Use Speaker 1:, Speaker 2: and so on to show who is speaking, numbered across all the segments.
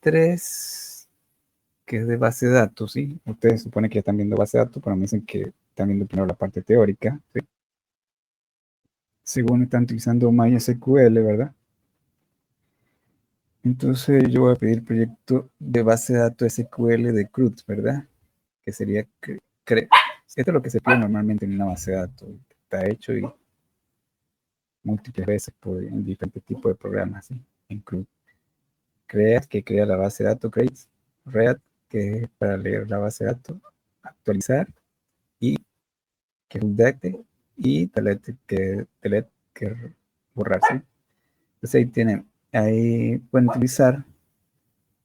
Speaker 1: DP3, que es de base de datos, ¿sí? Ustedes suponen que ya están viendo base de datos, pero me dicen que están viendo primero la parte teórica, ¿sí? Según están utilizando MySQL, ¿verdad? Entonces yo voy a pedir proyecto de base de datos SQL de CRUD, ¿verdad? Que sería esto es lo que se pide normalmente en una base de datos. Está hecho y múltiples veces en diferentes tipos de programas, ¿sí? En CRUD. Create, que crea la base de datos, create, read, que es para leer la base de datos, actualizar, y que update, y delete, que borrar, ¿sí? Entonces ahí tienen, ahí pueden utilizar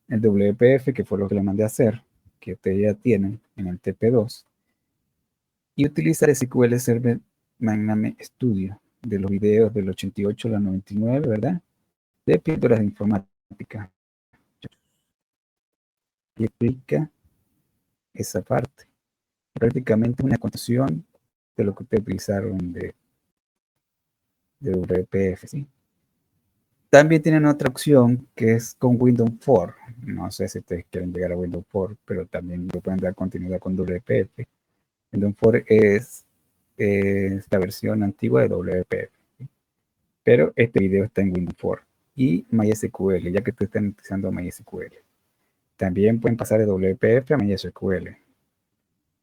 Speaker 1: el WPF, que fue lo que le mandé a hacer, que ustedes ya tienen en el TP2, y utilizar SQL Server Magname Studio de los videos del 88 al 99, ¿verdad? De píldoras de informática. Y explica esa parte. Prácticamente una continuación de lo que ustedes utilizaron de WPF, ¿sí? También tienen otra opción que es con Windows 4. No sé si ustedes quieren llegar a Windows 4, pero también lo pueden dar continuidad con WPF. Windows 4 es la versión antigua de WPF, ¿sí? Pero este video está en Windows 4 y MySQL, ya que ustedes están utilizando MySQL. También pueden pasar de WPF a MySQL,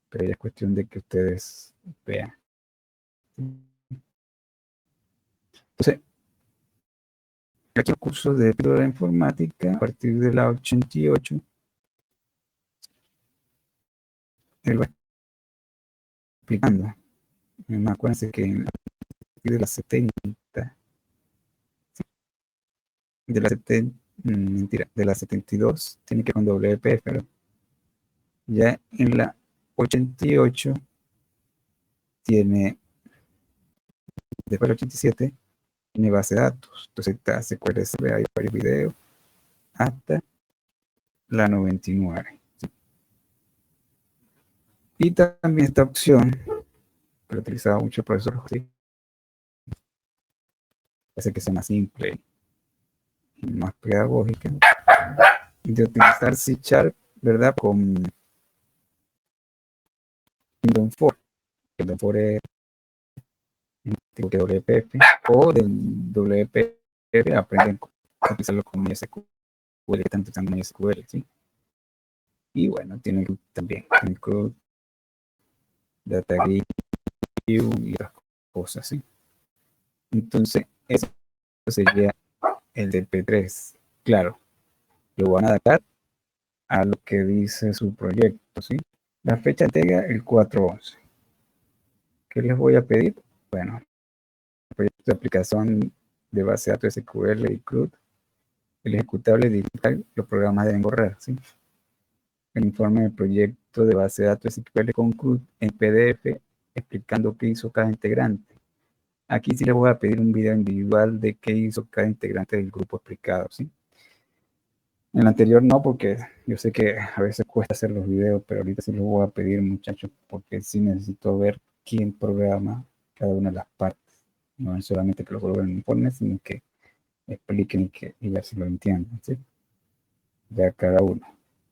Speaker 1: pero ya es cuestión de que ustedes vean. Entonces, aquí el curso de píldora de informática a partir de la 88, él va explicando. Acuérdense que a partir de las 70, de las 70, mentira, de las 72 tiene que con WPF, pero ya en la 88 tiene, después del 87, tiene base de datos. Entonces está SQL, hay varios videos hasta la 99. ¿Sí? Y también esta opción que utilizaba mucho el profesor José, hace que sea más simple y más pedagógica, de utilizar C#, ¿verdad? Con Windows 4. Windows 4 es tipo que WPF, o del WPF aprenden a utilizarlo con MySQL, que están utilizando MySQL, ¿sí? Y bueno, tiene también CRUD, DataGrid y otras cosas, ¿sí? Entonces, eso sería el del P3. Claro, lo van a adaptar a lo que dice su proyecto, ¿sí? La fecha de entrega, el 4/11. ¿Qué les voy a pedir? Bueno, el proyecto de aplicación de base de datos SQL y CRUD, el ejecutable digital, los programas deben borrar, ¿sí? El informe del proyecto de base de datos SQL con CRUD en PDF, explicando qué hizo cada integrante. Aquí sí les voy a pedir un video individual de qué hizo cada integrante del grupo explicado, ¿sí? En el anterior no, porque yo sé que a veces cuesta hacer los videos, pero ahorita sí los voy a pedir, muchachos, porque sí necesito ver quién programa cada una de las partes. No es solamente que lo coloquen en el informe, sino que expliquen y ver si lo entienden, ¿sí? Ya cada uno.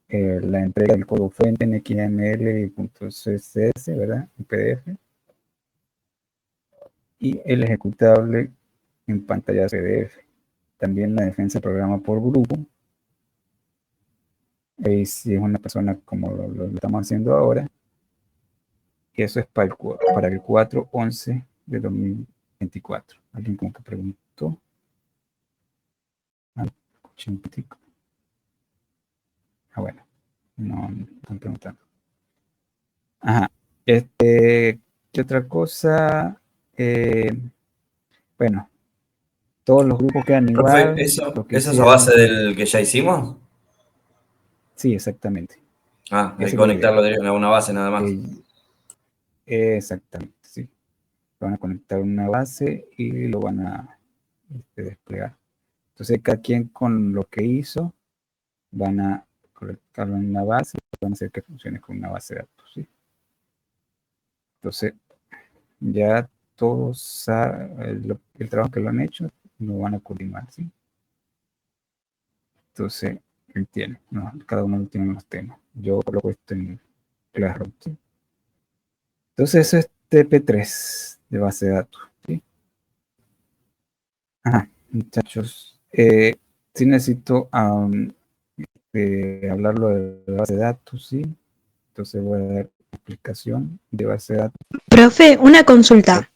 Speaker 1: La entrega del código fuente en XML y .css, ¿verdad? En PDF. Y el ejecutable en pantalla PDF. También la defensa del programa por grupo. Si es una persona como lo estamos haciendo ahora. Y eso es para el 4/11 de 2024. Alguien como que preguntó. Bueno, no están preguntando. Ajá. ¿Qué otra cosa? Bueno, todos los grupos quedan
Speaker 2: Profe,
Speaker 1: igual. Lo que
Speaker 2: ¿eso es a base
Speaker 1: hicieron.
Speaker 2: del que ya hicimos?
Speaker 1: Sí, exactamente.
Speaker 2: Ah, hay
Speaker 1: Esa
Speaker 2: que
Speaker 1: es la idea.
Speaker 2: conectarlo a una base nada más.
Speaker 1: Exactamente, sí. Van a conectar una base y lo van a desplegar. Entonces, cada quien con lo que hizo, van a colocarlo en una base y van a hacer que funcione con una base de datos, ¿sí? Entonces, ya todos el trabajo que lo han hecho lo van a coordinar, ¿sí? Entonces, él tiene, no, cada uno tiene unos temas. Yo coloco esto en Classroom, ¿sí? Entonces eso es TP3 de base de datos, ¿sí? Ajá, muchachos, sí necesito hablarlo de base de datos, ¿sí? Entonces voy a dar explicación de base de datos.
Speaker 3: Profe, una consulta.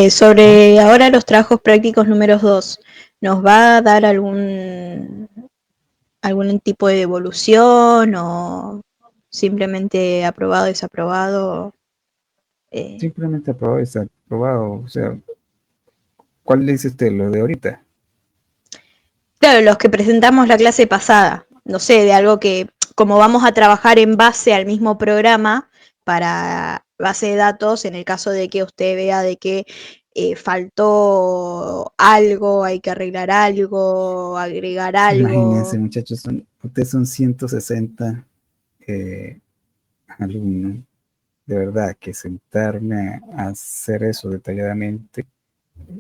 Speaker 3: Sobre ahora los trabajos prácticos números 2, ¿nos va a dar algún tipo de devolución o simplemente aprobado, desaprobado?
Speaker 1: Simplemente aprobado y desaprobado. O sea, ¿cuál le dice usted? ¿Lo de ahorita?
Speaker 3: Claro, los que presentamos la clase pasada, no sé, de algo que, como vamos a trabajar en base al mismo programa para base de datos, en el caso de que usted vea de que faltó algo, hay que arreglar algo, agregar
Speaker 1: Imagínense,
Speaker 3: algo.
Speaker 1: muchachos, ustedes son 160 alumnos. De verdad, que sentarme a hacer eso detalladamente.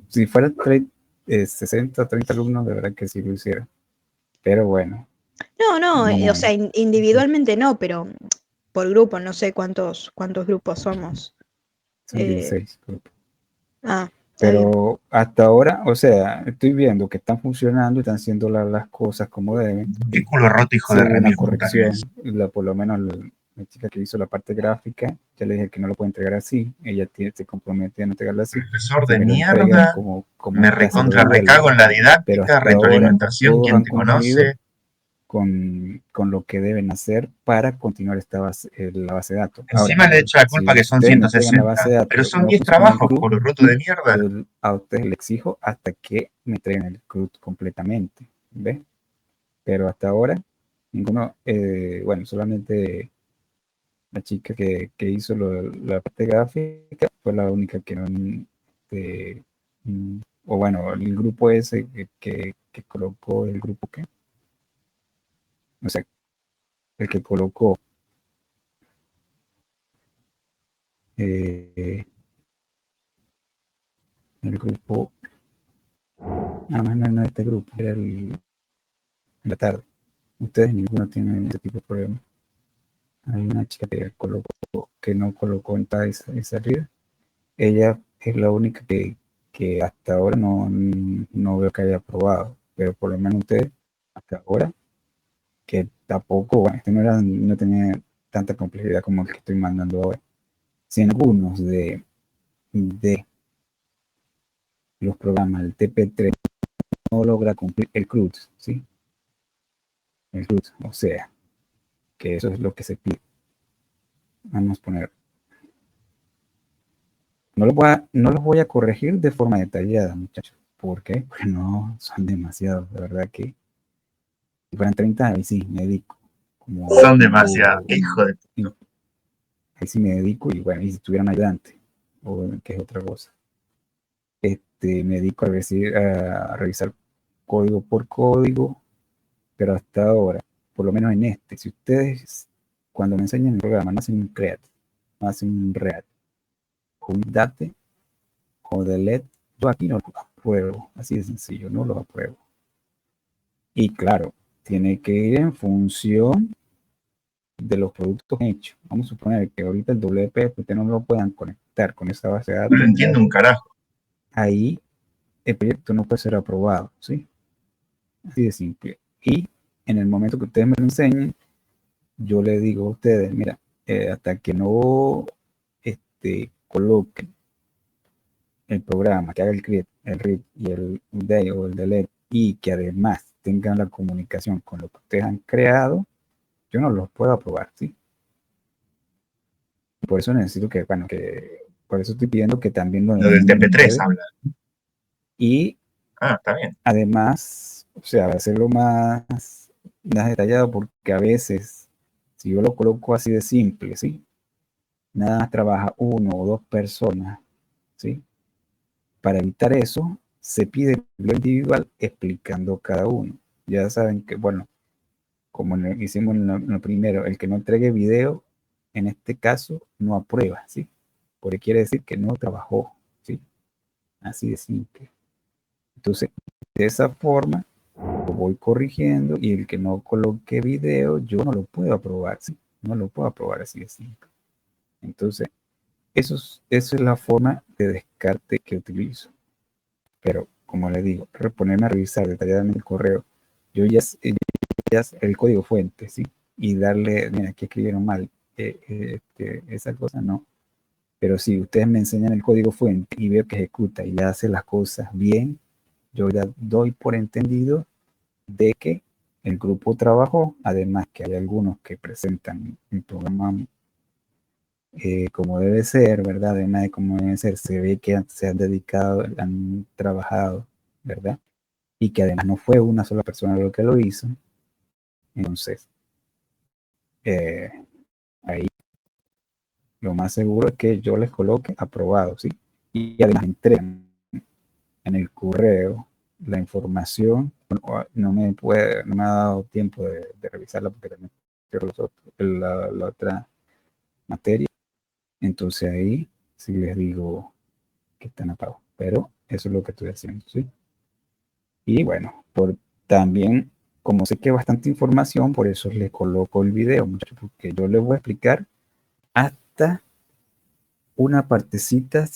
Speaker 1: Si fuera 60, 30 alumnos, de verdad que sí lo hiciera. Pero bueno,
Speaker 3: No, no, o
Speaker 1: vamos a
Speaker 3: sea,
Speaker 1: ver.
Speaker 3: individualmente no, pero por grupo, no sé cuántos grupos somos.
Speaker 1: Son
Speaker 3: Eh,
Speaker 1: 16 grupos.
Speaker 3: Está bien.
Speaker 1: Pero hasta ahora, o sea, estoy viendo que están funcionando y están haciendo las cosas como deben.
Speaker 4: Qué culo roto, hijo
Speaker 1: Sí
Speaker 4: de
Speaker 1: hubo una
Speaker 4: remil puta que es.
Speaker 1: corrección, por lo menos la chica que hizo la parte gráfica, ya le dije que no lo puede entregar así, ella se compromete a no entregarlo así,
Speaker 4: Profesor
Speaker 1: que
Speaker 4: de
Speaker 1: me lo entrega
Speaker 4: mierda,
Speaker 1: como
Speaker 4: me
Speaker 1: está, se lo
Speaker 4: recontra
Speaker 1: devuelvo.
Speaker 4: recago en la
Speaker 1: Pero
Speaker 4: didáctica,
Speaker 1: hasta ahora
Speaker 4: retroalimentación,
Speaker 1: todos
Speaker 4: ¿quién
Speaker 1: han
Speaker 4: te
Speaker 1: cumplido
Speaker 4: conoce?
Speaker 1: con lo que deben hacer para continuar la base de datos. Ahora,
Speaker 4: Encima le echa la
Speaker 1: si
Speaker 4: culpa que son
Speaker 1: ustedes me entregan la base
Speaker 4: 160,
Speaker 1: de
Speaker 4: pero
Speaker 1: datos y
Speaker 4: son
Speaker 1: no
Speaker 4: 10
Speaker 1: funciona el
Speaker 4: trabajos,
Speaker 1: CRUD,
Speaker 4: culo roto de mierda.
Speaker 1: yo a ustedes les exijo hasta que me entreguen el CRUD completamente. ¿Ves? Pero hasta ahora, ninguno, bueno, solamente la chica que hizo la parte gráfica fue la única que no, este, o bueno, el grupo ese que colocó el grupo que, o sea, el que colocó el grupo, no, este grupo, era en la tarde. Ustedes ninguno tienen ese tipo de problemas. Hay una chica que no colocó entrada y salida. Ella es la única que hasta ahora no veo que haya aprobado, pero por lo menos ustedes, hasta ahora, que tampoco, bueno, este no tenía tanta complejidad como el que estoy mandando ahora. Si en algunos de los programas del TP3 no logra cumplir el CRUD, ¿sí? El CRUD, o sea, que eso es lo que se pide. Vamos a poner, no los voy a corregir de forma detallada, muchachos. ¿Por qué? Porque no son demasiados, de verdad que si fueran 30, ahí sí me dedico.
Speaker 4: Son demasiados, hijo de...
Speaker 1: Ahí sí me dedico y bueno, y si tuviera un ayudante, o que es otra cosa. Me dedico a revisar código por código, pero hasta ahora, por lo menos en si ustedes cuando me enseñan el programa no hacen un create, no hacen un react, o un date, o delete, yo aquí no lo apruebo, así de sencillo, no lo apruebo. Y claro, tiene que ir en función de los productos hechos. Vamos a suponer que ahorita el WP ustedes no lo puedan conectar con esa base de
Speaker 4: No
Speaker 1: datos.
Speaker 4: lo entiendo un carajo.
Speaker 1: Ahí el proyecto no puede ser aprobado, ¿sí? Así de simple. Y en el momento que ustedes me lo enseñen, yo le digo a ustedes, mira, hasta que no coloquen el programa, que haga el create, el read y el update o el delete, y que además tengan la comunicación con lo que ustedes han creado, yo no los puedo aprobar, ¿sí? Por eso necesito que, bueno, por eso estoy pidiendo que también lo
Speaker 4: Lo del
Speaker 1: entiendan
Speaker 4: TP3
Speaker 1: ustedes.
Speaker 4: habla.
Speaker 1: Y
Speaker 4: Está bien.
Speaker 1: además, o sea, hacerlo más detallado, porque a veces, si yo lo coloco así de simple, ¿sí? Nada más trabaja uno o dos personas, ¿sí? Para evitar eso, se pide lo individual explicando cada uno. Ya saben que, bueno, como hicimos en lo primero, el que no entregue video, en este caso, no aprueba, ¿sí? Porque quiere decir que no trabajó, ¿sí? Así de simple. Entonces, de esa forma, lo voy corrigiendo y el que no coloque video, yo no lo puedo aprobar, ¿sí? No lo puedo aprobar así de simple. Entonces, eso es la forma de descarte que utilizo. Pero, como le digo, ponerme a revisar detalladamente el correo, yo ya el código fuente, ¿sí? Y darle, mira, aquí escribieron mal, esa cosa no. Pero si ustedes me enseñan el código fuente y veo que ejecuta y hace las cosas bien, yo ya doy por entendido de que el grupo trabajó, además que hay algunos que presentan el programa como debe ser, ¿verdad? Además de cómo debe ser, se ve que se han dedicado, han trabajado, ¿verdad? Y que además no fue una sola persona lo que lo hizo. Entonces, ahí lo más seguro es que yo les coloque aprobado, ¿sí? Y además entregan en el correo la información. No me ha dado tiempo de revisarla porque también quiero la otra materia. Entonces ahí sí les digo que están apagados. Pero eso es lo que estoy haciendo, ¿sí? Y bueno, también, como sé que hay bastante información, por eso les coloco el video, muchachos, porque yo les voy a explicar hasta una partecita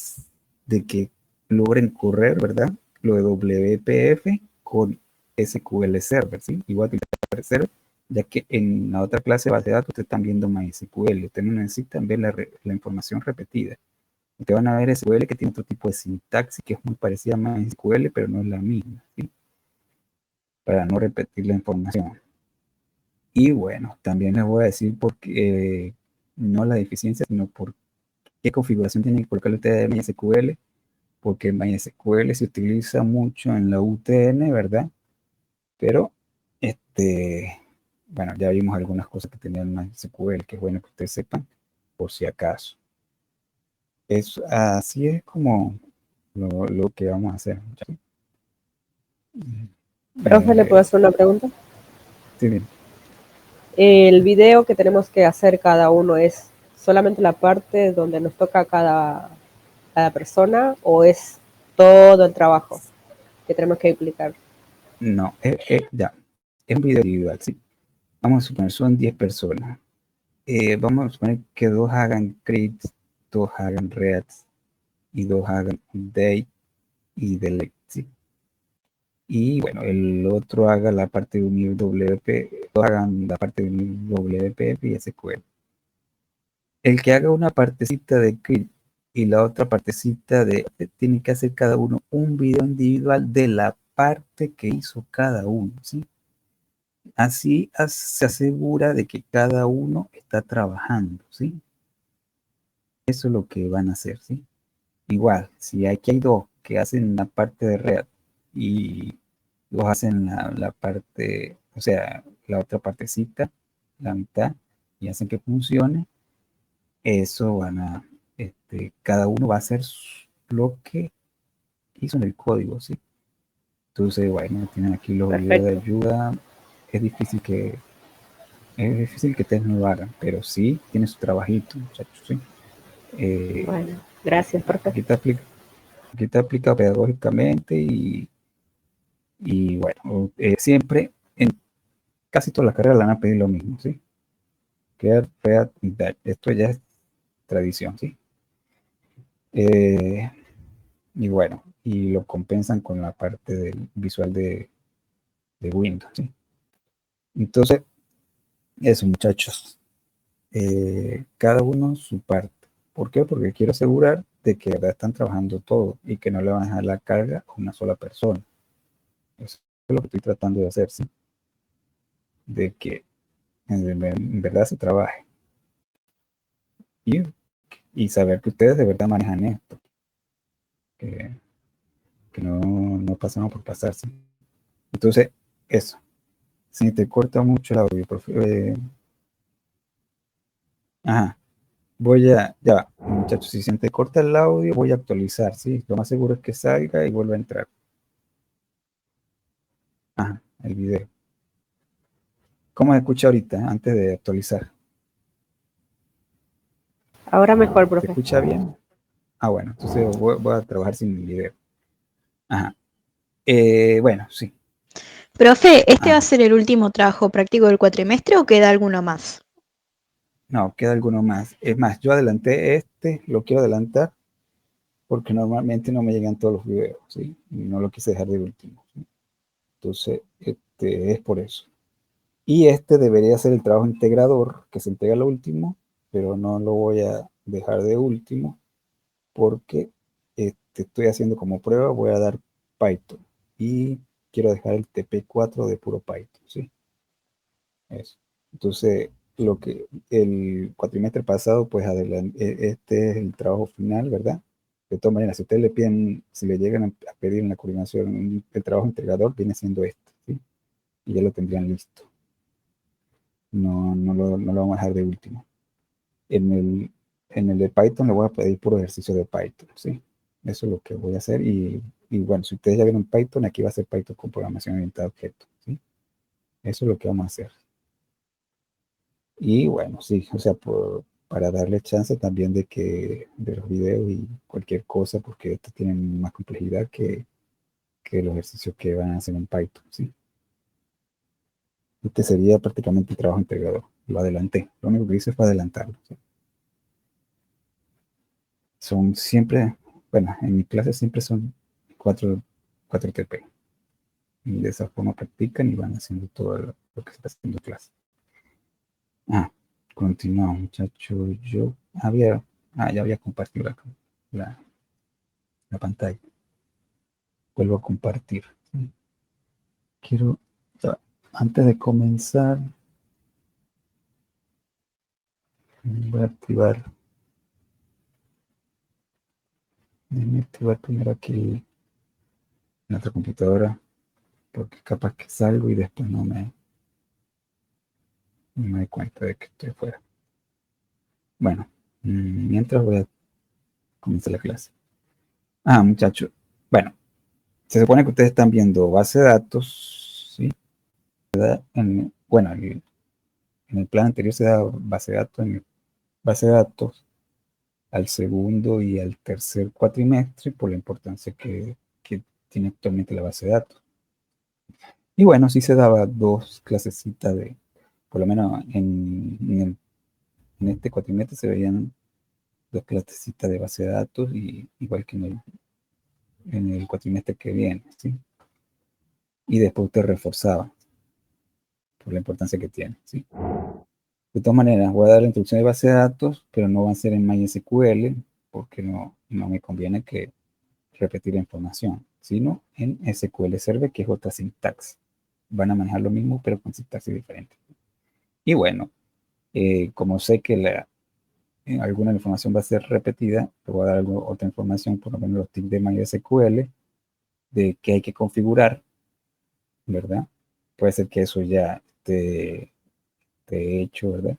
Speaker 1: de que logren correr, ¿verdad? Lo de WPF con SQL Server, ¿sí? Igual que el Server, ya que en la otra clase de base de datos ustedes están viendo MySQL, ustedes no necesitan ver la información repetida. Ustedes van a ver SQL que tiene otro tipo de sintaxis que es muy parecida a MySQL, pero no es la misma, ¿sí? Para no repetir la información. Y bueno, también les voy a decir por qué, no la deficiencia, sino por qué configuración tienen que colocarle ustedes de MySQL, porque MySQL se utiliza mucho en la UTN, ¿verdad? Pero, bueno, ya vimos algunas cosas que tenían MySQL, que es bueno que ustedes sepan, por si acaso. Así es como lo que vamos a hacer.
Speaker 5: Profe, ¿le puedo hacer una pregunta?
Speaker 1: Sí, bien.
Speaker 5: El video que tenemos que hacer cada uno es solamente la parte donde nos toca a cada persona o es todo el trabajo que tenemos que explicar.
Speaker 1: No, ya, es un video individual, ¿sí? Vamos a suponer, son 10 personas. Vamos a suponer que 2 hagan create, 2 hagan reads y 2 hagan update y delete, ¿sí? Y bueno, el otro haga la parte de unir WP, hagan la parte de unir WPF y SQL. El que haga una partecita de create y la otra partecita tiene que hacer cada uno un video individual de la parte que hizo cada uno, ¿sí? Así se asegura de que cada uno está trabajando, ¿sí? Eso es lo que van a hacer, ¿sí? Igual, si aquí hay 2 que hacen la parte de red y 2 hacen la parte, o sea, la otra partecita, la mitad, y hacen que funcione, eso cada uno va a hacer lo que hizo en el código, ¿sí? Entonces, bueno, tienen aquí los videos de ayuda. Es difícil que ustedes no lo hagan, pero sí tiene su trabajito, muchachos, ¿sí?
Speaker 5: Bueno, gracias, profe.
Speaker 1: Aquí está explicado pedagógicamente y bueno, siempre en casi todas las carreras le van a pedir lo mismo, ¿sí? Crear, read y that. Esto ya es tradición, ¿sí? Y bueno, y lo compensan con la parte del visual de Windows, ¿sí? Entonces, eso, muchachos. Cada uno su parte. ¿Por qué? Porque quiero asegurar de que de verdad están trabajando todo y que no le van a dejar la carga a una sola persona. Eso es lo que estoy tratando de hacer, ¿sí? De que en verdad se trabaje. Y saber que ustedes de verdad manejan esto. Que no pasamos por pasarse. Entonces, eso. Si te corta mucho el audio, profe. Ajá. Ya va, muchachos, si se te corta el audio, voy a actualizar, ¿sí? Lo más seguro es que salga y vuelva a entrar. Ajá, el video. ¿Cómo se escucha ahorita, antes de actualizar?
Speaker 5: Ahora mejor,
Speaker 1: ¿Se
Speaker 5: profe.
Speaker 1: escucha bien? Ah, bueno, entonces voy a trabajar sin video. Ajá. Bueno, sí.
Speaker 3: Profe, ¿este va
Speaker 1: Ah,
Speaker 3: a ser el último trabajo práctico del cuatrimestre o queda alguno más?
Speaker 1: no, queda alguno más. Es más, yo adelanté este, lo quiero adelantar porque normalmente no me llegan todos los videos, ¿sí? Y no lo quise dejar de último, ¿sí? Entonces, es por eso. Y este debería ser el trabajo integrador, que se entrega lo último, pero no lo voy a dejar de último porque estoy haciendo como prueba, voy a dar Python. Y quiero dejar el TP4 de puro Python, ¿sí? Eso. Entonces, lo que el cuatrimestre pasado, pues este es el trabajo final, ¿verdad? De todas maneras, si ustedes le piden, si le llegan a pedir en la coordinación el trabajo integrador, viene siendo este, ¿sí? Y ya lo tendrían listo. No lo vamos a dejar de último. En el de Python le voy a pedir puro ejercicio de Python, ¿sí? Eso es lo que voy a hacer. Y bueno, si ustedes ya vieron Python, aquí va a ser Python con programación orientada a objetos, ¿sí? Eso es lo que vamos a hacer. Y bueno, sí, o sea, para darle chance también de los videos y cualquier cosa, porque estos tienen más complejidad que los ejercicios que van a hacer en Python, ¿sí? Este sería prácticamente el trabajo integrador. Lo adelanté. Lo único que hice fue adelantarlo, ¿sí? Son siempre, bueno, en mi clase siempre son 4 TP. Y de esa forma practican y van haciendo todo lo que se está haciendo en clase. Continuamos, muchachos. Ya había compartido la, la pantalla. Vuelvo a compartir. ¿Sí? Quiero, antes de comenzar, voy a déjenme activar primero aquí en otra computadora, porque capaz que salgo y después no me doy cuenta de que estoy fuera. Bueno, mientras voy a comenzar la clase. Muchachos, bueno, se supone que ustedes están viendo base de datos, ¿sí? Bueno, en el plan anterior se da base de datos, base de datos al segundo y al tercer cuatrimestre por la importancia que tiene actualmente la base de datos. Y bueno, sí se daba 2 clasecitas por lo menos en este cuatrimestre se veían 2 clasecitas de base de datos, y igual que en el cuatrimestre que viene, ¿sí? Y después usted reforzaba por la importancia que tiene, ¿sí? De todas maneras, voy a dar la introducción de base de datos, pero no va a ser en MySQL, porque no me conviene repetir la información, sino en SQL Server, que es otra sintaxis. Van a manejar lo mismo, pero con sintaxis diferente. Y bueno, como sé que alguna información va a ser repetida, te voy a dar otra información, por lo menos los tips de MySQL, de qué hay que configurar, ¿verdad? Puede ser que eso ya esté hecho, ¿verdad?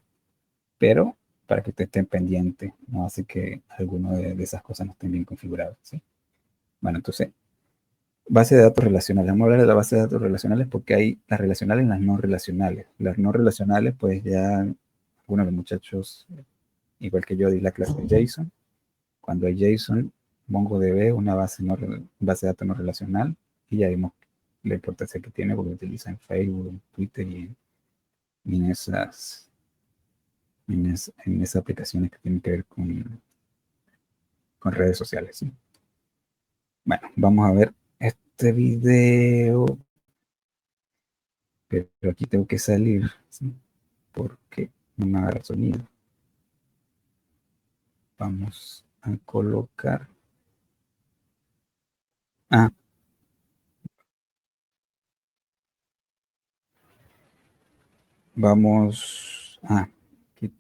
Speaker 1: Pero para que ustedes estén pendientes, no hace que alguno de esas cosas no estén bien configuradas, ¿sí? Bueno, entonces, base de datos relacionales. Vamos a hablar de la base de datos relacionales porque hay las relacionales y las no relacionales. Las no relacionales, pues ya algunos de los muchachos, igual que yo, di la clase de JSON. Cuando hay JSON, MongoDB es una base de datos no relacional, y ya vimos la importancia que tiene porque utiliza en Facebook, en Twitter y en esas aplicaciones que tienen que ver con redes sociales, ¿sí? Bueno, vamos a ver este video, pero aquí tengo que salir, ¿sí? Porque no me agarra sonido. Vamos a colocar. Vamos. Aquí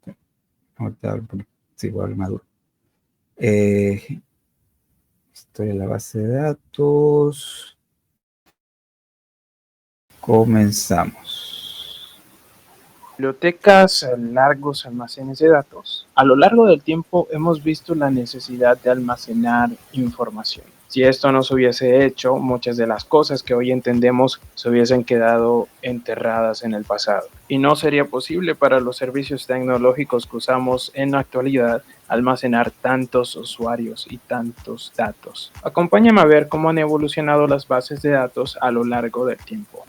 Speaker 1: ahorita hablo un poquito, sí, voy a hablar maduro. Historia de la base de datos. Comenzamos.
Speaker 6: Bibliotecas, largos almacenes de datos. A lo largo del tiempo hemos visto la necesidad de almacenar información. Si esto no se hubiese hecho, muchas de las cosas que hoy entendemos se hubiesen quedado enterradas en el pasado. Y no sería posible para los servicios tecnológicos que usamos en la actualidad almacenar tantos usuarios y tantos datos. Acompáñame a ver cómo han evolucionado las bases de datos a lo largo del tiempo.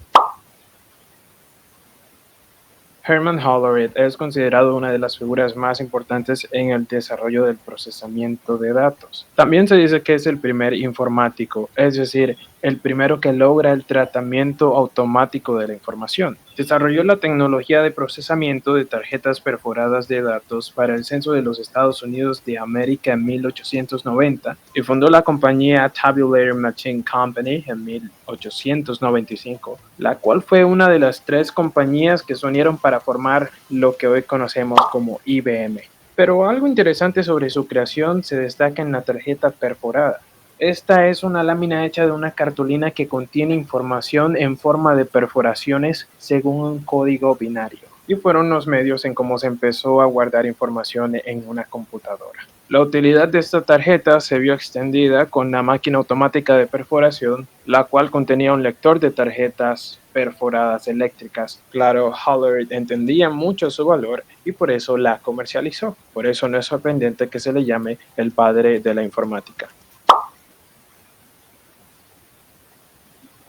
Speaker 6: Herman Hollerith es considerado una de las figuras más importantes en el desarrollo del procesamiento de datos. También se dice que es el primer informático, es decir, el primero que logra el tratamiento automático de la información. Desarrolló la tecnología de procesamiento de tarjetas perforadas de datos para el censo de los Estados Unidos de América en 1890 y fundó la compañía Tabulator Machine Company en 1895, la cual fue una de las 3 compañías que se unieron para formar lo que hoy conocemos como IBM. Pero algo interesante sobre su creación se destaca en la tarjeta perforada. Esta es una lámina hecha de una cartulina que contiene información en forma de perforaciones según un código binario, y fueron los medios en cómo se empezó a guardar información en una computadora. La utilidad de esta tarjeta se vio extendida con la máquina automática de perforación, la cual contenía un lector de tarjetas perforadas eléctricas. Claro, Hollerith entendía mucho su valor y por eso la comercializó. Por eso no es sorprendente que se le llame el padre de la informática.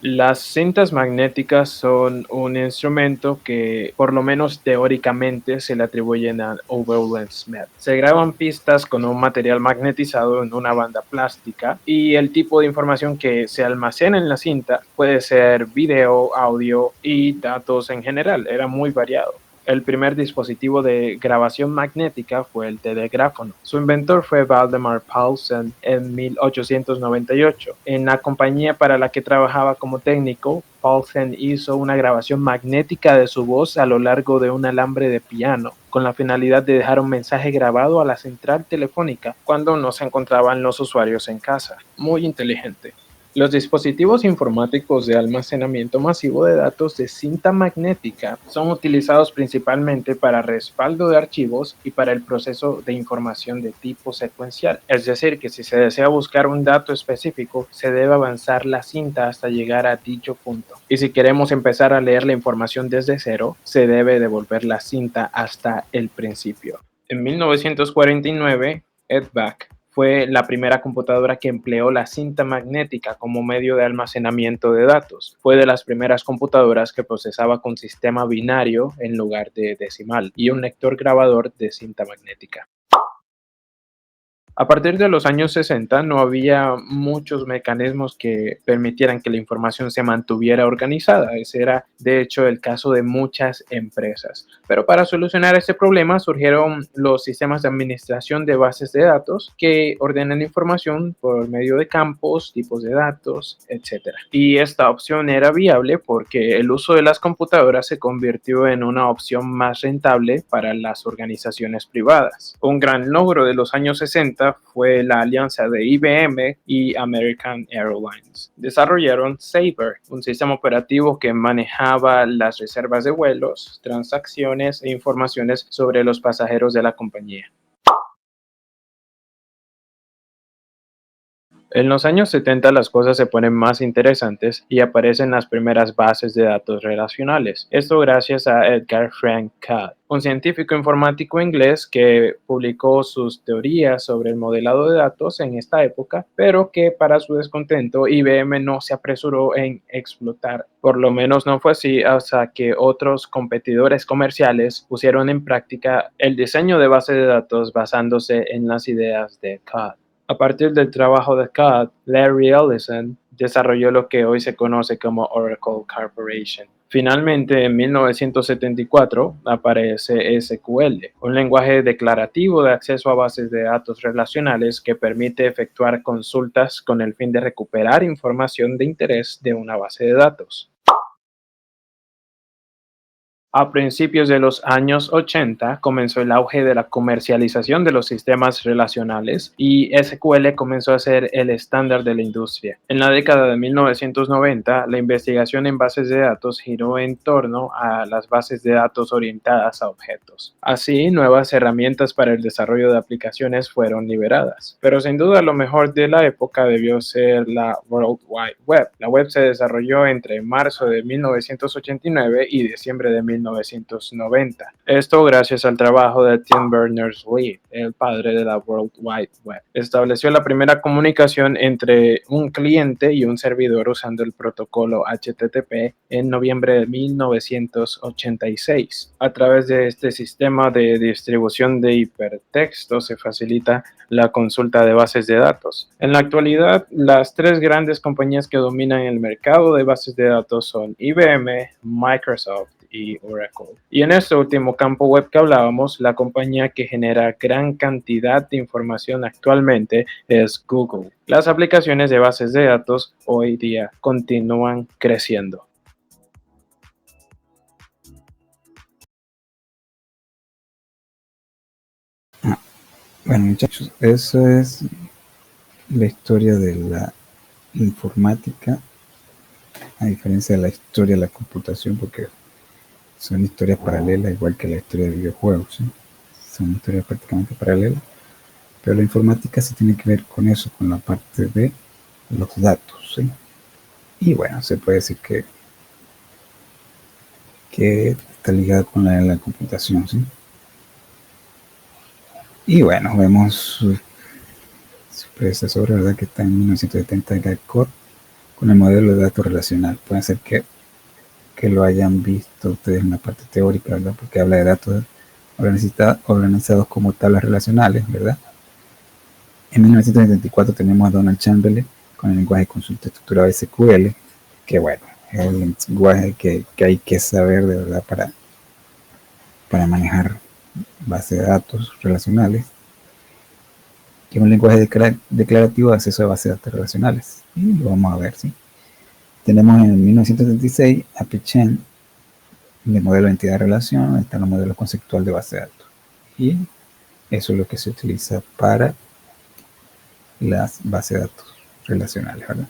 Speaker 6: Las cintas magnéticas son un instrumento que, por lo menos teóricamente, se le atribuyen a Overland Smith. Se graban pistas con un material magnetizado en una banda plástica y el tipo de información que se almacena en la cinta puede ser video, audio y datos en general. Era muy variado. El primer dispositivo de grabación magnética fue el telegráfono. Su inventor fue Valdemar Paulsen en 1898. En la compañía para la que trabajaba como técnico, Paulsen hizo una grabación magnética de su voz a lo largo de un alambre de piano, con la finalidad de dejar un mensaje grabado a la central telefónica cuando no se encontraban los usuarios en casa. Muy inteligente. Los dispositivos informáticos de almacenamiento masivo de datos de cinta magnética son utilizados principalmente para respaldo de archivos y para el proceso de información de tipo secuencial. Es decir, que si se desea buscar un dato específico, se debe avanzar la cinta hasta llegar a dicho punto. Y si queremos empezar a leer la información desde cero, se debe devolver la cinta hasta el principio. En 1949, EDVAC fue la primera computadora que empleó la cinta magnética como medio de almacenamiento de datos. Fue de las primeras computadoras que procesaba con sistema binario en lugar de decimal y un lector grabador de cinta magnética. A partir de los años 60 no había muchos mecanismos que permitieran que la información se mantuviera organizada. Ese era, de hecho, el caso de muchas empresas. Pero para solucionar este problema surgieron los sistemas de administración de bases de datos que ordenan información por medio de campos, tipos de datos, etc. Y esta opción era viable porque el uso de las computadoras se convirtió en una opción más rentable para las organizaciones privadas. Un gran logro de los años 60 fue la alianza de IBM y American Airlines. Desarrollaron Sabre, un sistema operativo que manejaba las reservas de vuelos, transacciones e informaciones sobre los pasajeros de la compañía. En los años 70 las cosas se ponen más interesantes y aparecen las primeras bases de datos relacionales. Esto gracias a Edgar Frank Codd, un científico informático inglés que publicó sus teorías sobre el modelado de datos en esta época, pero que para su descontento IBM no se apresuró en explotar. Por lo menos no fue así hasta que otros competidores comerciales pusieron en práctica el diseño de bases de datos basándose en las ideas de Codd. A partir del trabajo de Codd, Larry Ellison desarrolló lo que hoy se conoce como Oracle Corporation. Finalmente, en 1974, aparece SQL, un lenguaje declarativo de acceso a bases de datos relacionales que permite efectuar consultas con el fin de recuperar información de interés de una base de datos. A principios de los años 80 comenzó el auge de la comercialización de los sistemas relacionales y SQL comenzó a ser el estándar de la industria. En la década de 1990, la investigación en bases de datos giró en torno a las bases de datos orientadas a objetos. Así, nuevas herramientas para el desarrollo de aplicaciones fueron liberadas. Pero sin duda lo mejor de la época debió ser la World Wide Web. La web se desarrolló entre marzo de 1989 y diciembre de 1990. 1990. Esto gracias al trabajo de Tim Berners-Lee, el padre de la World Wide Web. Estableció la primera comunicación entre un cliente y un servidor usando el protocolo HTTP en noviembre de 1986. A través de este sistema de distribución de hipertexto se facilita la consulta de bases de datos. En la actualidad, las tres grandes compañías que dominan el mercado de bases de datos son IBM, Microsoft y Oracle. Y en este último campo web que hablábamos, la compañía que genera gran cantidad de información actualmente es Google. Las aplicaciones de bases de datos hoy día continúan creciendo.
Speaker 1: Bueno, muchachos, eso es la historia de la informática, a diferencia de la historia de la computación, porque son historias paralelas, igual que la historia de videojuegos, ¿sí? Son historias prácticamente paralelas, pero la informática sí tiene que ver con eso, con la parte de los datos, ¿sí? Y bueno, se puede decir que está ligada con la de la computación, ¿sí? Y bueno, vemos su predecesor, ¿verdad? Que está en 1970, Guidecode, con el modelo de datos relacional. Puede ser que lo hayan visto ustedes en la parte teórica, ¿verdad? Porque habla de datos organizados como tablas relacionales, ¿verdad? En 1974 tenemos a Donald Chamberlain con el lenguaje de consulta estructurado SQL, que bueno, es el lenguaje que hay que saber de verdad para manejar bases de datos relacionales, que es un lenguaje declarativo de acceso a bases de datos relacionales. Y lo vamos a ver, ¿sí? Tenemos en 1976 a Pichén, de modelo de entidad de relación, está en el modelo conceptual de base de datos. Y eso es lo que se utiliza para las bases de datos relacionales, ¿verdad?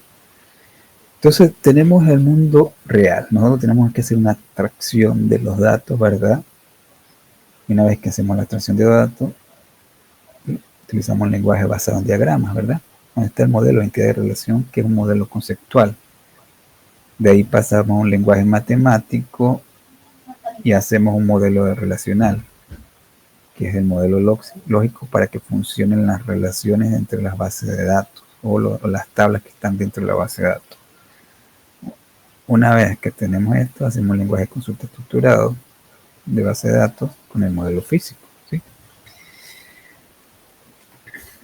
Speaker 1: Entonces tenemos el mundo real. Nosotros tenemos que hacer una abstracción de los datos, ¿verdad? Y una vez que hacemos la abstracción de datos, utilizamos el lenguaje basado en diagramas, ¿verdad? Donde está el modelo de entidad de relación, que es un modelo conceptual. De ahí pasamos a un lenguaje matemático y hacemos un modelo de relacional, que es el modelo lógico para que funcionen las relaciones entre las bases de datos o las tablas que están dentro de la base de datos. Una vez que tenemos esto, hacemos un lenguaje de consulta estructurado de base de datos con el modelo físico, ¿sí?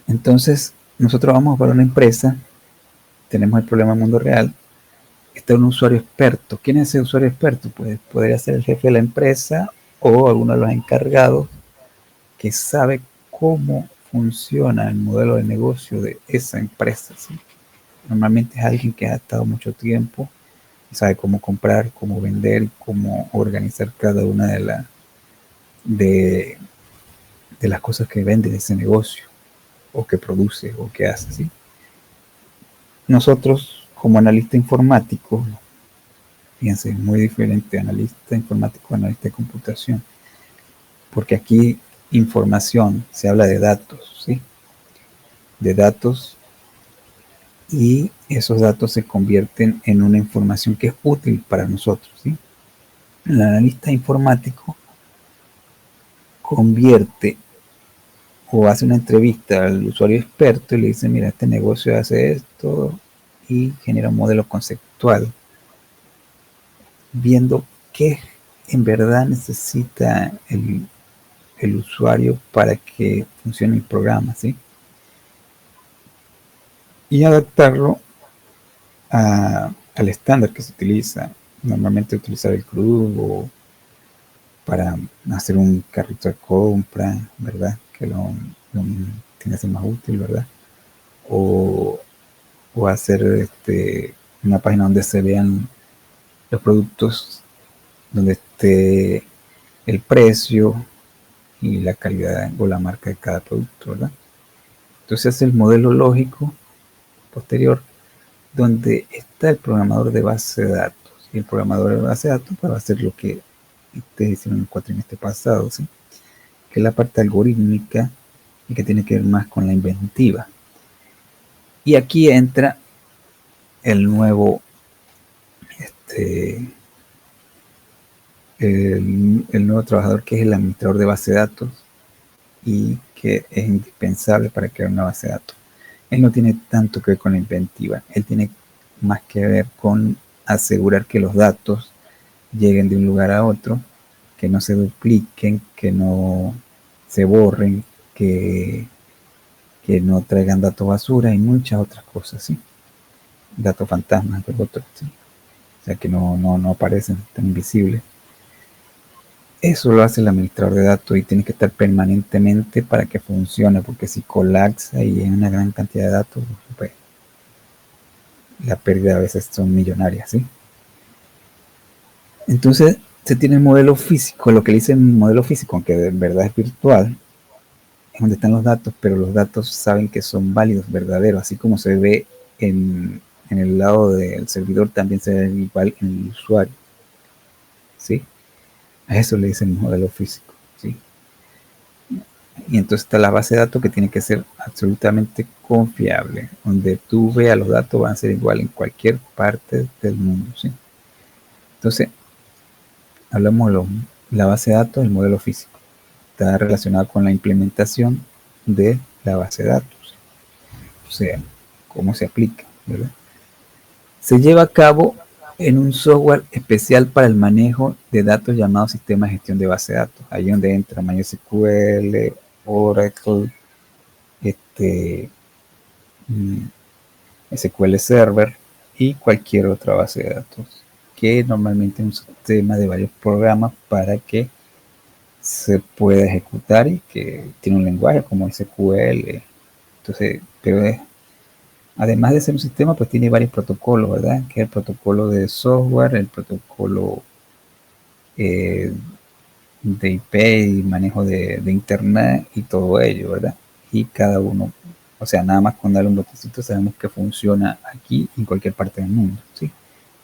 Speaker 1: Entonces, nosotros vamos para una empresa, tenemos el problema del mundo real, está un usuario experto. ¿Quién es ese usuario experto? Pues podría ser el jefe de la empresa o alguno de los encargados que sabe cómo funciona el modelo de negocio de esa empresa, ¿sí? Normalmente es alguien que ha estado mucho tiempo y sabe cómo comprar, cómo vender, cómo organizar cada una de las cosas que vende de ese negocio o que produce o que hace, ¿sí? Nosotros como analista informático, fíjense, es muy diferente analista informático a analista de computación, porque aquí información, se habla de datos, ¿sí? De datos, y esos datos se convierten en una información que es útil para nosotros, ¿sí? El analista informático convierte o hace una entrevista al usuario experto y le dice, mira, este negocio hace esto, y genera un modelo conceptual, viendo qué en verdad necesita el usuario para que funcione el programa, ¿sí? Y adaptarlo al estándar que se utiliza. Normalmente utilizar el CRUD o para hacer un carrito de compra, ¿verdad? Que lo tiene que ser más útil, ¿verdad? O hacer una página donde se vean los productos, donde esté el precio y la calidad o la marca de cada producto, ¿verdad? Entonces es el modelo lógico posterior, donde está el programador de base de datos. Y el programador de base de datos va a hacer lo que ustedes hicieron en el cuatrimestre pasado, ¿sí? Que es la parte algorítmica y que tiene que ver más con la inventiva. Y aquí entra el nuevo el nuevo trabajador que es el administrador de base de datos y que es indispensable para crear una base de datos. Él no tiene tanto que ver con la inventiva, él tiene más que ver con asegurar que los datos lleguen de un lugar a otro, que no se dupliquen, que no se borren, que no traigan datos basura y muchas otras cosas, ¿sí? Datos fantasmas, ¿sí? O sea, que no aparecen, están invisibles. Eso lo hace el administrador de datos y tiene que estar permanentemente para que funcione, porque si colapsa y hay una gran cantidad de datos, pues la pérdida a veces son millonarias, ¿sí? Entonces se tiene el modelo físico, lo que le dicen modelo físico, aunque de verdad es virtual, es donde están los datos, pero los datos saben que son válidos, verdaderos, así como se ve en el lado del servidor, también se ve igual en el usuario, ¿sí? A eso le dicen modelo físico, ¿sí? Y entonces está la base de datos que tiene que ser absolutamente confiable, donde tú veas los datos van a ser igual en cualquier parte del mundo, ¿sí? Entonces, hablamos de la base de datos, el modelo físico. Está relacionado con la implementación de la base de datos. O sea, cómo se aplica, ¿verdad? Se lleva a cabo en un software especial para el manejo de datos llamado Sistema de Gestión de Base de Datos. Ahí donde entra MySQL, Oracle, SQL Server y cualquier otra base de datos, que normalmente es un sistema de varios programas para que se pueda ejecutar y que tiene un lenguaje como SQL. Entonces, pero además de ser un sistema, pues tiene varios protocolos, ¿verdad? Que es el protocolo de software, el protocolo de IP y manejo de internet y todo ello, ¿verdad? Y cada uno, o sea, nada más con darle un botoncito sabemos que funciona aquí y en cualquier parte del mundo, ¿sí?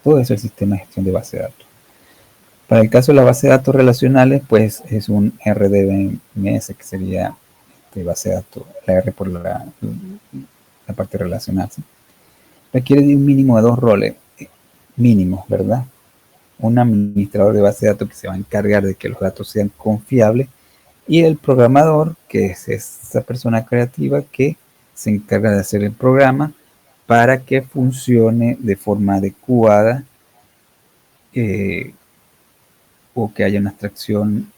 Speaker 1: Todo eso es el sistema de gestión de base de datos. Para el caso de la base de datos relacionales, pues es un RDBMS, que sería base de datos, la R por la parte relacional, ¿sí? Requiere de un mínimo de 2 roles mínimos, ¿verdad? Un administrador de base de datos que se va a encargar de que los datos sean confiables y el programador, que es esa persona creativa que se encarga de hacer el programa para que funcione de forma adecuada o que haya una abstracción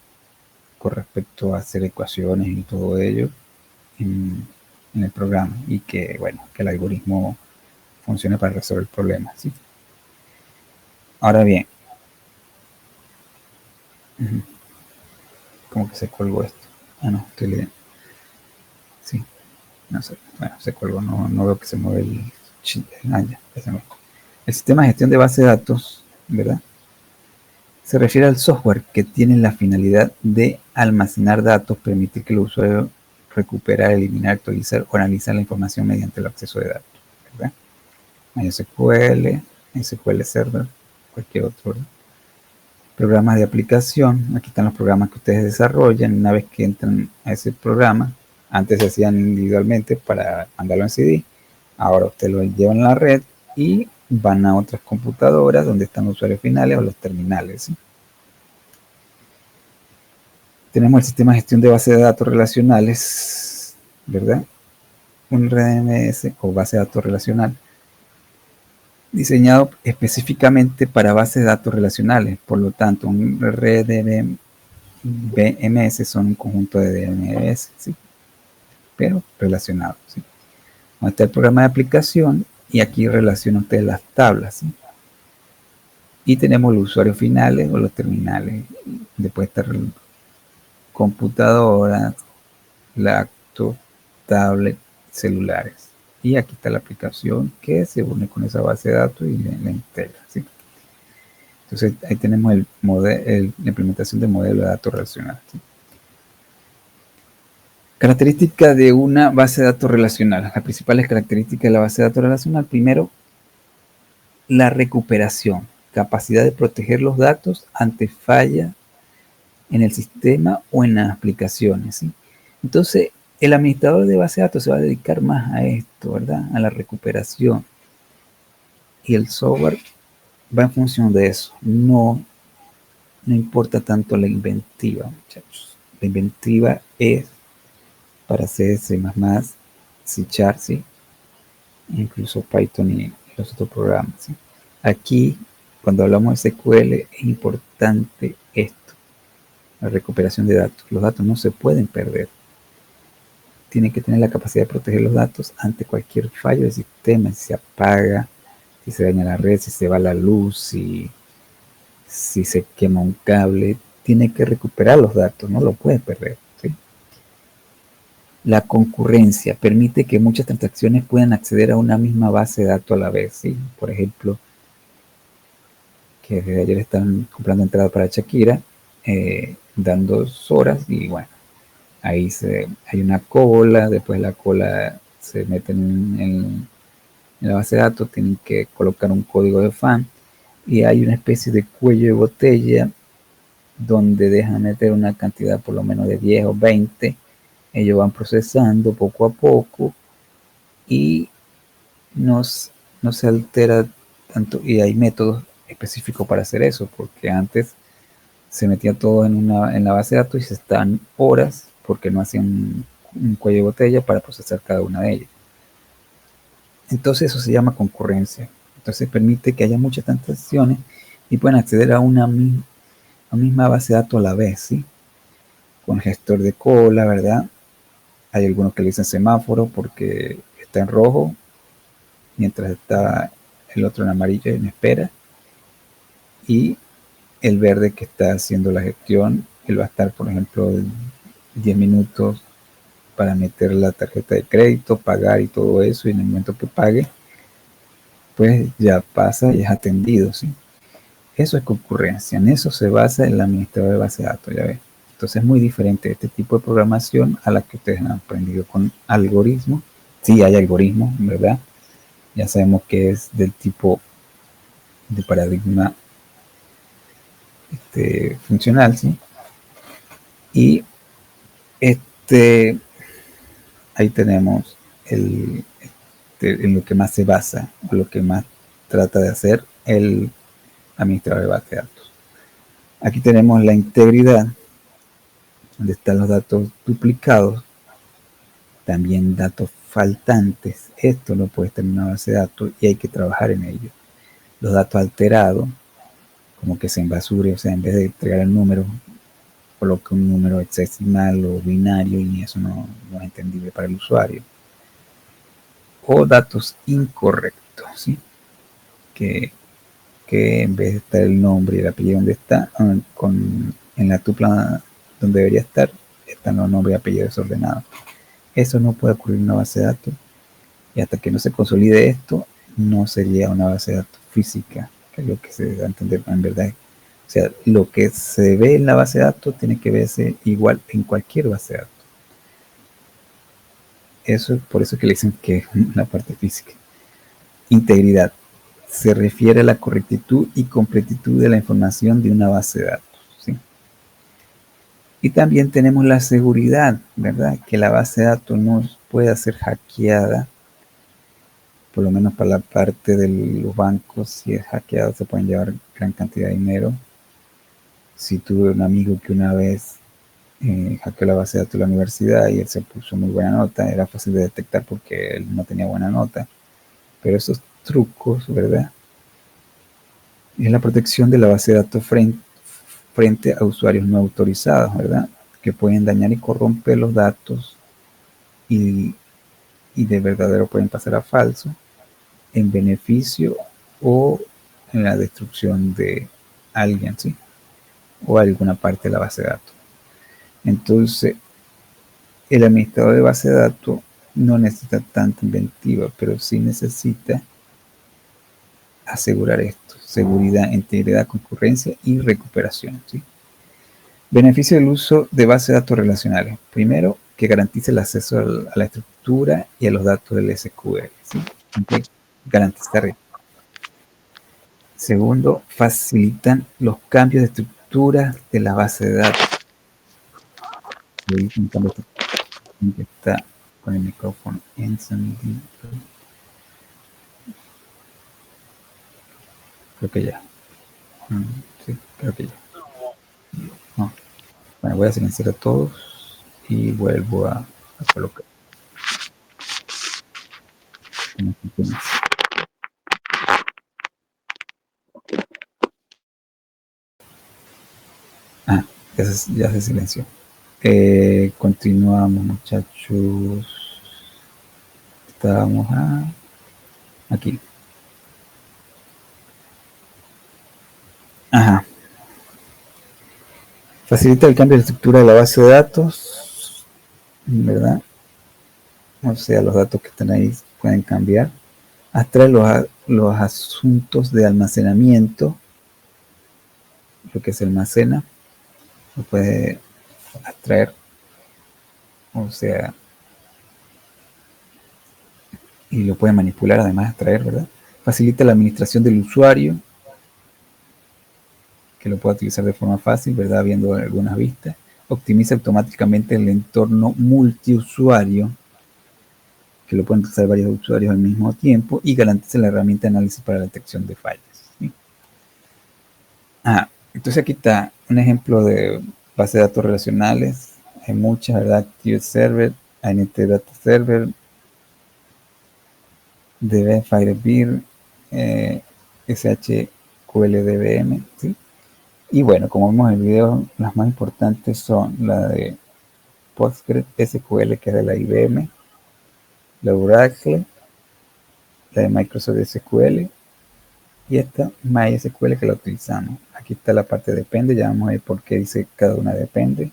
Speaker 1: con respecto a hacer ecuaciones y todo ello en el programa y que, bueno, que el algoritmo funcione para resolver el problema, ¿sí? Ahora bien, ¿cómo que se colgó esto? Ah, no, estoy leyendo. Sí, no sé, bueno, se colgó, no veo que se mueve el El sistema de gestión de base de datos, ¿verdad? Se refiere al software que tiene la finalidad de almacenar datos, permitir que el usuario recuperar, eliminar, actualizar o analizar la información mediante el acceso de datos, ¿verdad? MySQL, SQL Server, cualquier otro, ¿verdad? Programas de aplicación, aquí están los programas que ustedes desarrollan. Una vez que entran a ese programa, antes se hacían individualmente para mandarlo en CD, ahora usted lo llevan a la red y van a otras computadoras donde están los usuarios finales o los terminales, ¿sí? Tenemos el sistema de gestión de bases de datos relacionales, ¿verdad? Un RDMS o base de datos relacional diseñado específicamente para bases de datos relacionales. Por lo tanto, un RDBMS son un conjunto de DNS, ¿sí? Pero relacionados, ¿sí? Donde está el programa de aplicación y aquí relaciona usted las tablas, ¿sí? Y tenemos los usuarios finales o los terminales. Después está computadoras, laptop, tablet, celulares. Y aquí está la aplicación que se une con esa base de datos y la integra, ¿sí? Entonces ahí tenemos la implementación del modelo de datos relacional, ¿sí? Características de una base de datos relacional. Las principales características de la base de datos relacional. Primero, la recuperación. Capacidad de proteger los datos ante falla en el sistema o en las aplicaciones, ¿sí? Entonces, el administrador de base de datos se va a dedicar más a esto, ¿verdad? A la recuperación. Y el software va en función de eso. No no importa tanto la inventiva, muchachos. La inventiva es para hacer C++, C Sharp, ¿sí? Incluso Python y los otros programas, ¿sí? Aquí, cuando hablamos de SQL, es importante esto, la recuperación de datos. Los datos no se pueden perder. Tienen que tener la capacidad de proteger los datos ante cualquier fallo del sistema, si se apaga, si se daña la red, si se va la luz, si se quema un cable, tiene que recuperar los datos, no lo puede perder, ¿sí? La concurrencia permite que muchas transacciones puedan acceder a una misma base de datos a la vez, ¿sí? Por ejemplo, que desde ayer están comprando entradas para Shakira, dan 2 horas y bueno, ahí hay una cola, después la cola se mete en la base de datos, tienen que colocar un código de fan y hay una especie de cuello de botella donde dejan meter una cantidad por lo menos de 10 o 20, ellos van procesando poco a poco y no se altera tanto, y hay métodos específicos para hacer eso, porque antes se metía todo en la base de datos y se estaban horas porque no hacían un cuello de botella para procesar cada una de ellas. Entonces eso se llama concurrencia. Entonces permite que haya muchas transacciones y puedan acceder a una misma base de datos a la vez, ¿sí? Con gestor de cola, ¿verdad? Hay algunos que le dicen semáforo porque está en rojo, mientras está el otro en amarillo en espera. Y el verde que está haciendo la gestión, él va a estar, por ejemplo, 10 minutos para meter la tarjeta de crédito, pagar y todo eso, y en el momento que pague, pues ya pasa y es atendido, ¿sí? Eso es concurrencia, en eso se basa el administrador de base de datos, ya ves. Entonces es muy diferente este tipo de programación a la que ustedes han aprendido con algoritmos. Sí hay algoritmos, ¿verdad? Ya sabemos que es del tipo de paradigma funcional, ¿sí? Y ahí tenemos en lo que más se basa, o lo que más trata de hacer el administrador de base de datos. Aquí tenemos la integridad, donde están los datos duplicados, también datos faltantes. Esto no puede estar en una base de datos y hay que trabajar en ello. Los datos alterados, como que se embasure, o sea, en vez de entregar el número, coloque un número hexadecimal o binario y eso no es entendible para el usuario. O datos incorrectos, ¿sí? Que en vez de estar el nombre y el apellido donde está, en la tupla donde debería estar, están los nombres y apellidos desordenados. Eso no puede ocurrir en una base de datos. Y hasta que no se consolide esto, no sería una base de datos física, que es lo que se da a entender en verdad. O sea, lo que se ve en la base de datos tiene que verse igual en cualquier base de datos. Eso es por eso que le dicen que es la parte física. Integridad. Se refiere a la correctitud y completitud de la información de una base de datos, ¿sí? Y también tenemos la seguridad, ¿verdad? Que la base de datos no pueda ser hackeada, por lo menos para la parte de los bancos. Si es hackeado se pueden llevar gran cantidad de dinero. Si tuve un amigo que una vez hackeó la base de datos de la universidad y él se puso muy buena nota, era fácil de detectar porque él no tenía buena nota. Pero esos trucos, ¿verdad? Es la protección de la base de datos frente a usuarios no autorizados, ¿verdad? Que pueden dañar y corromper los datos y de verdadero pueden pasar a falso en beneficio o en la destrucción de alguien, ¿sí? O alguna parte de la base de datos. Entonces, el administrador de base de datos no necesita tanta inventiva, pero sí necesita asegurar esto: seguridad, integridad, concurrencia y recuperación, ¿sí? Beneficio del uso de bases de datos relacionales. Primero, que garantice el acceso a la estructura y a los datos del SQL, ¿sí? Garantizar esto. Segundo, facilitan los cambios de estructura de la base de datos. Está con el micrófono encendido. Creo que ya. Sí, creo que ya. No. Bueno, voy a silenciar a todos y vuelvo a colocar. Ah, ya se silenció. Continuamos, muchachos. Estábamos aquí. Ajá. Facilita el cambio de estructura de la base de datos, ¿verdad? O sea, los datos que están ahí pueden cambiar. Abstrae los asuntos de almacenamiento, lo que se almacena, lo puede abstraer, o sea, y lo puede manipular, además de abstraer, ¿verdad? Facilita la administración del usuario, que lo pueda utilizar de forma fácil, ¿verdad? Viendo algunas vistas. Optimiza automáticamente el entorno multiusuario, que lo pueden utilizar varios usuarios al mismo tiempo, y garantiza la herramienta de análisis para la detección de fallas, ¿sí? Entonces aquí está un ejemplo de base de datos relacionales. Hay muchas, ¿verdad? Active Server, INT Data Server, DB Firebird, SHQLDBM, ¿sí? Y bueno, como vemos en el video, las más importantes son la de PostgreSQL, que es de la IBM, la Oracle, la de Microsoft SQL, y esta MySQL, que la utilizamos. Aquí está la parte depende, ya vamos a ver por qué dice cada una depende.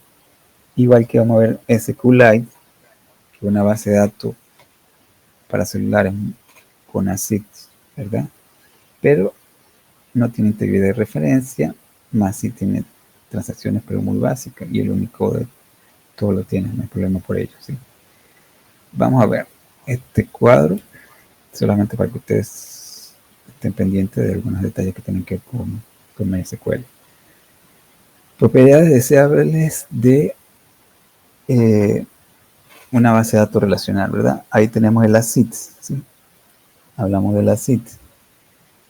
Speaker 1: Igual que vamos a ver SQLite, que es una base de datos para celulares con ACID, ¿verdad? Pero no tiene integridad de referencia, más si tiene transacciones, pero muy básicas, y el Unicode todo lo tiene, no hay problema por ello, ¿sí? Vamos a ver este cuadro, solamente para que ustedes estén pendientes de algunos detalles que tienen que ver con MySQL. Propiedades deseables de una base de datos relacional, ¿verdad? Ahí tenemos el ACID, ¿sí? Hablamos del ACID,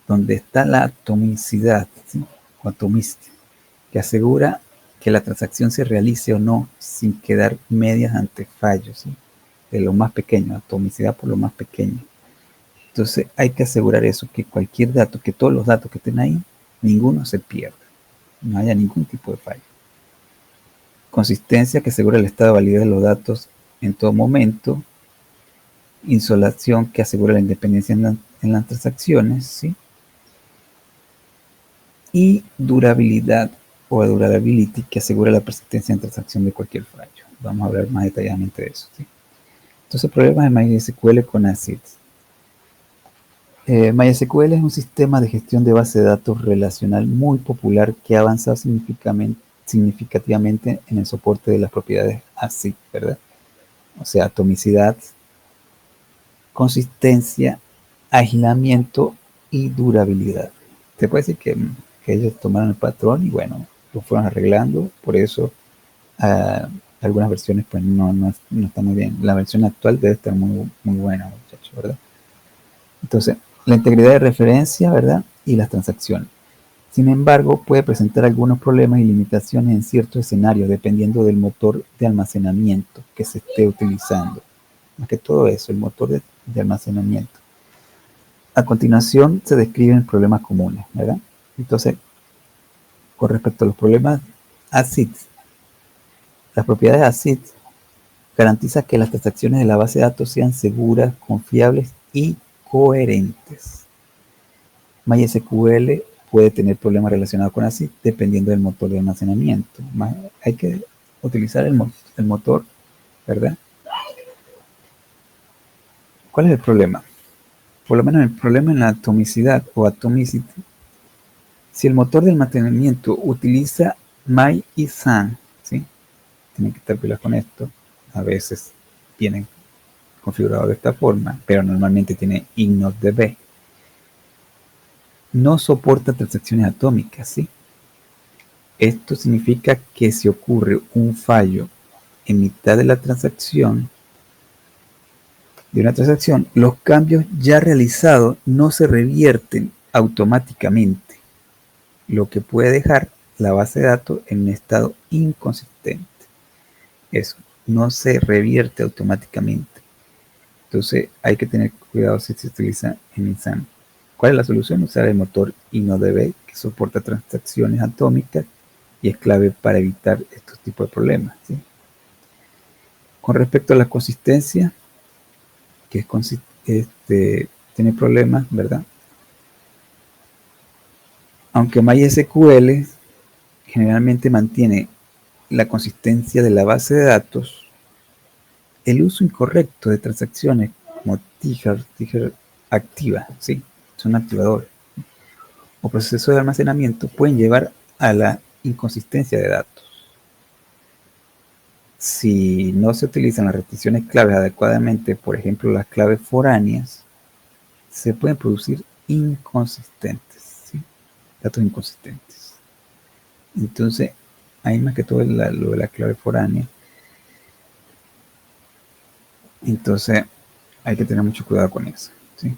Speaker 1: donde está la atomicidad, ¿sí? O atomicity, que asegura que la transacción se realice o no sin quedar medias ante fallos, ¿sí? De lo más pequeño, atomicidad por lo más pequeño. Entonces hay que asegurar eso, que cualquier dato, que todos los datos que estén ahí, ninguno se pierda, no haya ningún tipo de fallo. Consistencia, que asegura el estado de validez de los datos en todo momento. Insolación, que asegura la independencia en las transacciones, ¿sí? Y durabilidad o durability, que asegura la persistencia en transacción de cualquier fallo. Vamos a hablar más detalladamente de eso, ¿sí? Entonces, problemas de MySQL con ACID. MySQL es un sistema de gestión de base de datos relacional muy popular que ha avanzado significativamente en el soporte de las propiedades ACID, ¿verdad? O sea, atomicidad, consistencia, aislamiento y durabilidad. Te puede decir que ellos tomaron el patrón y bueno, lo fueron arreglando, por eso algunas versiones pues no están muy bien. La versión actual debe estar muy buena, muchachos, ¿verdad? Entonces, la integridad de referencia, ¿verdad? Y las transacciones. Sin embargo, puede presentar algunos problemas y limitaciones en ciertos escenarios, dependiendo del motor de almacenamiento que se esté utilizando. Más que todo eso, el motor de almacenamiento. A continuación, se describen problemas comunes, ¿verdad? Entonces, con respecto a los problemas ACID, las propiedades ACID garantizan que las transacciones de la base de datos sean seguras, confiables y coherentes. MySQL puede tener problemas relacionados con ACID dependiendo del motor de almacenamiento. Hay que utilizar el motor, ¿verdad? ¿Cuál es el problema? Por lo menos el problema en la atomicidad o atomicity. Si el motor de almacenamiento utiliza MyISAM, ¿sí? Tienen que estar pilas con esto. A veces vienen configurados de esta forma, pero normalmente tiene InnoDB. No soporta transacciones atómicas, ¿sí? Esto significa que si ocurre un fallo en mitad de la transacción, los cambios ya realizados no se revierten automáticamente, lo que puede dejar la base de datos en un estado inconsistente. Eso no se revierte automáticamente. Entonces hay que tener cuidado si se utiliza en InSAM. ¿Cuál es la solución? Usar el motor InnoDB, que soporta transacciones atómicas y es clave para evitar estos tipos de problemas, ¿sí? Con respecto a la consistencia, que tiene problemas, ¿verdad? Aunque MySQL generalmente mantiene la consistencia de la base de datos, el uso incorrecto de transacciones como Tiger activa, ¿sí? Son activadores, o procesos de almacenamiento pueden llevar a la inconsistencia de datos. Si no se utilizan las restricciones claves adecuadamente, por ejemplo las claves foráneas, se pueden producir inconsistentes, ¿sí? Datos inconsistentes. Entonces, hay más que todo lo de la clave foránea. Entonces, hay que tener mucho cuidado con eso, ¿sí?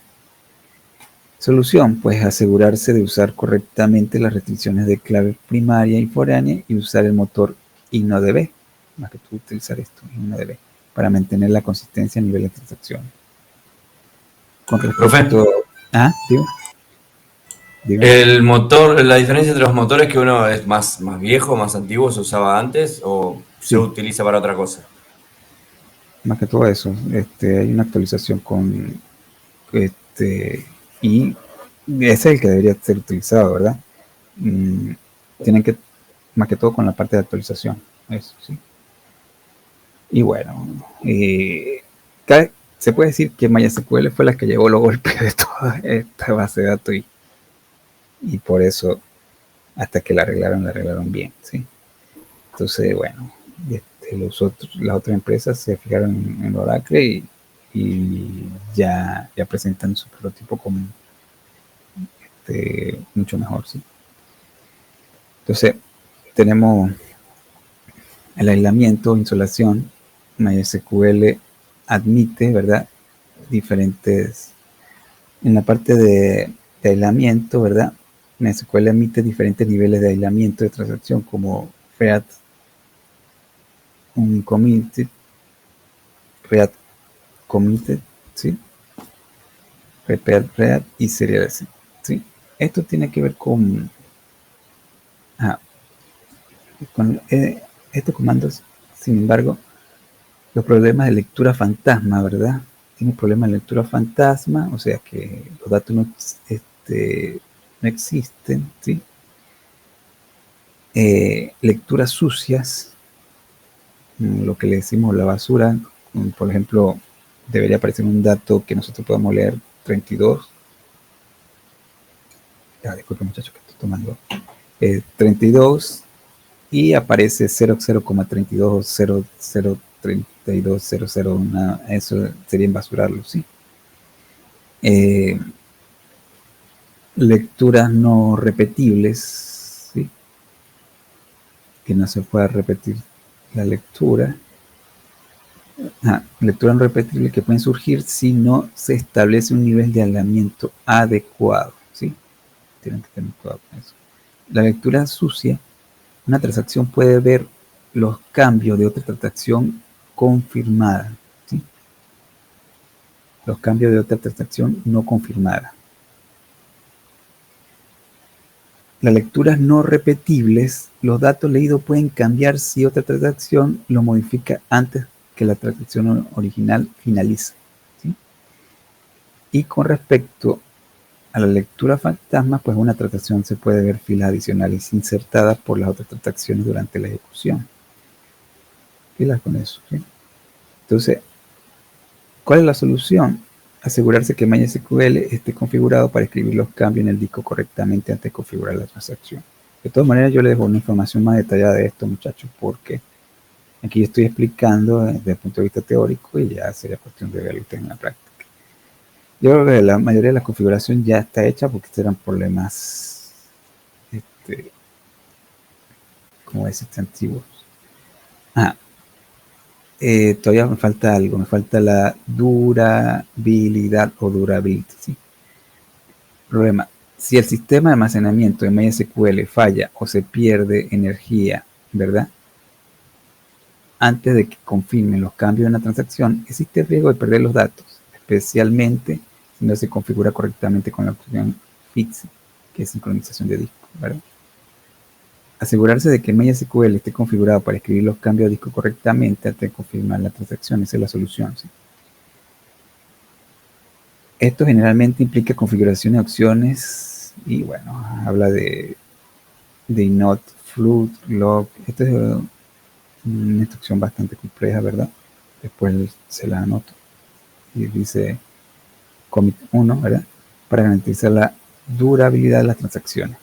Speaker 1: Solución, pues asegurarse de usar correctamente las restricciones de clave primaria y foránea y usar el motor InnoDB, más que tú utilizar esto, InnoDB, para mantener la consistencia a nivel de transacción. Con respecto... Dime.
Speaker 2: El motor, la diferencia entre los motores es que uno es más viejo, más antiguo, se usaba antes o
Speaker 1: Sí.
Speaker 2: se utiliza para otra cosa.
Speaker 1: Más que todo eso, hay una actualización con y ese es el que debería ser utilizado, ¿verdad? Tienen que, más que todo con la parte de actualización, eso, sí. Y bueno, se puede decir que MySQL fue la que llevó los golpes de toda esta base de datos y por eso, hasta que la arreglaron bien, ¿sí? Entonces, bueno, las otras empresas se fijaron en Oracle y ya presentan su prototipo como mucho mejor, ¿sí? Entonces, tenemos el aislamiento, insolación. MySQL admite, ¿verdad? Diferentes, en la parte de aislamiento, ¿verdad? MySQL admite diferentes niveles de aislamiento de transacción como React Committed, React Committed, ¿sí? React y Serialized, ¿sí? Esto tiene que ver con estos comandos, sin embargo, los problemas de lectura fantasma, ¿verdad? Tiene problemas de lectura fantasma, o sea que los datos no existen, ¿sí? Lecturas sucias, lo que le decimos la basura, por ejemplo, debería aparecer un dato que nosotros podamos leer 32. Disculpe muchachos que estoy tomando. 32 y aparece 00,32 0032 eso sería embasurarlo, ¿sí? Lecturas no repetibles, ¿sí? Que no se pueda repetir la lectura. Lecturas no repetibles que pueden surgir si no se establece un nivel de aislamiento adecuado, ¿sí? Tienen que tener cuidado con eso. La lectura sucia, una transacción puede ver los cambios de otra transacción confirmada, ¿sí? Los cambios de otra transacción no confirmada. Las lecturas no repetibles, los datos leídos pueden cambiar si otra transacción lo modifica antes que la transacción original finalice, ¿sí? Y con respecto a la lectura fantasma, pues una transacción se puede ver filas adicionales insertadas por las otras transacciones durante la ejecución. Filas con eso, ¿sí? Entonces, ¿cuál es la solución? Asegurarse que MySQL esté configurado para escribir los cambios en el disco correctamente antes de configurar la transacción. De todas maneras, yo les dejo una información más detallada de esto, muchachos, porque aquí estoy explicando desde el punto de vista teórico y ya sería cuestión de verlo en la práctica. Yo creo que la mayoría de la configuración ya está hecha porque estos eran problemas, como decirte, antiguos. Todavía me falta algo, me falta la durabilidad o durability, ¿sí? Problema, Si el sistema de almacenamiento de MySQL falla o se pierde energía, ¿verdad? Antes de que confirmen los cambios en la transacción, existe el riesgo de perder los datos, especialmente si no se configura correctamente con la opción FIX, que es sincronización de disco, ¿verdad? Asegurarse de que MySQL esté configurado para escribir los cambios a disco correctamente antes de confirmar la transacción, esa es la solución, ¿sí? Esto generalmente implica configuración de opciones y bueno, habla de not float log. Esta es una instrucción bastante compleja, ¿verdad? Después se la anoto. Y dice commit 1, ¿verdad? Para garantizar la durabilidad de las transacciones.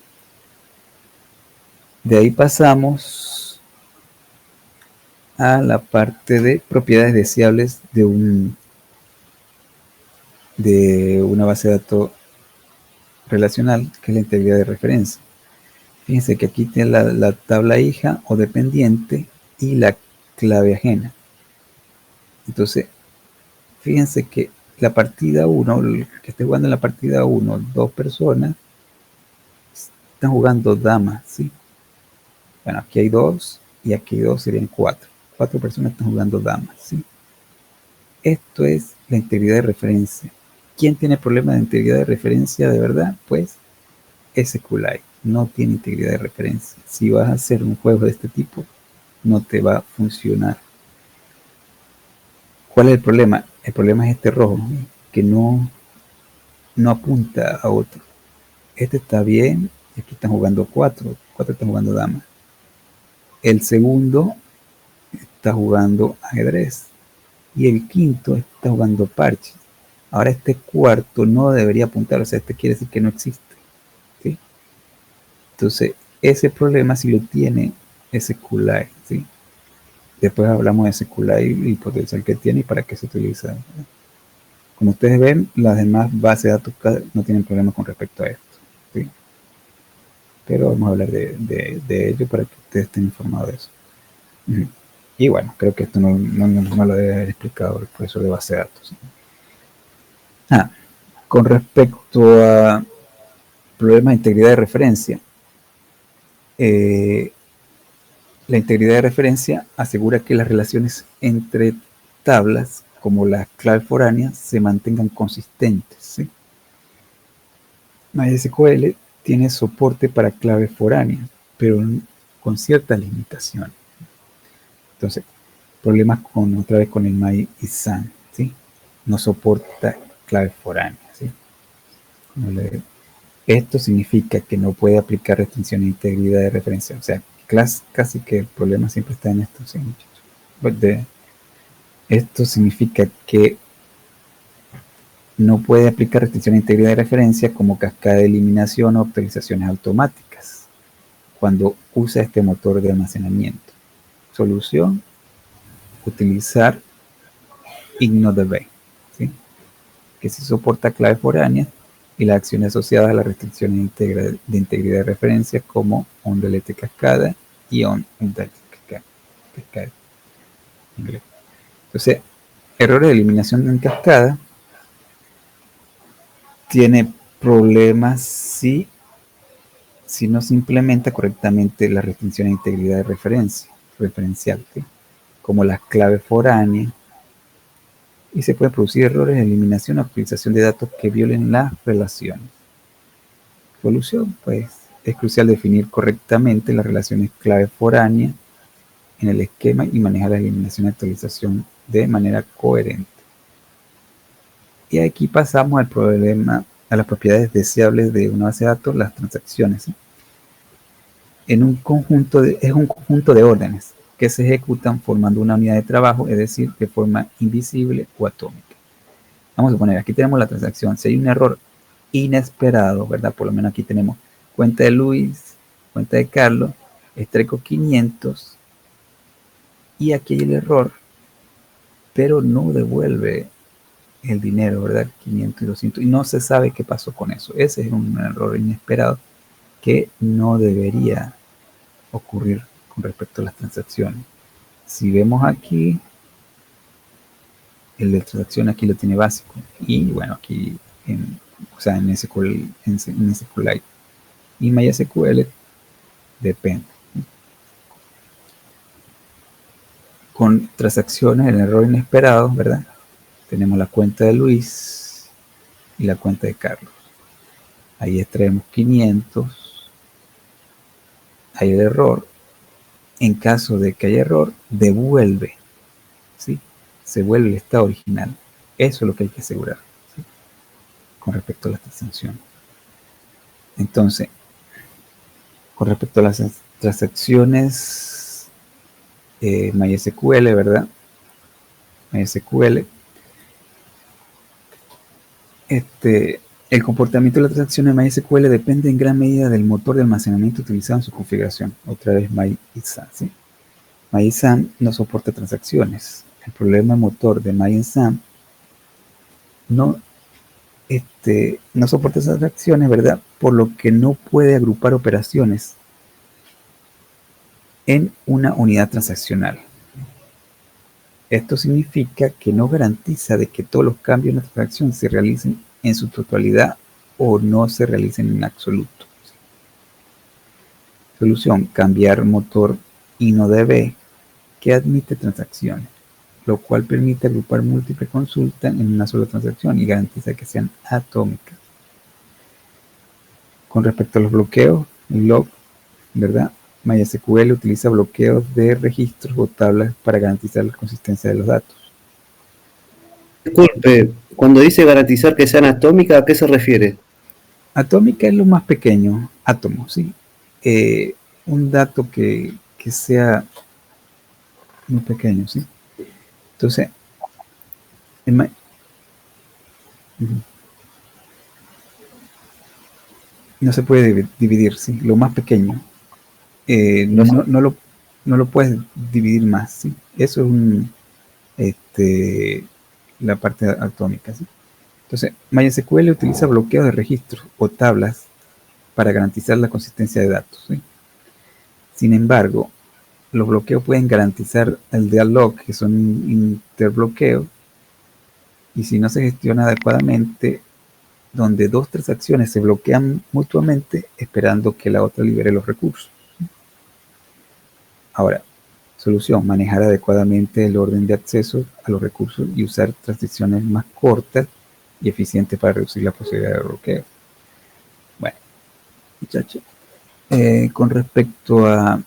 Speaker 1: De ahí pasamos a la parte de propiedades deseables de una base de datos relacional, que es la integridad de referencia. Fíjense que aquí tiene la tabla hija o dependiente y la clave ajena. Entonces, fíjense que la partida 1, el que esté jugando en la partida 1, 2 personas están jugando damas, ¿sí? Bueno, aquí hay 2 y aquí hay 2, serían 4. 4 personas están jugando damas, ¿sí? Esto es la integridad de referencia. ¿Quién tiene problemas de integridad de referencia de verdad? Pues SQLite no tiene integridad de referencia. Si vas a hacer un juego de este tipo, no te va a funcionar. ¿Cuál es el problema? El problema es este rojo, que no apunta a otro. Este está bien, y aquí están jugando 4 están jugando damas. El segundo está jugando ajedrez y el quinto está jugando parches. Ahora este cuarto no debería apuntar, o sea, este quiere decir que no existe, ¿sí? Entonces, ese problema sí lo tiene SQLite, ¿sí? Después hablamos de SQLite y el potencial que tiene y para qué se utiliza. Como ustedes ven, las demás bases de datos no tienen problemas con respecto a esto, ¿sí? Pero vamos a hablar de ello para que ustedes estén informados de eso. Y bueno, creo que esto no lo debe haber explicado el profesor de base de datos, ¿sí? Con respecto a problemas de integridad de referencia, la integridad de referencia asegura que las relaciones entre tablas, como las claves foráneas, se mantengan consistentes, ¿sí? MySQL tiene soporte para claves foráneas, pero con ciertas limitaciones. Entonces, problemas otra vez con el MyISAN, ¿sí? No soporta claves foráneas, ¿sí? Esto significa que no puede aplicar restricciones de integridad de referencia. O sea, casi que el problema siempre está en esto, ¿sí, muchachos? Esto significa que no puede aplicar restricciones de integridad de referencia como cascada de eliminación o actualizaciones automáticas cuando usa este motor de almacenamiento. Solución: utilizar IgnnoDB, ¿sí? Que sí soporta claves foráneas y las acciones asociadas a las restricciones de integridad de referencia como onDelete cascada y onUndelete cascada. Entonces, errores de eliminación en cascada tiene problemas si no se implementa correctamente la restricción de integridad de referencial, ¿sí? Como las claves foráneas, y se pueden producir errores de eliminación o actualización de datos que violen las relaciones. Solución: pues es crucial definir correctamente las relaciones clave foránea en el esquema y manejar la eliminación y actualización de manera coherente. Y aquí pasamos al problema, a las propiedades deseables de una base de datos, las transacciones, ¿sí? Es un conjunto de órdenes que se ejecutan formando una unidad de trabajo, es decir, de forma invisible o atómica. Vamos a poner, aquí tenemos la transacción. Si hay un error inesperado, ¿verdad? Por lo menos aquí tenemos cuenta de Luis, cuenta de Carlos, Estreco 500, y aquí hay el error, pero no devuelve el dinero, ¿verdad? 500 y 200, y no se sabe qué pasó con eso. Ese es un error inesperado que no debería ocurrir con respecto a las transacciones. Si vemos aquí, el de transacción aquí lo tiene básico, y bueno, aquí o sea, en SQLite. Y MySQL depende. Con transacciones, el error inesperado, ¿verdad? Tenemos la cuenta de Luis y la cuenta de Carlos. Ahí extraemos 500. Hay el error. En caso de que haya error, devuelve, ¿sí? Se vuelve el estado original. Eso es lo que hay que asegurar, ¿sí? Con respecto a las transacciones. Entonces, con respecto a las transacciones MySQL, ¿verdad? MySQL, el comportamiento de las transacciones MySQL depende en gran medida del motor de almacenamiento utilizado en su configuración. Otra vez MyInSam, ¿sí? MyInSam no soporta transacciones. El problema motor de MyInSam no soporta esas transacciones, ¿verdad? Por lo que no puede agrupar operaciones en una unidad transaccional. Esto significa que no garantiza de que todos los cambios en la transacción se realicen en su totalidad o no se realicen en absoluto. Solución: cambiar motor InnoDB que admite transacciones, lo cual permite agrupar múltiples consultas en una sola transacción y garantiza que sean atómicas. Con respecto a los bloqueos, log, ¿verdad? MySQL utiliza bloqueos de registros o tablas para garantizar la consistencia de los datos.
Speaker 7: Disculpe, cuando dice garantizar que sean atómicas, ¿a qué se refiere?
Speaker 1: Atómica es lo más pequeño, átomo, ¿sí? Un dato que sea muy pequeño, ¿sí? Entonces, no se puede dividir, ¿sí? Lo más pequeño. No lo puedes dividir más, ¿sí? Eso es la parte atómica, ¿sí? Entonces, MySQL utiliza bloqueos de registros o tablas para garantizar la consistencia de datos, ¿sí? Sin embargo, los bloqueos pueden garantizar el deadlock, que son interbloqueos, y si no se gestiona adecuadamente, donde dos transacciones se bloquean mutuamente esperando que la otra libere los recursos. Ahora, solución: manejar adecuadamente el orden de acceso a los recursos y usar transiciones más cortas y eficientes para reducir la posibilidad de bloqueo. Bueno, muchachos, con respecto al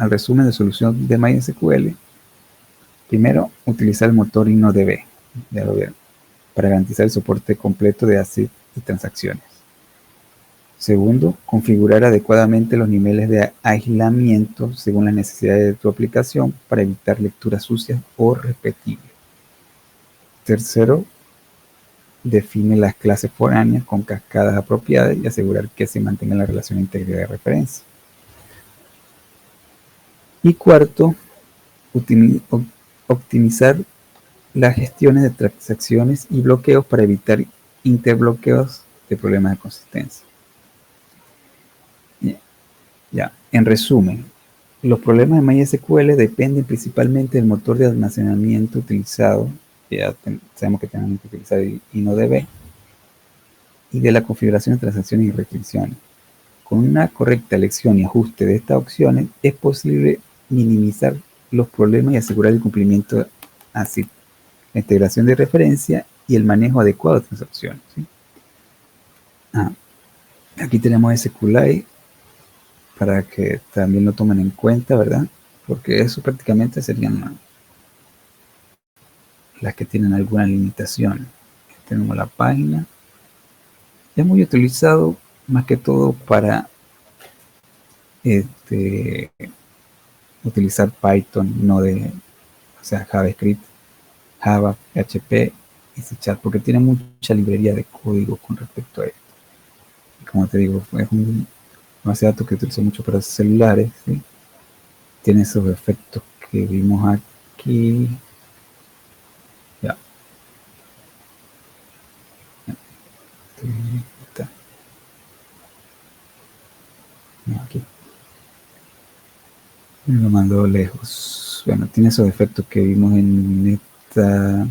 Speaker 1: resumen de solución de MySQL, primero, utilizar el motor InnoDB, ya lo vieron, para garantizar el soporte completo de ACID y transacciones. Segundo, configurar adecuadamente los niveles de aislamiento según las necesidades de tu aplicación para evitar lecturas sucias o repetibles. Tercero, define las clases foráneas con cascadas apropiadas y asegurar que se mantenga la relación de integridad de referencia. Y cuarto, optimizar las gestiones de transacciones y bloqueos para evitar interbloqueos de problemas de consistencia. Ya, en resumen, los problemas de MySQL dependen principalmente del motor de almacenamiento utilizado, que ya sabemos que tenemos que utilizar InnoDB, y de la configuración de transacciones y restricciones. Con una correcta elección y ajuste de estas opciones, es posible minimizar los problemas y asegurar el cumplimiento así, la integración de referencia y el manejo adecuado de transacciones, ¿sí? Aquí tenemos SQLite para que también lo tomen en cuenta, ¿verdad? Porque eso prácticamente serían las que tienen alguna limitación. Tenemos la página. Es muy utilizado más que todo para utilizar Python, no o sea, JavaScript, Java, PHP y C#, porque tiene mucha librería de código con respecto a esto. Y como te digo, es un base de datos que utilizo mucho para celulares, ¿sí? Tiene esos efectos que vimos aquí. Ya. Está. No, aquí. Me lo mandó lejos. Bueno, tiene esos efectos que vimos en esta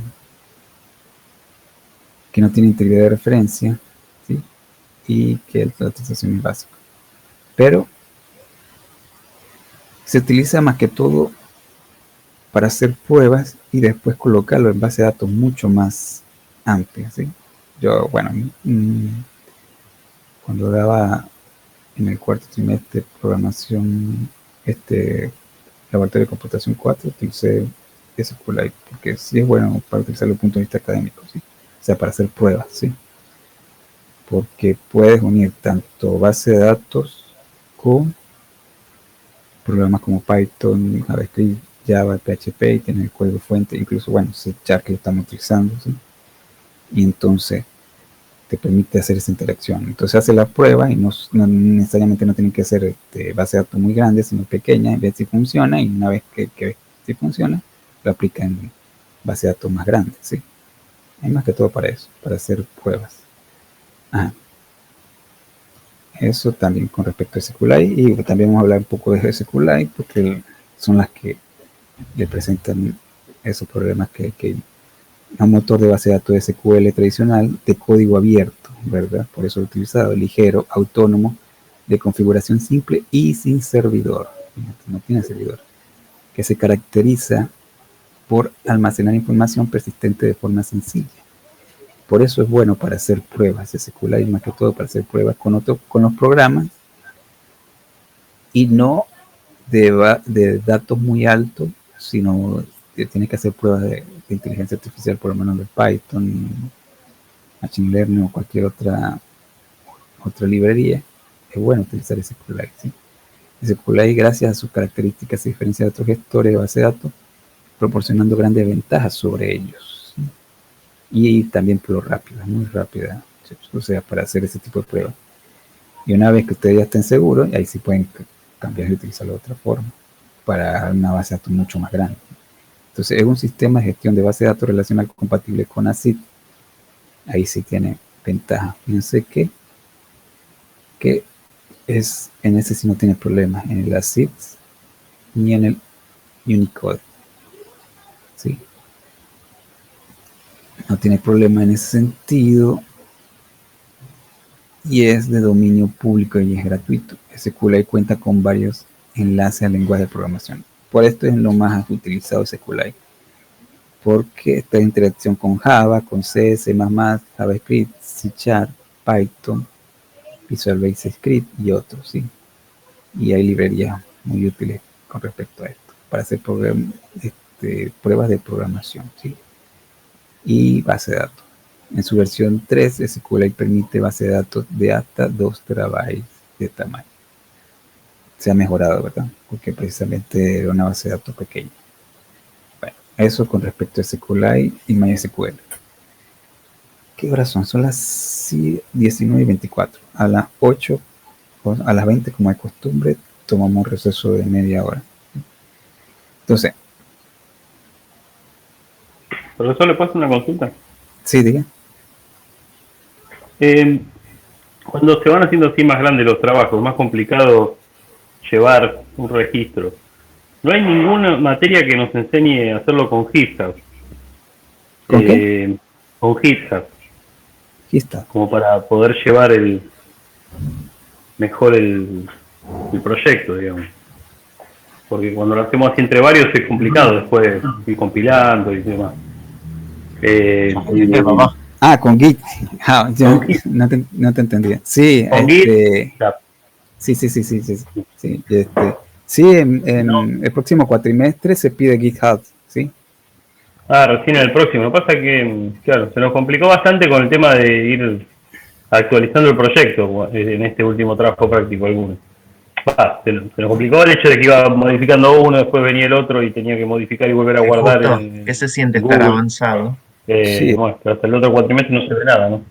Speaker 1: que no tiene integridad de referencia, ¿sí? Y que la utilización es básica. Pero se utiliza más que todo para hacer pruebas y después colocarlo en base de datos mucho más amplia, ¿sí? Yo, bueno, cuando daba en el cuarto trimestre programación, laboratorio de computación 4, utilicé SQLite, porque sí es bueno para utilizarlo desde el punto de vista académico, ¿sí? O sea, para hacer pruebas, ¿sí? Porque puedes unir tanto base de datos con programas como Python, JavaScript, Java, PHP, y tener el código fuente, incluso, bueno, C# que lo estamos utilizando, ¿sí? Y entonces te permite hacer esa interacción. Entonces hace la prueba y no necesariamente no tiene que ser base de datos muy grande, sino pequeña, y ver si funciona, y una vez que ve si funciona, lo aplica en base de datos más grandes, ¿sí? Hay más que todo para eso, para hacer pruebas. Ajá. Eso también con respecto a SQLite, y también vamos a hablar un poco de SQLite, porque son las que le presentan esos problemas que un motor de base de datos SQL tradicional de código abierto, ¿verdad? Por eso lo he utilizado, ligero, autónomo, de configuración simple y sin servidor. No tiene servidor. Que se caracteriza por almacenar información persistente de forma sencilla. Por eso es bueno para hacer pruebas SQLite, más que todo para hacer pruebas con los programas, y no de datos muy altos, sino que tienes que hacer pruebas de inteligencia artificial, por lo menos de Python, Machine Learning o cualquier otra librería. Es bueno utilizar SQLite, ¿sí? SQLite, gracias a sus características, se diferencia de otros gestores de base de datos, proporcionando grandes ventajas sobre ellos, ¿sí? Y también por lo rápida, muy rápida, ¿sí? O sea, para hacer ese tipo de pruebas. Y una vez que ustedes ya estén seguros, ahí sí pueden cambiar y utilizarlo de otra forma, para una base de datos mucho más grande. Entonces es un sistema de gestión de base de datos relacional compatible con ACID. Ahí sí tiene ventaja. Fíjense que en ese sí no tiene problema, en el ACID ni en el Unicode, ¿sí? No tiene problema en ese sentido, y es de dominio público y es gratuito. SQLite cuenta con varios enlaces al lenguaje de programación. Por esto es lo más utilizado SQLite, porque está en interacción con Java, con C, C++, JavaScript, C#, Python, Visual Basic Script y otros, ¿sí? Y hay librerías muy útiles con respecto a esto, para hacer pruebas de programación, ¿sí? Y base de datos. En su versión 3, SQLite permite base de datos de hasta 2 terabytes de tamaño. Se ha mejorado, ¿verdad? Porque precisamente era una base de datos pequeña. Bueno, eso con respecto a SQLite y MySQL. ¿Qué horas son? Son las 19:24. A las 8, a las 20, como de costumbre, tomamos un receso de media hora. Entonces,
Speaker 8: Profesor, ¿le puedo hacer una consulta?
Speaker 1: sí, diga.
Speaker 8: Cuando se van haciendo así más grandes los trabajos, más complicado llevar un registro, no hay ninguna materia que nos enseñe a hacerlo con GitHub.
Speaker 1: ¿Con qué?
Speaker 8: Con GitHub.
Speaker 1: GitHub.
Speaker 8: Como para poder llevar mejor el proyecto, digamos. Porque cuando lo hacemos así entre varios es complicado después ir compilando y demás.
Speaker 1: Con Git. No te entendía. Sí,
Speaker 8: con Git.
Speaker 1: Sí. Sí, en el próximo cuatrimestre se pide GitHub, ¿sí?
Speaker 8: Recién en el próximo. Lo que pasa es que, claro, se nos complicó bastante con el tema de ir actualizando el proyecto en este último trabajo práctico alguno. Se nos complicó el hecho de que iba modificando uno, después venía el otro y tenía que modificar y volver a guardar.
Speaker 4: ¿Qué se siente estar avanzado?
Speaker 1: Sí.
Speaker 8: Bueno, pero hasta el otro cuatrimestre no se ve nada, ¿no?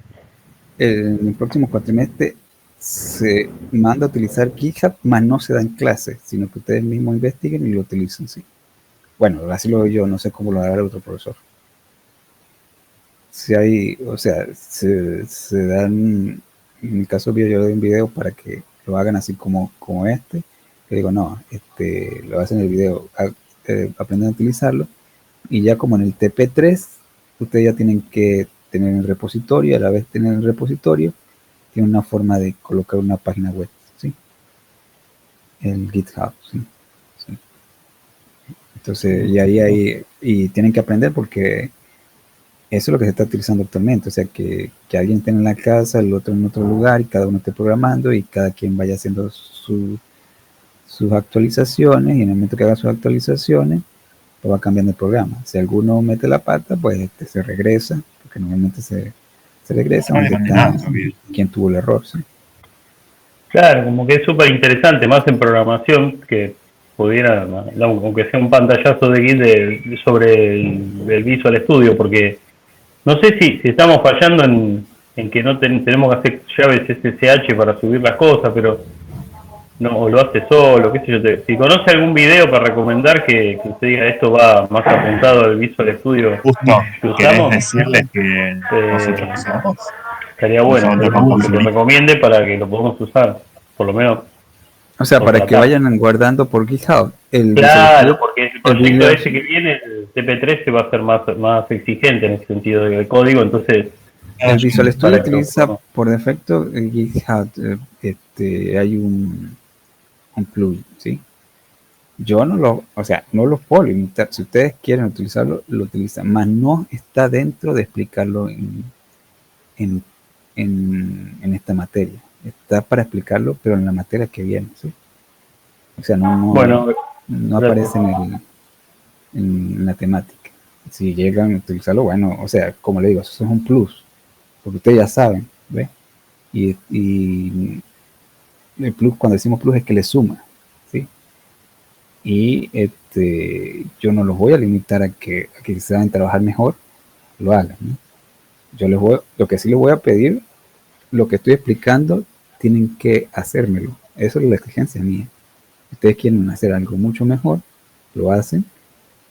Speaker 1: En el próximo cuatrimestre se manda a utilizar GitHub, mas no se da en clase, sino que ustedes mismos investiguen y lo utilicen, sí. Bueno, así lo veo yo, no sé cómo lo hará el otro profesor. Si hay, o sea, se dan, en mi caso yo doy un video para que lo hagan así como este. Yo digo, no, lo hacen en el video, aprenden a utilizarlo, y ya como en el TP3, ustedes ya tienen que tener en el repositorio, y a la vez tener en el repositorio, tiene una forma de colocar una página web, ¿sí? El GitHub, ¿sí? Sí. Entonces, y ahí y tienen que aprender porque eso es lo que se está utilizando actualmente, o sea, que alguien esté en la casa, el otro en otro lugar, y cada uno esté programando, y cada quien vaya haciendo sus actualizaciones, y en el momento que haga sus actualizaciones, pues va cambiando el programa. Si alguno mete la pata, pues se regresa, porque normalmente se regresa donde está quien tuvo el error, ¿sí?
Speaker 8: Claro, como que es súper interesante, más en programación, que pudiera, aunque sea un pantallazo de Git sobre el Visual Studio, porque no sé si estamos fallando en que no tenemos que hacer llaves SSH para subir las cosas, pero no, o lo hace solo, qué sé yo. Si conoce algún video para recomendar que usted diga esto va más apuntado al Visual Studio
Speaker 9: Justo,
Speaker 8: que
Speaker 9: ¿querés
Speaker 8: usamos,
Speaker 9: decirles que nosotros usamos?
Speaker 8: estaría bueno que lo recomiende para que lo podamos usar, por lo menos.
Speaker 1: O sea, para que vayan guardando por GitHub.
Speaker 8: Claro, porque el proyecto ese que viene, el TP3, se va a ser más exigente en ese sentido de código, entonces...
Speaker 1: El Visual Studio utiliza por defecto el GitHub, hay un plugin, ¿sí? Yo no lo puedo limitar. Si ustedes quieren utilizarlo, lo utilizan, más no está dentro de explicarlo en esta materia. Está para explicarlo, pero en la materia que viene, ¿sí? O sea, no aparece en la temática. Si llegan a utilizarlo, bueno, o sea, como le digo, eso es un plus, porque ustedes ya saben, ¿ves? Y el plus, cuando decimos plus, es que le suma, ¿sí? Y yo no los voy a limitar a que si saben trabajar mejor, lo hagan, ¿no? Lo que sí les voy a pedir, lo que estoy explicando, tienen que hacérmelo. Eso es la exigencia mía. Si ustedes quieren hacer algo mucho mejor, lo hacen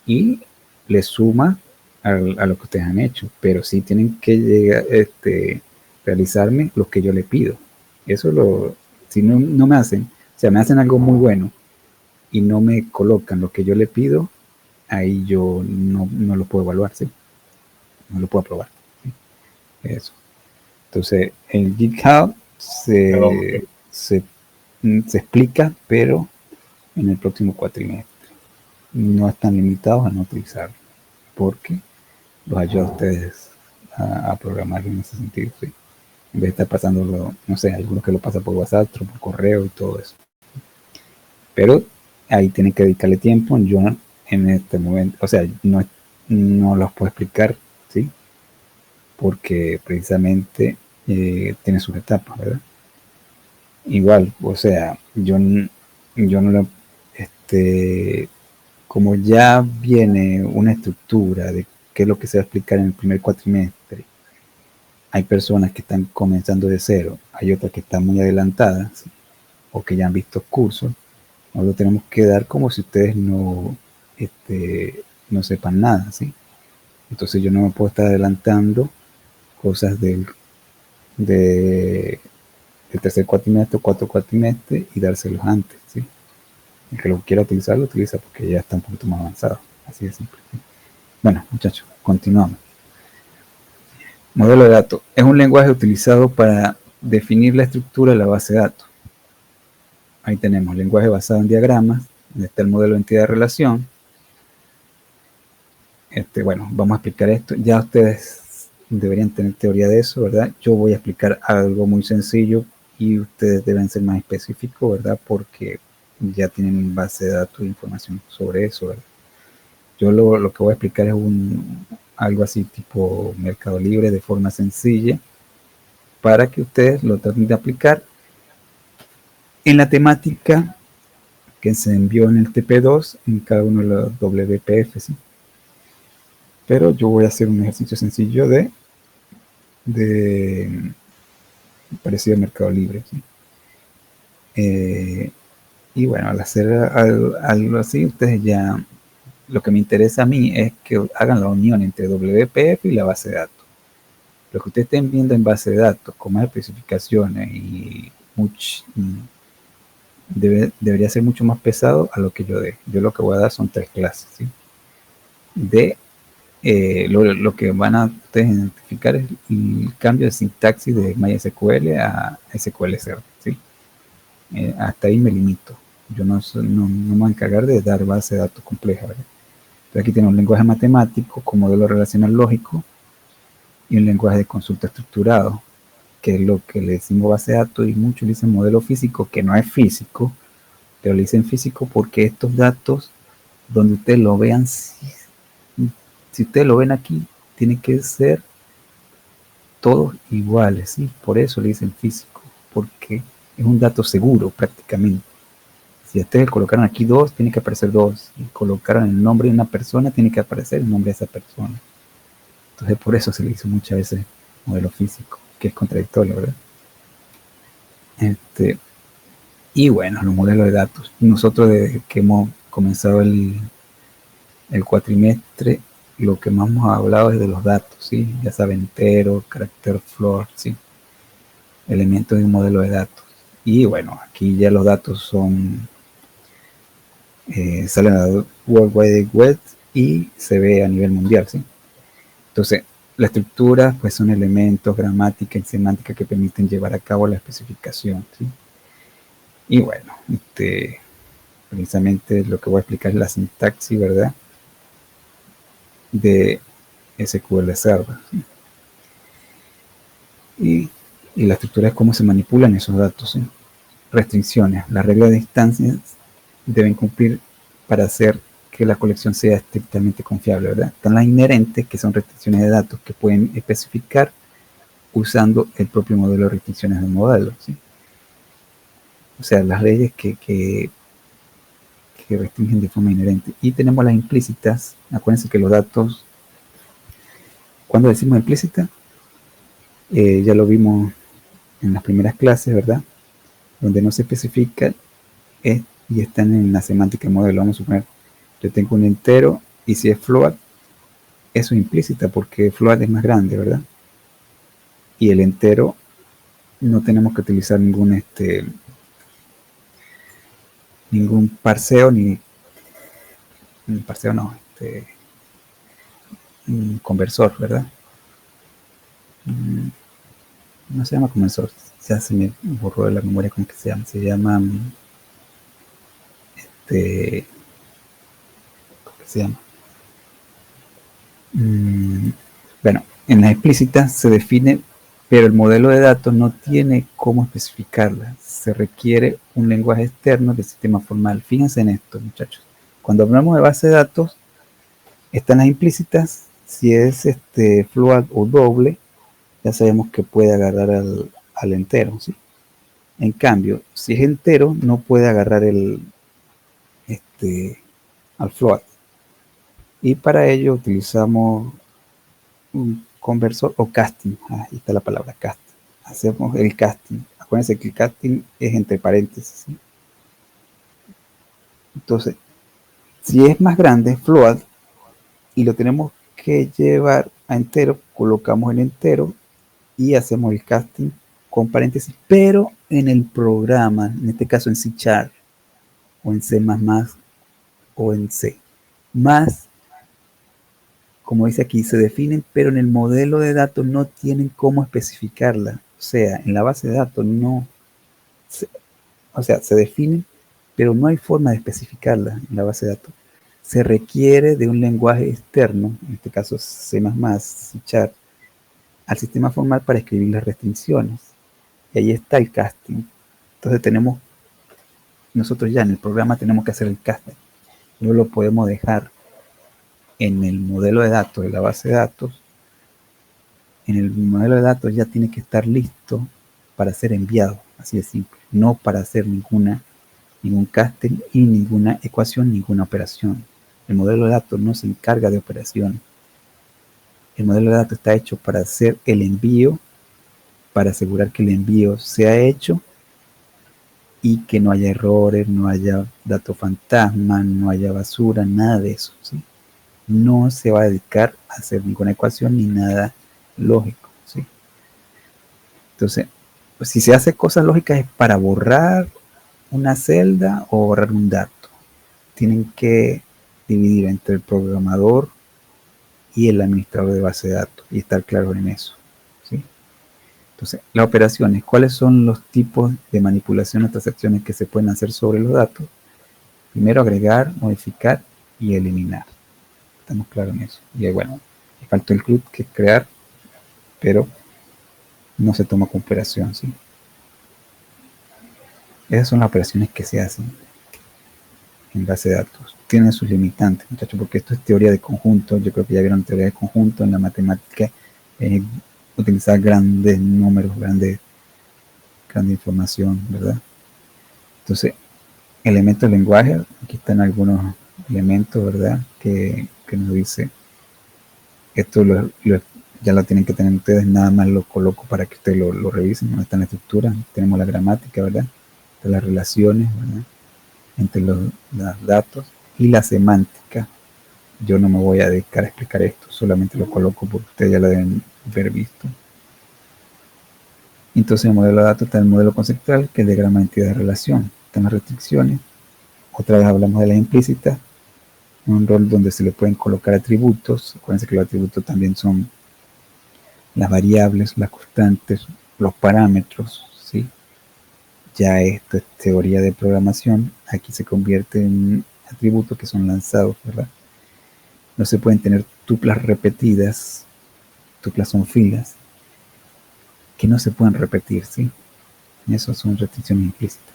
Speaker 1: y les suma a lo que ustedes han hecho, pero sí tienen que llegar, realizarme lo que yo les pido. Eso si no me hacen, o sea, me hacen algo muy bueno y no me colocan lo que yo le pido, ahí yo no lo puedo evaluar, ¿sí? No lo puedo aprobar, ¿sí? Eso. Entonces, en GitHub se explica, pero en el próximo cuatrimestre. No están limitados a no utilizarlo, porque los ayuda a ustedes a programar en ese sentido, ¿sí? En vez de estar pasándolo, no sé, algunos que lo pasan por WhatsApp, otros por correo y todo eso. Pero ahí tienen que dedicarle tiempo. Yo en este momento, o sea, no los puedo explicar, ¿sí? Porque precisamente tiene sus etapas, ¿verdad? Igual, o sea, yo no lo, como ya viene una estructura de qué es lo que se va a explicar en el primer cuatrimestre, hay personas que están comenzando de cero, hay otras que están muy adelantadas, ¿sí? O que ya han visto cursos. Nos lo tenemos que dar como si ustedes no sepan nada, ¿sí? Entonces yo no me puedo estar adelantando cosas del tercer cuatrimestre, cuarto cuatrimestre, y dárselos antes, ¿sí? El que lo quiera utilizar, lo utiliza porque ya está un poquito más avanzado. Así de simple, ¿sí? Bueno, muchachos, continuamos. Modelo de datos. Es un lenguaje utilizado para definir la estructura de la base de datos. Ahí tenemos lenguaje basado en diagramas, donde está el modelo de entidad de relación. Bueno, vamos a explicar esto. Ya ustedes deberían tener teoría de eso, ¿verdad? Yo voy a explicar algo muy sencillo y ustedes deben ser más específicos, ¿verdad? Porque ya tienen base de datos e información sobre eso, ¿verdad? Yo lo que voy a explicar es algo así tipo Mercado Libre de forma sencilla para que ustedes lo traten de aplicar en la temática que se envió en el TP2 en cada uno de los WPF, ¿sí? Pero yo voy a hacer un ejercicio sencillo de parecido a Mercado Libre, ¿sí? Y bueno, al hacer algo así, ustedes ya, lo que me interesa a mí es que hagan la unión entre WPF y la base de datos. Lo que ustedes estén viendo en base de datos con más especificaciones y debería ser mucho más pesado a lo que yo dé. Yo lo que voy a dar son 3 clases, ¿sí? De lo que van a ustedes identificar es el cambio de sintaxis de MySQL a SQL Server, ¿sí? Hasta ahí me limito. Yo no me voy a encargar de dar base de datos compleja, ¿verdad? Entonces aquí tiene un lenguaje matemático con modelo relacional lógico y un lenguaje de consulta estructurado, que es lo que le decimos base de datos, y muchos le dicen modelo físico, que no es físico, pero le dicen físico porque estos datos, donde ustedes lo vean, si ustedes lo ven aquí, tienen que ser todos iguales, ¿sí? Por eso le dicen físico, porque es un dato seguro prácticamente. Si ustedes colocaron aquí 2, tiene que aparecer 2. Si colocaron el nombre de una persona, tiene que aparecer el nombre de esa persona. Entonces por eso se le dice muchas veces modelo físico, que es contradictorio, ¿verdad? Y bueno, los modelos de datos. Nosotros desde que hemos comenzado el cuatrimestre, lo que más hemos hablado es de los datos, ¿sí? Ya saben, entero, carácter, float, ¿sí? Elementos de un modelo de datos. Y bueno, aquí ya los datos son salen a la World Wide Web y se ve a nivel mundial, ¿sí? Entonces, la estructura pues son elementos, gramática y semántica que permiten llevar a cabo la especificación, ¿sí? Y bueno, precisamente lo que voy a explicar es la sintaxis, ¿verdad? De SQL Server, ¿sí? Y la estructura es cómo se manipulan esos datos, ¿sí? Restricciones. Las reglas de instancias deben cumplir para hacer que la colección sea estrictamente confiable, ¿verdad? Están las inherentes, que son restricciones de datos que pueden especificar usando el propio modelo de restricciones del modelo, ¿sí? O sea, las leyes que restringen de forma inherente. Y tenemos las implícitas. Acuérdense que los datos, cuando decimos implícita, ya lo vimos en las primeras clases, ¿verdad? Donde no se especifica y están en la semántica del modelo. Vamos a suponer, yo tengo un entero y si es float, eso es implícita porque float es más grande, ¿verdad? Y el entero no tenemos que utilizar ningún parseo un conversor, ¿verdad? No se llama conversor, ya se me borró de la memoria cómo que se llama. Se llama ¿cómo se llama? Bueno, en las explícitas se define, pero el modelo de datos no tiene cómo especificarla. Se requiere un lenguaje externo del sistema formal. Fíjense en esto, muchachos. Cuando hablamos de base de datos, están las implícitas. Si es float o doble, ya sabemos que puede agarrar al entero, ¿sí? En cambio, si es entero, no puede agarrar al float. Y para ello utilizamos un conversor o casting. Ahí está la palabra casting. Hacemos el casting. Acuérdense que el casting es entre paréntesis, ¿sí? Entonces, si es más grande, float, y lo tenemos que llevar a entero, colocamos el entero y hacemos el casting con paréntesis, pero en el programa, en este caso en C# o en C++ o en C. Más, como dice aquí, se definen, pero en el modelo de datos no tienen cómo especificarla. O sea, en la base de datos se definen, pero no hay forma de especificarla en la base de datos. Se requiere de un lenguaje externo, en este caso C++, C#, al sistema formal para escribir las restricciones. Y ahí está el casting. Entonces nosotros ya en el programa tenemos que hacer el casting. No lo podemos dejar en el modelo de datos, de la base de datos. En el modelo de datos ya tiene que estar listo para ser enviado, así de simple. No para hacer ningún casting y ninguna ecuación, ninguna operación. El modelo de datos no se encarga de operaciones. El modelo de datos está hecho para hacer el envío, para asegurar que el envío sea hecho y que no haya errores, no haya datos fantasma, no haya basura, nada de eso, ¿sí? No se va a dedicar a hacer ninguna ecuación ni nada lógico, ¿sí? Entonces, pues, si se hace cosas lógicas es para borrar una celda o borrar un dato. Tienen que dividir entre el programador y el administrador de base de datos, y estar claro en eso, ¿sí? Entonces, las operaciones, ¿cuáles son los tipos de manipulación o transacciones que se pueden hacer sobre los datos? Primero, agregar, modificar y eliminar. Estamos claros en eso. Y bueno, falta el CRUD, que es crear, pero no se toma como operación, ¿sí? Esas son las operaciones que se hacen en base de datos. Tienen sus limitantes, muchachos, porque esto es teoría de conjunto. Yo creo que ya vieron teoría de conjunto en la matemática. Utilizar grandes números, grande información, ¿verdad? Entonces, elementos del lenguaje, aquí están algunos elementos, ¿verdad? Que nos dice, esto ya lo tienen que tener ustedes, nada más lo coloco para que ustedes lo revisen, ¿no? Está en la estructura, tenemos la gramática, ¿verdad? De las relaciones, ¿verdad? Entre los datos y la semántica. Yo no me voy a dedicar a explicar esto, solamente lo coloco porque ustedes ya lo deben haber visto. Entonces, en el modelo de datos está el modelo conceptual, que es de diagrama de entidad de relación. Están las restricciones. Otra vez hablamos de las implícitas, un rol donde se le pueden colocar atributos. Acuérdense que los atributos también son las variables, las constantes, los parámetros, ¿sí? Ya esto es teoría de programación. Aquí se convierte en atributos que son lanzados, ¿verdad? No se pueden tener tuplas repetidas. Tuplas son filas que no se pueden repetir, ¿sí? Eso son restricciones implícitas.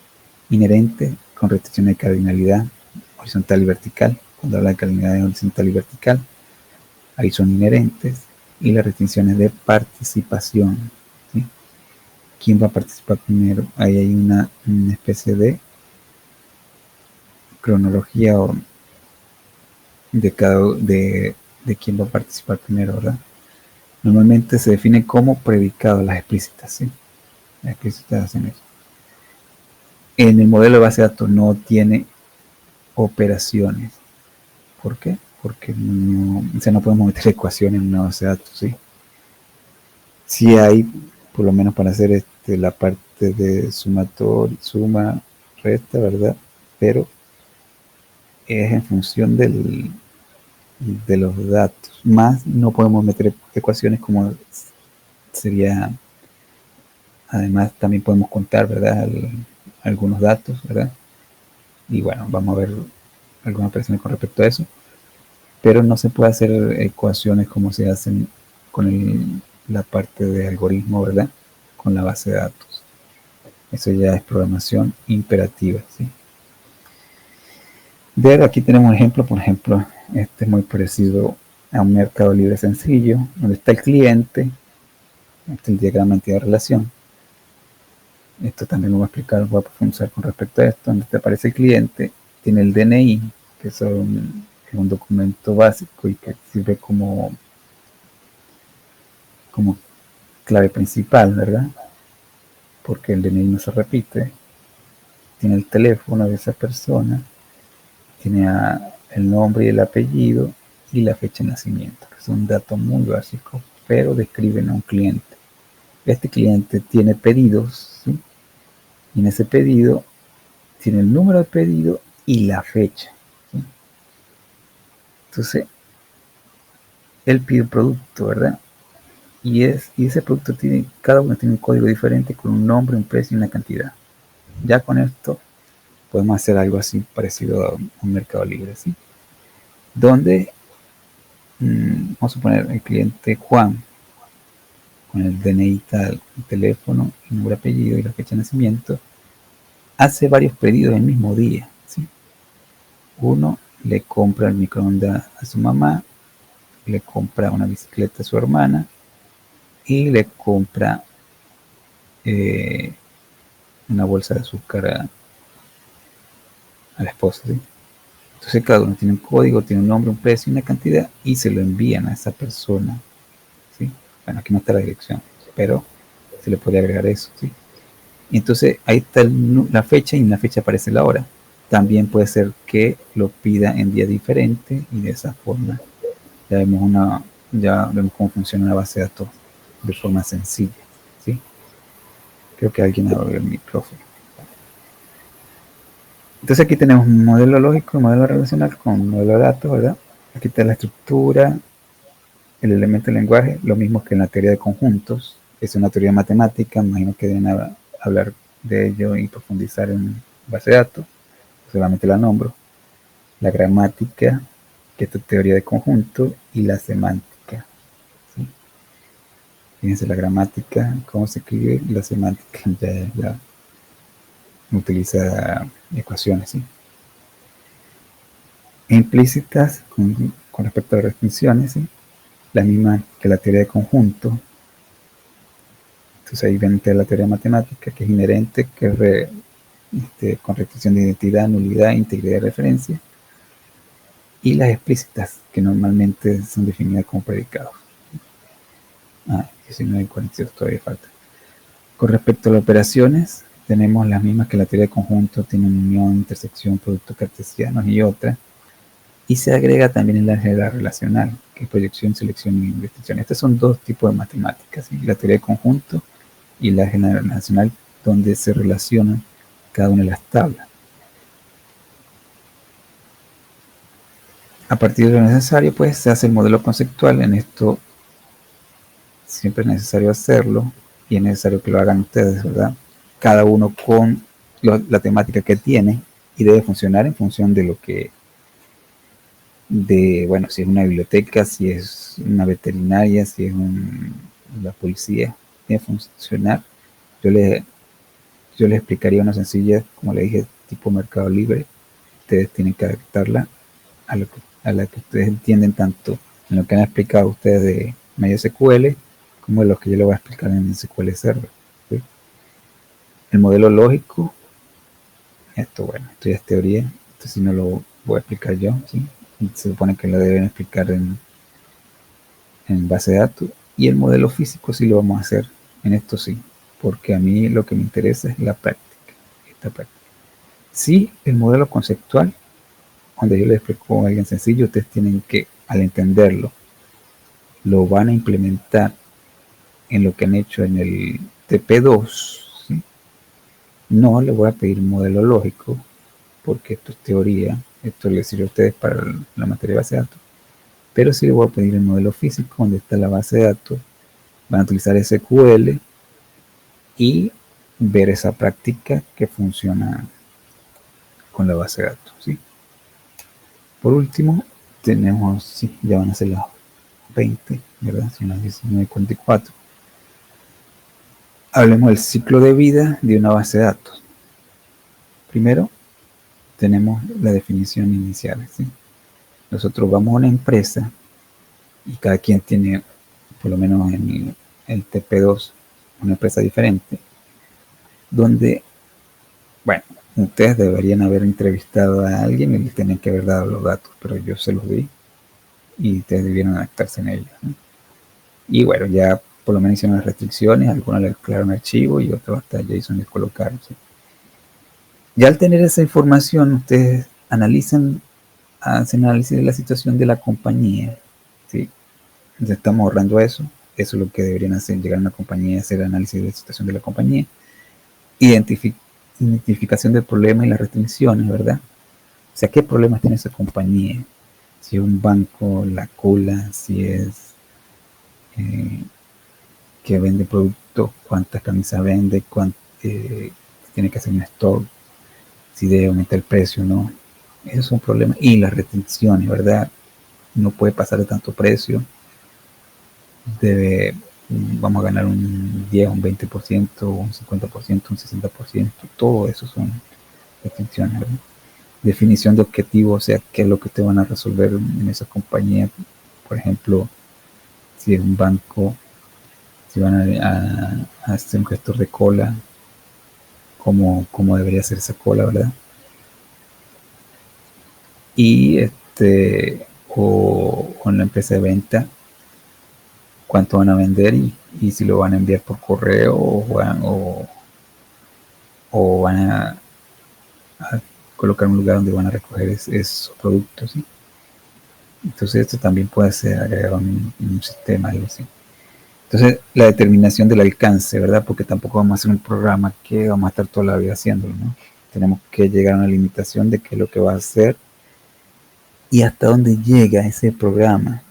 Speaker 1: Inherente con restricciones de cardinalidad horizontal y vertical. Cuando habla de cardinalidad horizontal y vertical, ahí son inherentes. Y las restricciones de participación, ¿sí? ¿Quién va a participar primero? Ahí hay una especie de cronología o de quién va a participar primero, ¿verdad? Normalmente se define como predicado las explícitas, ¿sí? Las explícitas hacen eso. En el modelo de base de datos no tiene operaciones. ¿Por qué? Porque no podemos meter ecuaciones en una base de datos, ¿sí? Sí hay, por lo menos para hacer la parte de sumatorio, suma, resta, ¿verdad? Pero es en función de los datos. Más no podemos meter ecuaciones como sería. Además, también podemos contar, ¿verdad? Algunos datos, ¿verdad? Y bueno, vamos a ver algunas operaciones con respecto a eso. Pero no se puede hacer ecuaciones como se hacen con la parte de algoritmo, ¿verdad? Con la base de datos. Eso ya es programación imperativa, ¿sí? Aquí tenemos un ejemplo, por ejemplo, este es muy parecido a un mercado libre sencillo, donde está el cliente, este es el diagrama de entidad de relación. Esto también lo voy a explicar, voy a profundizar con respecto a esto, donde te aparece el cliente, tiene el DNI, que es un documento básico y que sirve como clave principal, ¿verdad? Porque el DNI no se repite. Tiene el teléfono de esa persona, tiene el nombre y el apellido y la fecha de nacimiento, que son datos muy básicos, pero describen a un cliente. Este cliente tiene pedidos, ¿sí? Y en ese pedido tiene el número de pedido y la fecha, ¿sí? Entonces, él pide un producto, ¿verdad? Y ese producto cada uno tiene un código diferente con un nombre, un precio y una cantidad. Ya con esto podemos hacer algo así parecido a un mercado libre, ¿sí? Donde, vamos a poner el cliente Juan, con el DNI tal, el teléfono, el nombre, apellido y la fecha de nacimiento, hace varios pedidos el mismo día, ¿sí? Uno le compra el microondas a su mamá, le compra una bicicleta a su hermana y le compra una bolsa de azúcar a la esposa, ¿sí? Entonces cada uno tiene un código, tiene un nombre, un precio y una cantidad y se lo envían a esa persona, ¿sí? Bueno, aquí no está la dirección, pero se le puede agregar eso, ¿sí? Y entonces ahí está la fecha y en la fecha aparece la hora. También puede ser que lo pida en día diferente y de esa forma ya vemos cómo funciona una base de datos de forma sencilla, ¿sí? Creo que alguien abrió el micrófono. Entonces aquí tenemos un modelo lógico, un modelo relacional con un modelo de datos, ¿verdad? Aquí está la estructura, el elemento del lenguaje, lo mismo que en la teoría de conjuntos, es una teoría matemática, me imagino que deben hablar de ello y profundizar en base de datos, solamente la nombro. La gramática, que es tu teoría de conjunto, y la semántica. ¿Sí? Fíjense la gramática, cómo se escribe, la semántica ya utiliza ecuaciones. ¿Sí? Implícitas con respecto a las restricciones, ¿sí? La misma que la teoría de conjunto. Entonces ahí viene la teoría matemática, que es inherente, que es con restricción de identidad, nulidad, integridad de referencia. Y las explícitas, que normalmente son definidas como predicados. 19.42 todavía falta. Con respecto a las operaciones, tenemos las mismas que la teoría de conjunto, tiene unión, intersección, productos cartesianos y otras. Y se agrega también el álgebra relacional, que es proyección, selección y restricción. Estos son dos tipos de matemáticas, ¿sí? La teoría de conjunto y el álgebra relacional, donde se relacionan cada una de las tablas. A partir de lo necesario, pues, se hace el modelo conceptual. En esto siempre es necesario hacerlo y es necesario que lo hagan ustedes, ¿verdad? Cada uno con la temática que tiene y debe funcionar en función de lo que bueno, si es una biblioteca, si es una veterinaria, si es la policía, tiene que funcionar. Yo les explicaría una sencilla, como le dije, tipo Mercado Libre. Ustedes tienen que adaptarla a la que ustedes entienden, tanto en lo que han explicado ustedes de MySQL como en lo que yo les voy a explicar en SQL Server. ¿Sí? El modelo lógico, esto ya es teoría, esto sí no lo voy a explicar yo, ¿sí? Se supone que lo deben explicar en base de datos. Y el modelo físico sí lo vamos a hacer en esto, sí, porque a mí lo que me interesa es la práctica, esta práctica. Sí, el modelo conceptual, donde yo les explico a alguien sencillo, ustedes tienen que, al entenderlo, lo van a implementar en lo que han hecho en el TP2, ¿sí? No le voy a pedir un modelo lógico, porque esto es teoría, esto les sirve a ustedes para la materia de base de datos, pero sí les voy a pedir el modelo físico, donde está la base de datos, van a utilizar SQL y ver esa práctica que funciona con la base de datos, ¿sí? Por último, tenemos, sí, ya van a ser las 20, ¿verdad? Son las 19:44. Hablemos del ciclo de vida de una base de datos. Primero, tenemos la definición inicial, ¿sí? Nosotros vamos a una empresa y cada quien tiene, por lo menos en el TP2, una empresa diferente, donde, bueno, ustedes deberían haber entrevistado a alguien y les tenían que haber dado los datos, pero yo se los di y ustedes debieron adaptarse en ellos, ¿no? Y bueno, ya por lo menos hicieron las restricciones, algunos le declararon archivo y otros hasta JSON les colocaron, ¿sí? Ya al tener esa información, ustedes hacen análisis de la situación de la compañía, ¿sí? Entonces estamos ahorrando eso. Eso es lo que deberían hacer, llegar a una compañía, hacer análisis de la situación de la compañía, identificación del problema y las restricciones, ¿verdad? O sea, ¿qué problemas tiene esa compañía? Si es un banco, la cola, si es que vende productos, cuántas camisas vende, tiene que hacer un stock, si debe aumentar el precio o no. Esos son problemas. Y las restricciones, ¿verdad? No puede pasar de tanto precio. Vamos a ganar un 10, un 20%, un 50%, un 60%. Todo eso son restricciones, ¿verdad? Definición de objetivos, o sea, qué es lo que te van a resolver en esa compañía. Por ejemplo, si es un banco, si van a hacer un gestor de cola, cómo debería ser esa cola, ¿verdad? Y o en la empresa de venta, cuánto van a vender y si lo van a enviar por correo o van a colocar un lugar donde van a recoger esos productos, ¿sí? Entonces esto también puede ser agregado en un sistema, algo así. Entonces la determinación del alcance, ¿verdad? Porque tampoco vamos a hacer un programa que vamos a estar toda la vida haciéndolo, ¿no? Tenemos que llegar a una limitación de qué es lo que va a hacer y hasta dónde llega ese programa,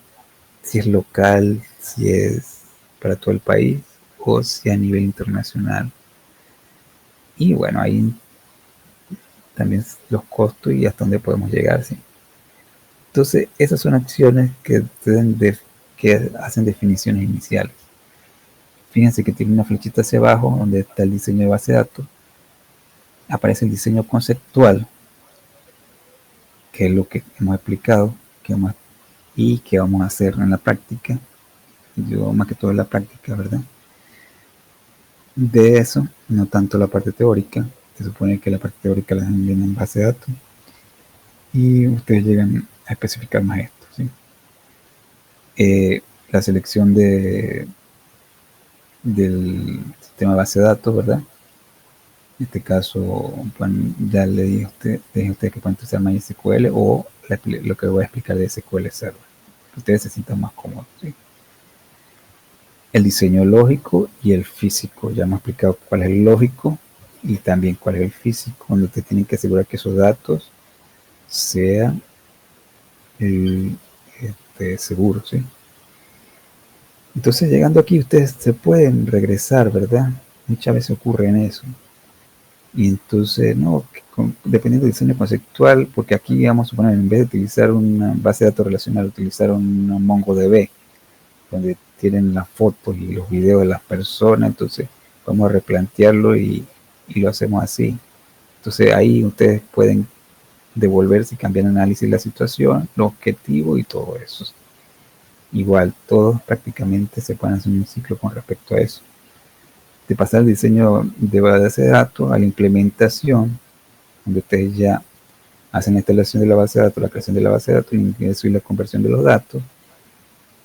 Speaker 1: si es local, si es para todo el país o si a nivel internacional. Y bueno, ahí también los costos y hasta dónde podemos llegar, ¿sí? Entonces, esas son acciones que hacen definiciones iniciales. Fíjense que tiene una flechita hacia abajo donde está el diseño de base de datos. Aparece el diseño conceptual, que es lo que hemos explicado y que vamos a hacer en la práctica. Yo más que todo en la práctica, ¿verdad? De eso, no tanto la parte teórica. Se supone que la parte teórica la viene en base de datos. Y ustedes llegan a especificar más esto, ¿sí? La selección del sistema de base de datos, ¿verdad? En este caso, ya le dije a usted que pueden utilizar MySQL o lo que voy a explicar de SQL Server. Que ustedes se sientan más cómodos, ¿sí? El diseño lógico y el físico. Ya hemos explicado cuál es el lógico y también cuál es el físico, donde ustedes tienen que asegurar que esos datos sean seguros, ¿sí? Entonces, llegando aquí, ustedes se pueden regresar, ¿verdad? Muchas veces ocurre en eso. Y entonces, no, dependiendo del diseño conceptual, porque aquí vamos a suponer, en vez de utilizar una base de datos relacional, utilizar una MongoDB, donde tienen las fotos y los videos de las personas, entonces vamos a replantearlo y lo hacemos así. Entonces ahí ustedes pueden devolver si cambian el análisis de la situación, los objetivos y todo eso. Igual, todos prácticamente se pueden hacer un ciclo con respecto a eso. De pasar el diseño de base de datos a la implementación, donde ustedes ya hacen la instalación de la base de datos, la creación de la base de datos, el ingreso y la conversión de los datos.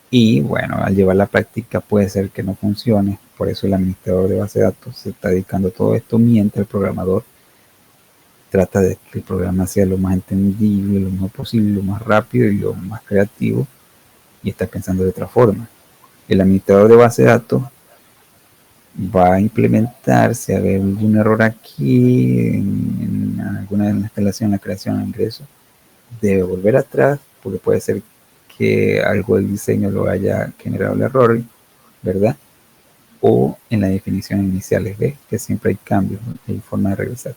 Speaker 1: Y bueno, al llevar la práctica puede ser que no funcione. Por eso el administrador de base de datos se está dedicando a todo esto, mientras el programador trata de que el programa sea lo más entendible, lo mejor posible, lo más rápido y lo más creativo, y está pensando de otra forma. El administrador de base de datos va a implementar, si hay algún error aquí, en alguna instalación, la creación, el ingreso, debe volver atrás, porque puede ser que algo del diseño lo haya generado el error, ¿verdad? O en las definiciones iniciales, ¿ves? Que siempre hay cambios, hay forma de regresar.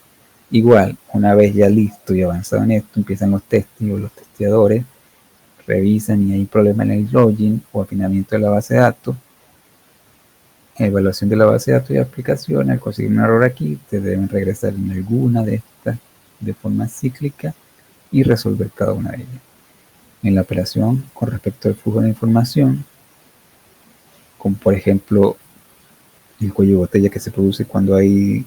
Speaker 1: Igual, una vez ya listo y avanzado en esto, empiezan los testing o los testeadores, revisan y hay problema en el login o afinamiento de la base de datos, evaluación de la base de datos y aplicación. Al conseguir un error aquí, te deben regresar en alguna de estas de forma cíclica y resolver cada una de ellas. En la operación con respecto al flujo de información, como por ejemplo el cuello de botella que se produce cuando hay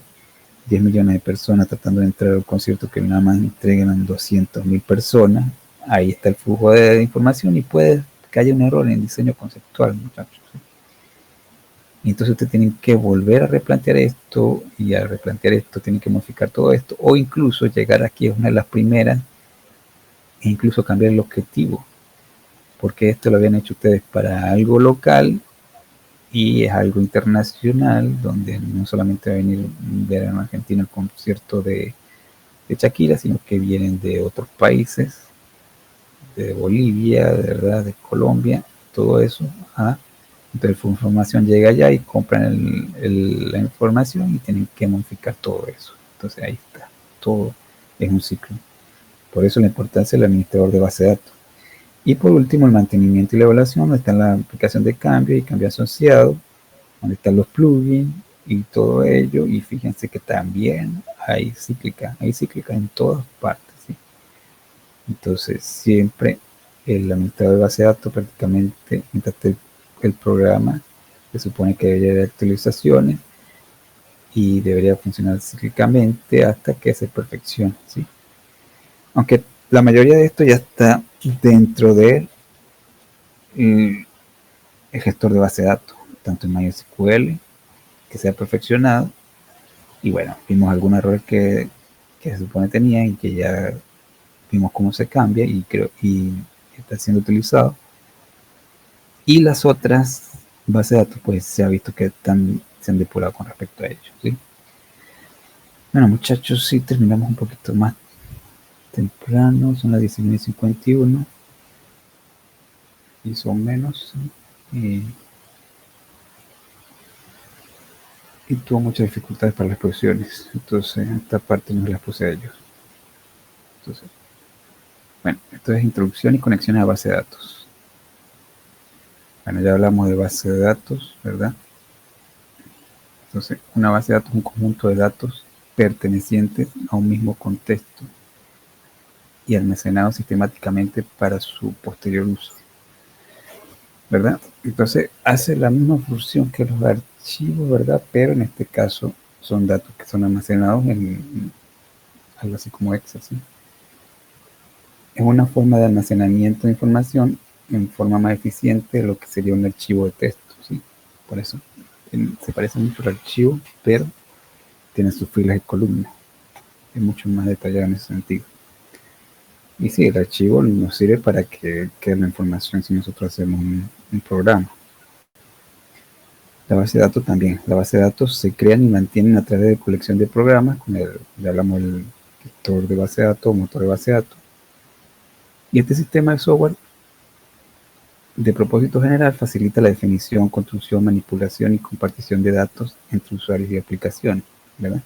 Speaker 1: 10 millones de personas tratando de entrar al concierto que nada más entregan 200.000 personas, ahí está el flujo de información y puede que haya un error en el diseño conceptual, muchachos. Y entonces ustedes tienen que volver a replantear esto, y al replantear esto tienen que modificar todo esto, o incluso llegar aquí, es una de las primeras, e incluso cambiar el objetivo, porque esto lo habían hecho ustedes para algo local y es algo internacional, donde no solamente va a venir ver en Argentina el concierto de Shakira, sino que vienen de otros países, de Bolivia, de verdad, de Colombia, todo eso. Entonces la información llega allá y compran la información y tienen que modificar todo eso. Entonces ahí está, todo es un ciclo. Por eso la importancia del administrador de base de datos. Y por último, el mantenimiento y la evaluación, donde está la aplicación de cambio y cambio asociado, donde están los plugins y todo ello. Y fíjense que también hay cíclica en todas partes, ¿sí? Entonces, siempre el administrador de base de datos prácticamente, mientras el programa se supone que debería de actualizaciones y debería funcionar cíclicamente hasta que se perfeccione, ¿sí? Aunque la mayoría de esto ya está dentro de el gestor de base de datos, tanto en MySQL, que se ha perfeccionado, y bueno, vimos algunos errores que se supone tenía y que ya vimos cómo se cambia y está siendo utilizado. Y las otras bases de datos, pues se ha visto que se han depurado con respecto a ellos, ¿sí? Bueno, muchachos, sí terminamos un poquito más temprano, son las 19:51. hizo menos, ¿sí? Y tuvo muchas dificultades para las posiciones. Entonces, esta parte no la puse a ellos. Entonces, bueno, esto es introducción y conexiones a base de datos. Bueno, ya hablamos de base de datos, ¿verdad? Entonces, una base de datos es un conjunto de datos pertenecientes a un mismo contexto y almacenados sistemáticamente para su posterior uso, ¿verdad? Entonces, hace la misma función que los archivos, ¿verdad? Pero en este caso son datos que son almacenados en algo así como Excel, ¿sí? Es una forma de almacenamiento de información en forma más eficiente de lo que sería un archivo de texto, ¿sí? Por eso se parece mucho al archivo, pero tiene sus filas y columnas. Es mucho más detallado en ese sentido. Y sí, el archivo nos sirve para que quede la información si nosotros hacemos un programa. La base de datos también. La base de datos se crean y mantienen a través de colección de programas, ya hablamos del gestor de base de datos, motor de base de datos. Y este sistema de software de propósito general facilita la definición, construcción, manipulación y compartición de datos entre usuarios y aplicaciones, ¿verdad?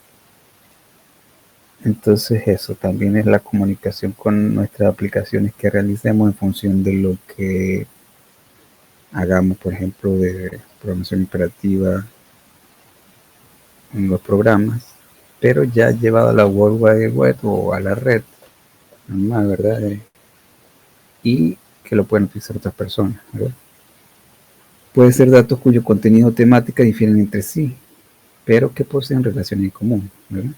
Speaker 1: Entonces eso también es la comunicación con nuestras aplicaciones que realicemos en función de lo que hagamos, por ejemplo, de programación imperativa en los programas, pero ya llevado a la World Wide Web o a la red normal, ¿verdad? Y que lo pueden utilizar otras personas, ¿verdad? Puede ser datos cuyo contenido o temática difieren entre sí, pero que poseen relaciones en común, ¿verdad?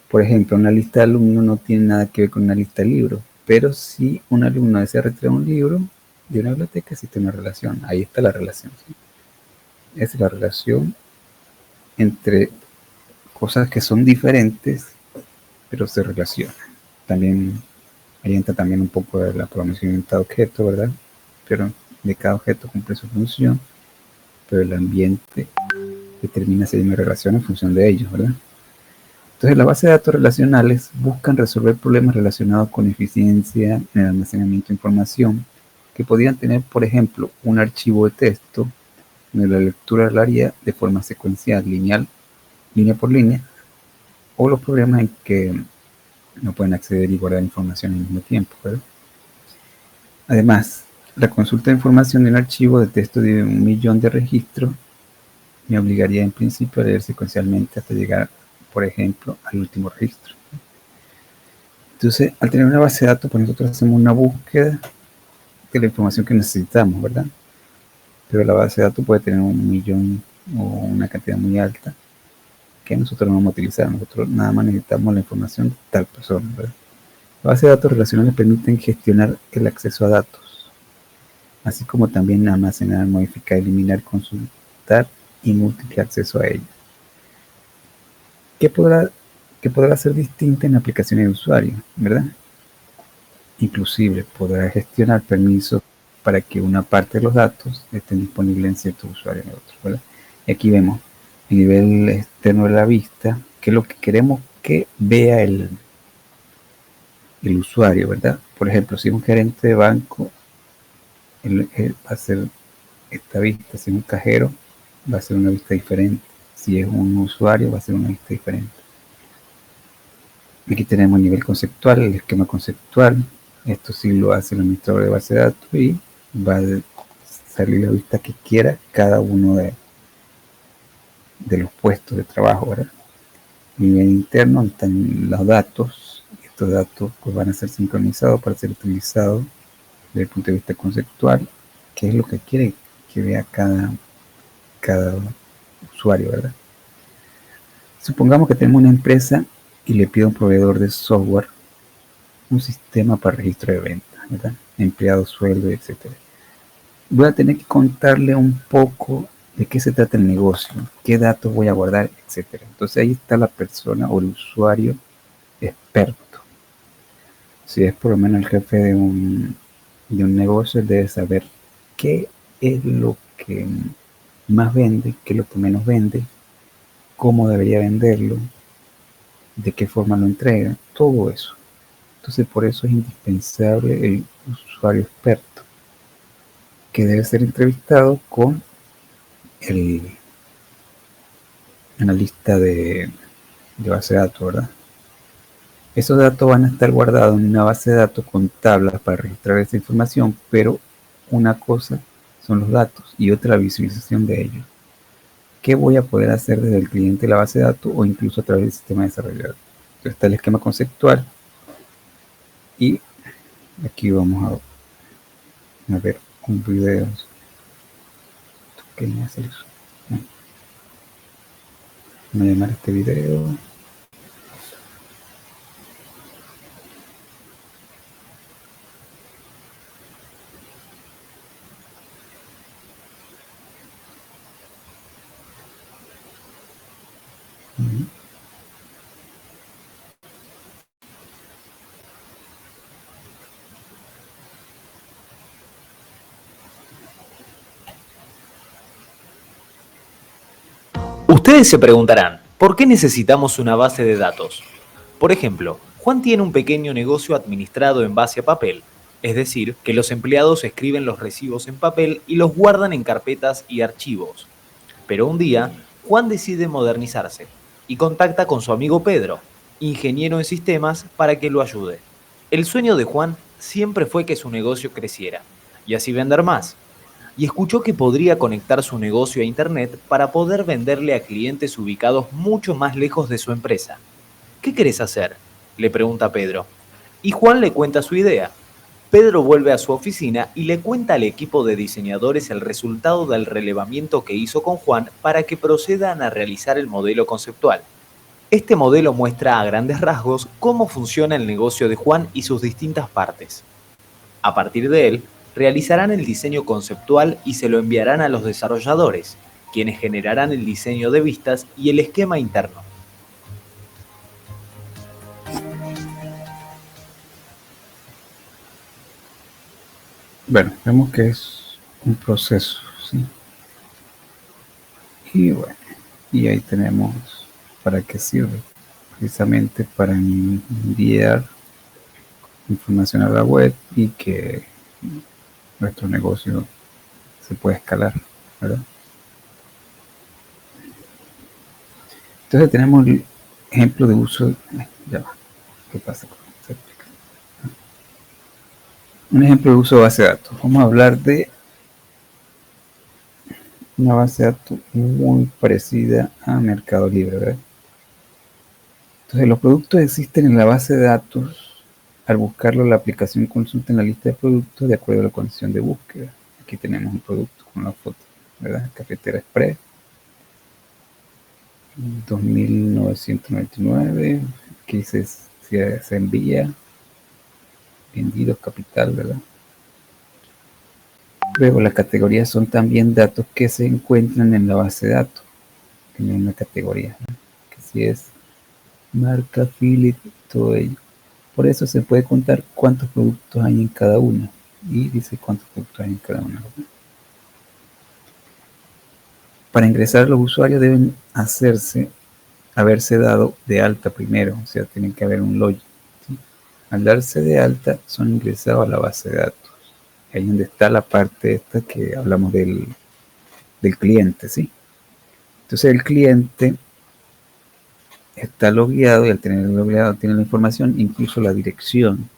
Speaker 1: Por ejemplo, una lista de alumnos no tiene nada que ver con una lista de libros, pero si un alumno desea retirar un libro de una biblioteca, existe una relación. Ahí está la relación, ¿sí? Es la relación entre cosas que son diferentes, pero se relacionan. También ahí entra también un poco de la programación orientada a objetos, ¿verdad? Pero de cada objeto cumple su función, pero el ambiente determina si hay una relación en función de ellos, ¿verdad? Entonces, las bases de datos relacionales buscan resolver problemas relacionados con eficiencia en el almacenamiento de información que podrían tener, por ejemplo, un archivo de texto donde la lectura la haría de forma secuencial, lineal, línea por línea, o los problemas en que no pueden acceder y guardar información al mismo tiempo, ¿verdad? Además, la consulta de información de un archivo de texto de 1.000.000 de registros me obligaría en principio a leer secuencialmente hasta llegar, por ejemplo, al último registro. Entonces, al tener una base de datos, pues nosotros hacemos una búsqueda de la información que necesitamos, ¿verdad? Pero la base de datos puede tener 1.000.000 o una cantidad muy alta que nosotros no vamos a utilizar. Nosotros nada más necesitamos la información de tal persona, ¿verdad? Las bases de datos relacionales permiten gestionar el acceso a datos, así como también almacenar, modificar, eliminar, consultar y múltiple acceso a ellos. ¿Qué podrá ser distinta en aplicaciones de usuario, ¿verdad? Inclusive podrá gestionar permisos para que una parte de los datos estén disponibles en ciertos usuarios y otros, ¿verdad? Y aquí vemos a nivel externo de la vista qué es lo que queremos que vea el usuario, ¿verdad? Por ejemplo, si es un gerente de banco, él va a hacer esta vista. Si es un cajero, va a ser una vista diferente. Si es un usuario, va a ser una vista diferente. Aquí tenemos el nivel conceptual, el esquema conceptual. Esto sí lo hace el administrador de base de datos y va a salir la vista que quiera cada uno de los puestos de trabajo, ¿verdad? Nivel interno, donde están los datos. Estos datos pues, van a ser sincronizados para ser utilizados desde el punto de vista conceptual, que es lo que quiere que vea cada usuario, ¿verdad? Supongamos que tenemos una empresa y le pido a un proveedor de software un sistema para registro de ventas, ¿verdad? Empleados, sueldo, etc. Voy a tener que contarle un poco de qué se trata el negocio, qué datos voy a guardar, etc. Entonces ahí está la persona o el usuario experto. Si es por lo menos el jefe de un negocio, debe saber qué es lo que más vende, qué es lo que menos vende, cómo debería venderlo, de qué forma lo entrega, todo eso. Entonces por eso es indispensable el usuario experto. que debe ser entrevistado con el analista de base de datos, ¿verdad? Esos datos van a estar guardados en una base de datos con tablas para registrar esa información, pero una cosa son los datos y otra la visualización de ellos. ¿Qué voy a poder hacer desde el cliente de la base de datos o incluso a través del sistema desarrollado? Entonces está el esquema conceptual y aquí vamos a ver un video. ¿Qué me hace eso? Voy a llamar a este video.
Speaker 10: Ustedes se preguntarán, ¿por qué necesitamos una base de datos? Por ejemplo, Juan tiene un pequeño negocio administrado en base a papel, es decir, que los empleados escriben los recibos en papel y los guardan en carpetas y archivos. Pero un día, Juan decide modernizarse y contacta con su amigo Pedro, ingeniero en sistemas, para que lo ayude. El sueño de Juan siempre fue que su negocio creciera y así vender más. Y escuchó que podría conectar su negocio a Internet para poder venderle a clientes ubicados mucho más lejos de su empresa. ¿Qué querés hacer?, le pregunta Pedro. Y Juan le cuenta su idea. Pedro vuelve a su oficina y le cuenta al equipo de diseñadores el resultado del relevamiento que hizo con Juan para que procedan a realizar el modelo conceptual. Este modelo muestra a grandes rasgos cómo funciona el negocio de Juan y sus distintas partes. A partir de él, realizarán el diseño conceptual y se lo enviarán a los desarrolladores, quienes generarán el diseño de vistas y el esquema interno.
Speaker 1: Bueno, vemos que es un proceso, ¿sí? Y bueno, y ahí tenemos para qué sirve. Precisamente para enviar información a la web y que nuestro negocio se pueda escalar, ¿verdad? Entonces tenemos el ejemplo de uso. Ya va. ¿Qué pasa con esto? Un ejemplo de uso de base de datos. Vamos a hablar de una base de datos muy parecida a Mercado Libre, ¿verdad? Entonces los productos existen en la base de datos. Al buscarlo, la aplicación consulta en la lista de productos de acuerdo a la condición de búsqueda. Aquí tenemos un producto con la foto, ¿verdad? Cafetera Express, 2.999. Aquí se envía, vendidos, capital, ¿verdad? Luego las categorías son también datos que se encuentran en la base de datos. Tiene una categoría, ¿no? Que si es marca, affiliate, todo ello. Por eso se puede contar cuántos productos hay en cada una. Y dice cuántos productos hay en cada una. Para ingresar, los usuarios deben haberse dado de alta primero. O sea, tienen que haber un login, ¿sí? Al darse de alta, son ingresados a la base de datos. Ahí es donde está la parte esta que hablamos del cliente, ¿sí? Entonces el cliente está logueado y al tener logueado tiene la información, incluso la dirección,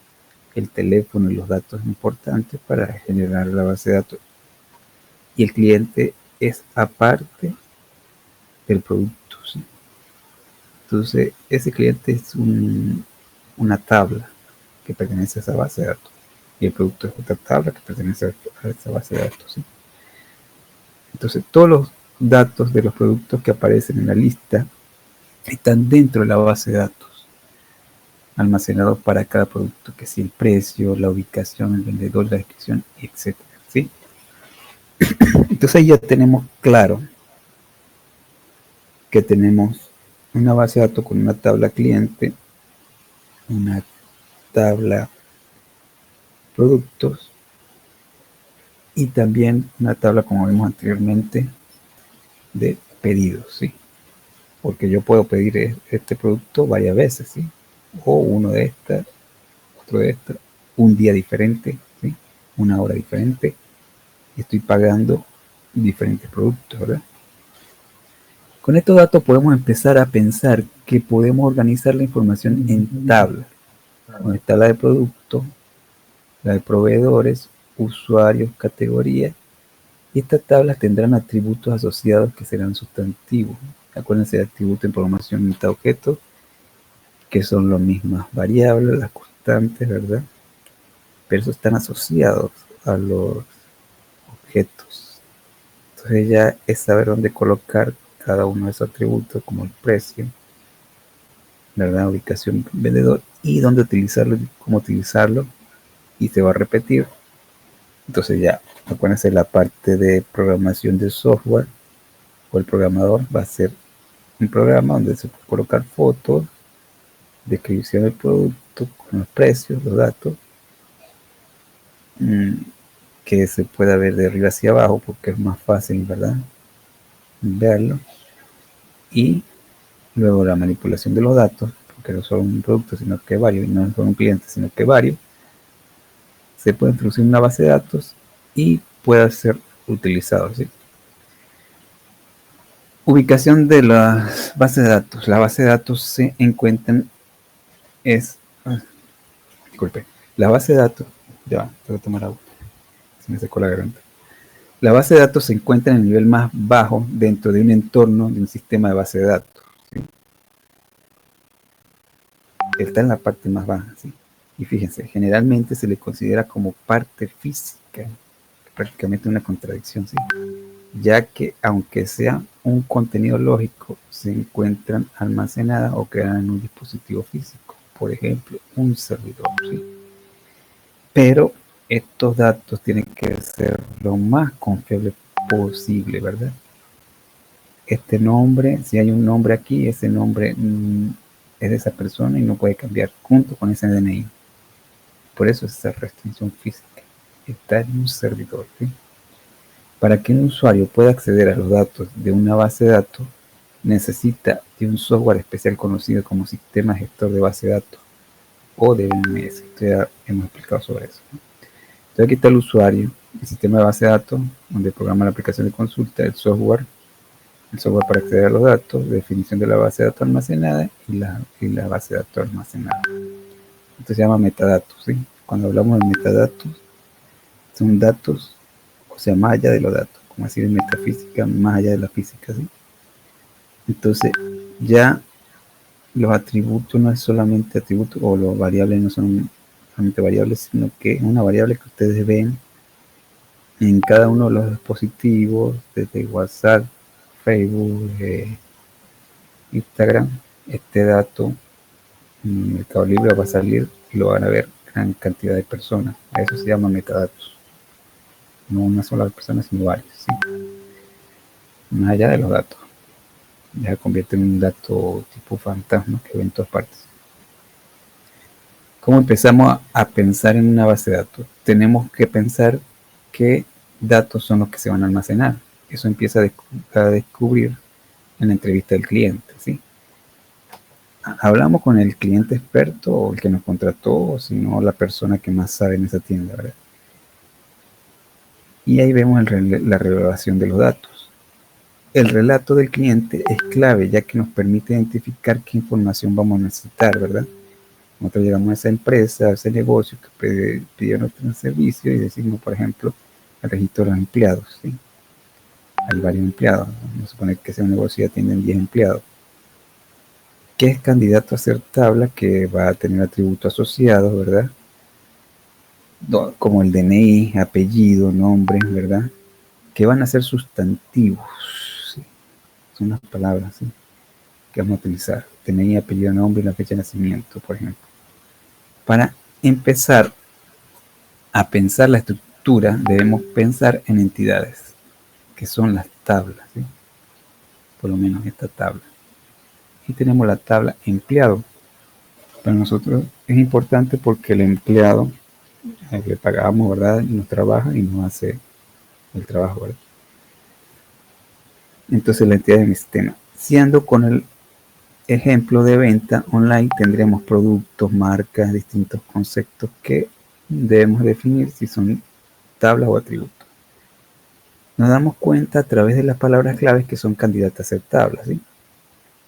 Speaker 1: el teléfono y los datos importantes para generar la base de datos. Y el cliente es aparte del producto, ¿sí? Entonces ese cliente es una tabla que pertenece a esa base de datos y el producto es otra tabla que pertenece a esa base de datos, ¿sí? Entonces todos los datos de los productos que aparecen en la lista están dentro de la base de datos, almacenados para cada producto, que si el precio, la ubicación, el vendedor, la descripción, etcétera, ¿sí? Entonces ahí ya tenemos claro que tenemos una base de datos con una tabla cliente, una tabla productos y también una tabla, como vimos anteriormente, de pedidos, ¿sí? Porque yo puedo pedir este producto varias veces, ¿sí? O uno de estas, otro de estas, un día diferente, ¿sí? Una hora diferente, y estoy pagando diferentes productos, ¿verdad? Con estos datos podemos empezar a pensar que podemos organizar la información en tablas, donde está la de productos, la de proveedores, usuarios, categorías, y estas tablas tendrán atributos asociados que serán sustantivos. Acuérdense de atributo en programación meta-objeto, que son las mismas variables, las constantes, ¿verdad? Pero eso están asociados a los objetos. Entonces ya es saber dónde colocar cada uno de esos atributos, como el precio, ¿verdad? Ubicación vendedor, y dónde utilizarlo, y cómo utilizarlo, y se va a repetir. Entonces ya, acuérdense, la parte de programación de software o el programador va a ser un programa donde se puede colocar fotos, descripción del producto, con los precios, los datos, que se pueda ver de arriba hacia abajo porque es más fácil, ¿verdad? Verlo. Y luego la manipulación de los datos, porque no solo un producto, sino que varios, y no solo un cliente, sino que varios, se puede introducir en una base de datos y puede ser utilizado, ¿sí? Ubicación de las bases de datos. La base de datos se encuentran disculpe, la base de datos, ya, tengo que tomar agua, se me secó la garganta. La base de datos se encuentra en el nivel más bajo dentro de un entorno de un sistema de base de datos, ¿sí? Está en la parte más baja, ¿sí? Y fíjense, generalmente se le considera como parte física, prácticamente una contradicción, ¿sí? Ya que aunque sea un contenido lógico, se encuentran almacenadas o creadas en un dispositivo físico, por ejemplo, un servidor, ¿sí? Pero estos datos tienen que ser lo más confiable posible, ¿verdad? Este nombre, si hay un nombre aquí, ese nombre es de esa persona y no puede cambiar junto con ese DNI. Por eso esa restricción física está en un servidor, ¿sí? Para que un usuario pueda acceder a los datos de una base de datos, necesita de un software especial conocido como Sistema Gestor de Base de Datos o DBMS. Esto ya hemos explicado sobre eso, ¿no? Entonces aquí está el usuario, el sistema de base de datos, donde programa la aplicación de consulta, el software para acceder a los datos, definición de la base de datos almacenada y la base de datos almacenada. Esto se llama metadatos, ¿sí? Cuando hablamos de metadatos, son datos, o sea, más allá de los datos, como decir en metafísica, más allá de la física, ¿sí? Entonces, ya los atributos no es solamente atributos, o los variables no son solamente variables, sino que es una variable que ustedes ven en cada uno de los dispositivos, desde WhatsApp, Facebook, Instagram. Este dato en Mercado Libre va a salir y lo van a ver gran cantidad de personas. A eso se llama metadatos. No una sola persona, sino varios, ¿sí? Más allá de los datos. Ya se convierte en un dato tipo fantasma que ve en todas partes. ¿Cómo empezamos a pensar en una base de datos? Tenemos que pensar qué datos son los que se van a almacenar. Eso empieza a descubrir en la entrevista del cliente, ¿sí? Hablamos con el cliente experto o el que nos contrató, o si no, la persona que más sabe en esa tienda, ¿verdad? Y ahí vemos la revelación de los datos. El relato del cliente es clave, ya que nos permite identificar qué información vamos a necesitar, ¿verdad? Nosotros llegamos a esa empresa, a ese negocio que pidió nuestro servicio y decimos, por ejemplo, el registro de los empleados, ¿sí? Hay varios empleados, vamos a suponer que ese negocio ya tiene 10 empleados. ¿Qué es candidato a ser tabla que va a tener atributos asociados, verdad? Como el DNI, apellido, nombre, ¿verdad? Que van a ser sustantivos, ¿sí? Son las palabras, ¿sí?, que vamos a utilizar. DNI, apellido, nombre y la fecha de nacimiento, por ejemplo. Para empezar a pensar la estructura, debemos pensar en entidades, que son las tablas, ¿sí? Por lo menos esta tabla. Y tenemos la tabla empleado. Para nosotros es importante porque el empleado le pagamos, ¿verdad?, y nos trabaja y nos hace el trabajo, ¿verdad? Entonces la entidad de mi sistema. Si ando con el ejemplo de venta online, tendremos productos, marcas, distintos conceptos que debemos definir si son tablas o atributos. nos damos cuenta a través de las palabras claves que son candidatas a ser tablas, ¿sí?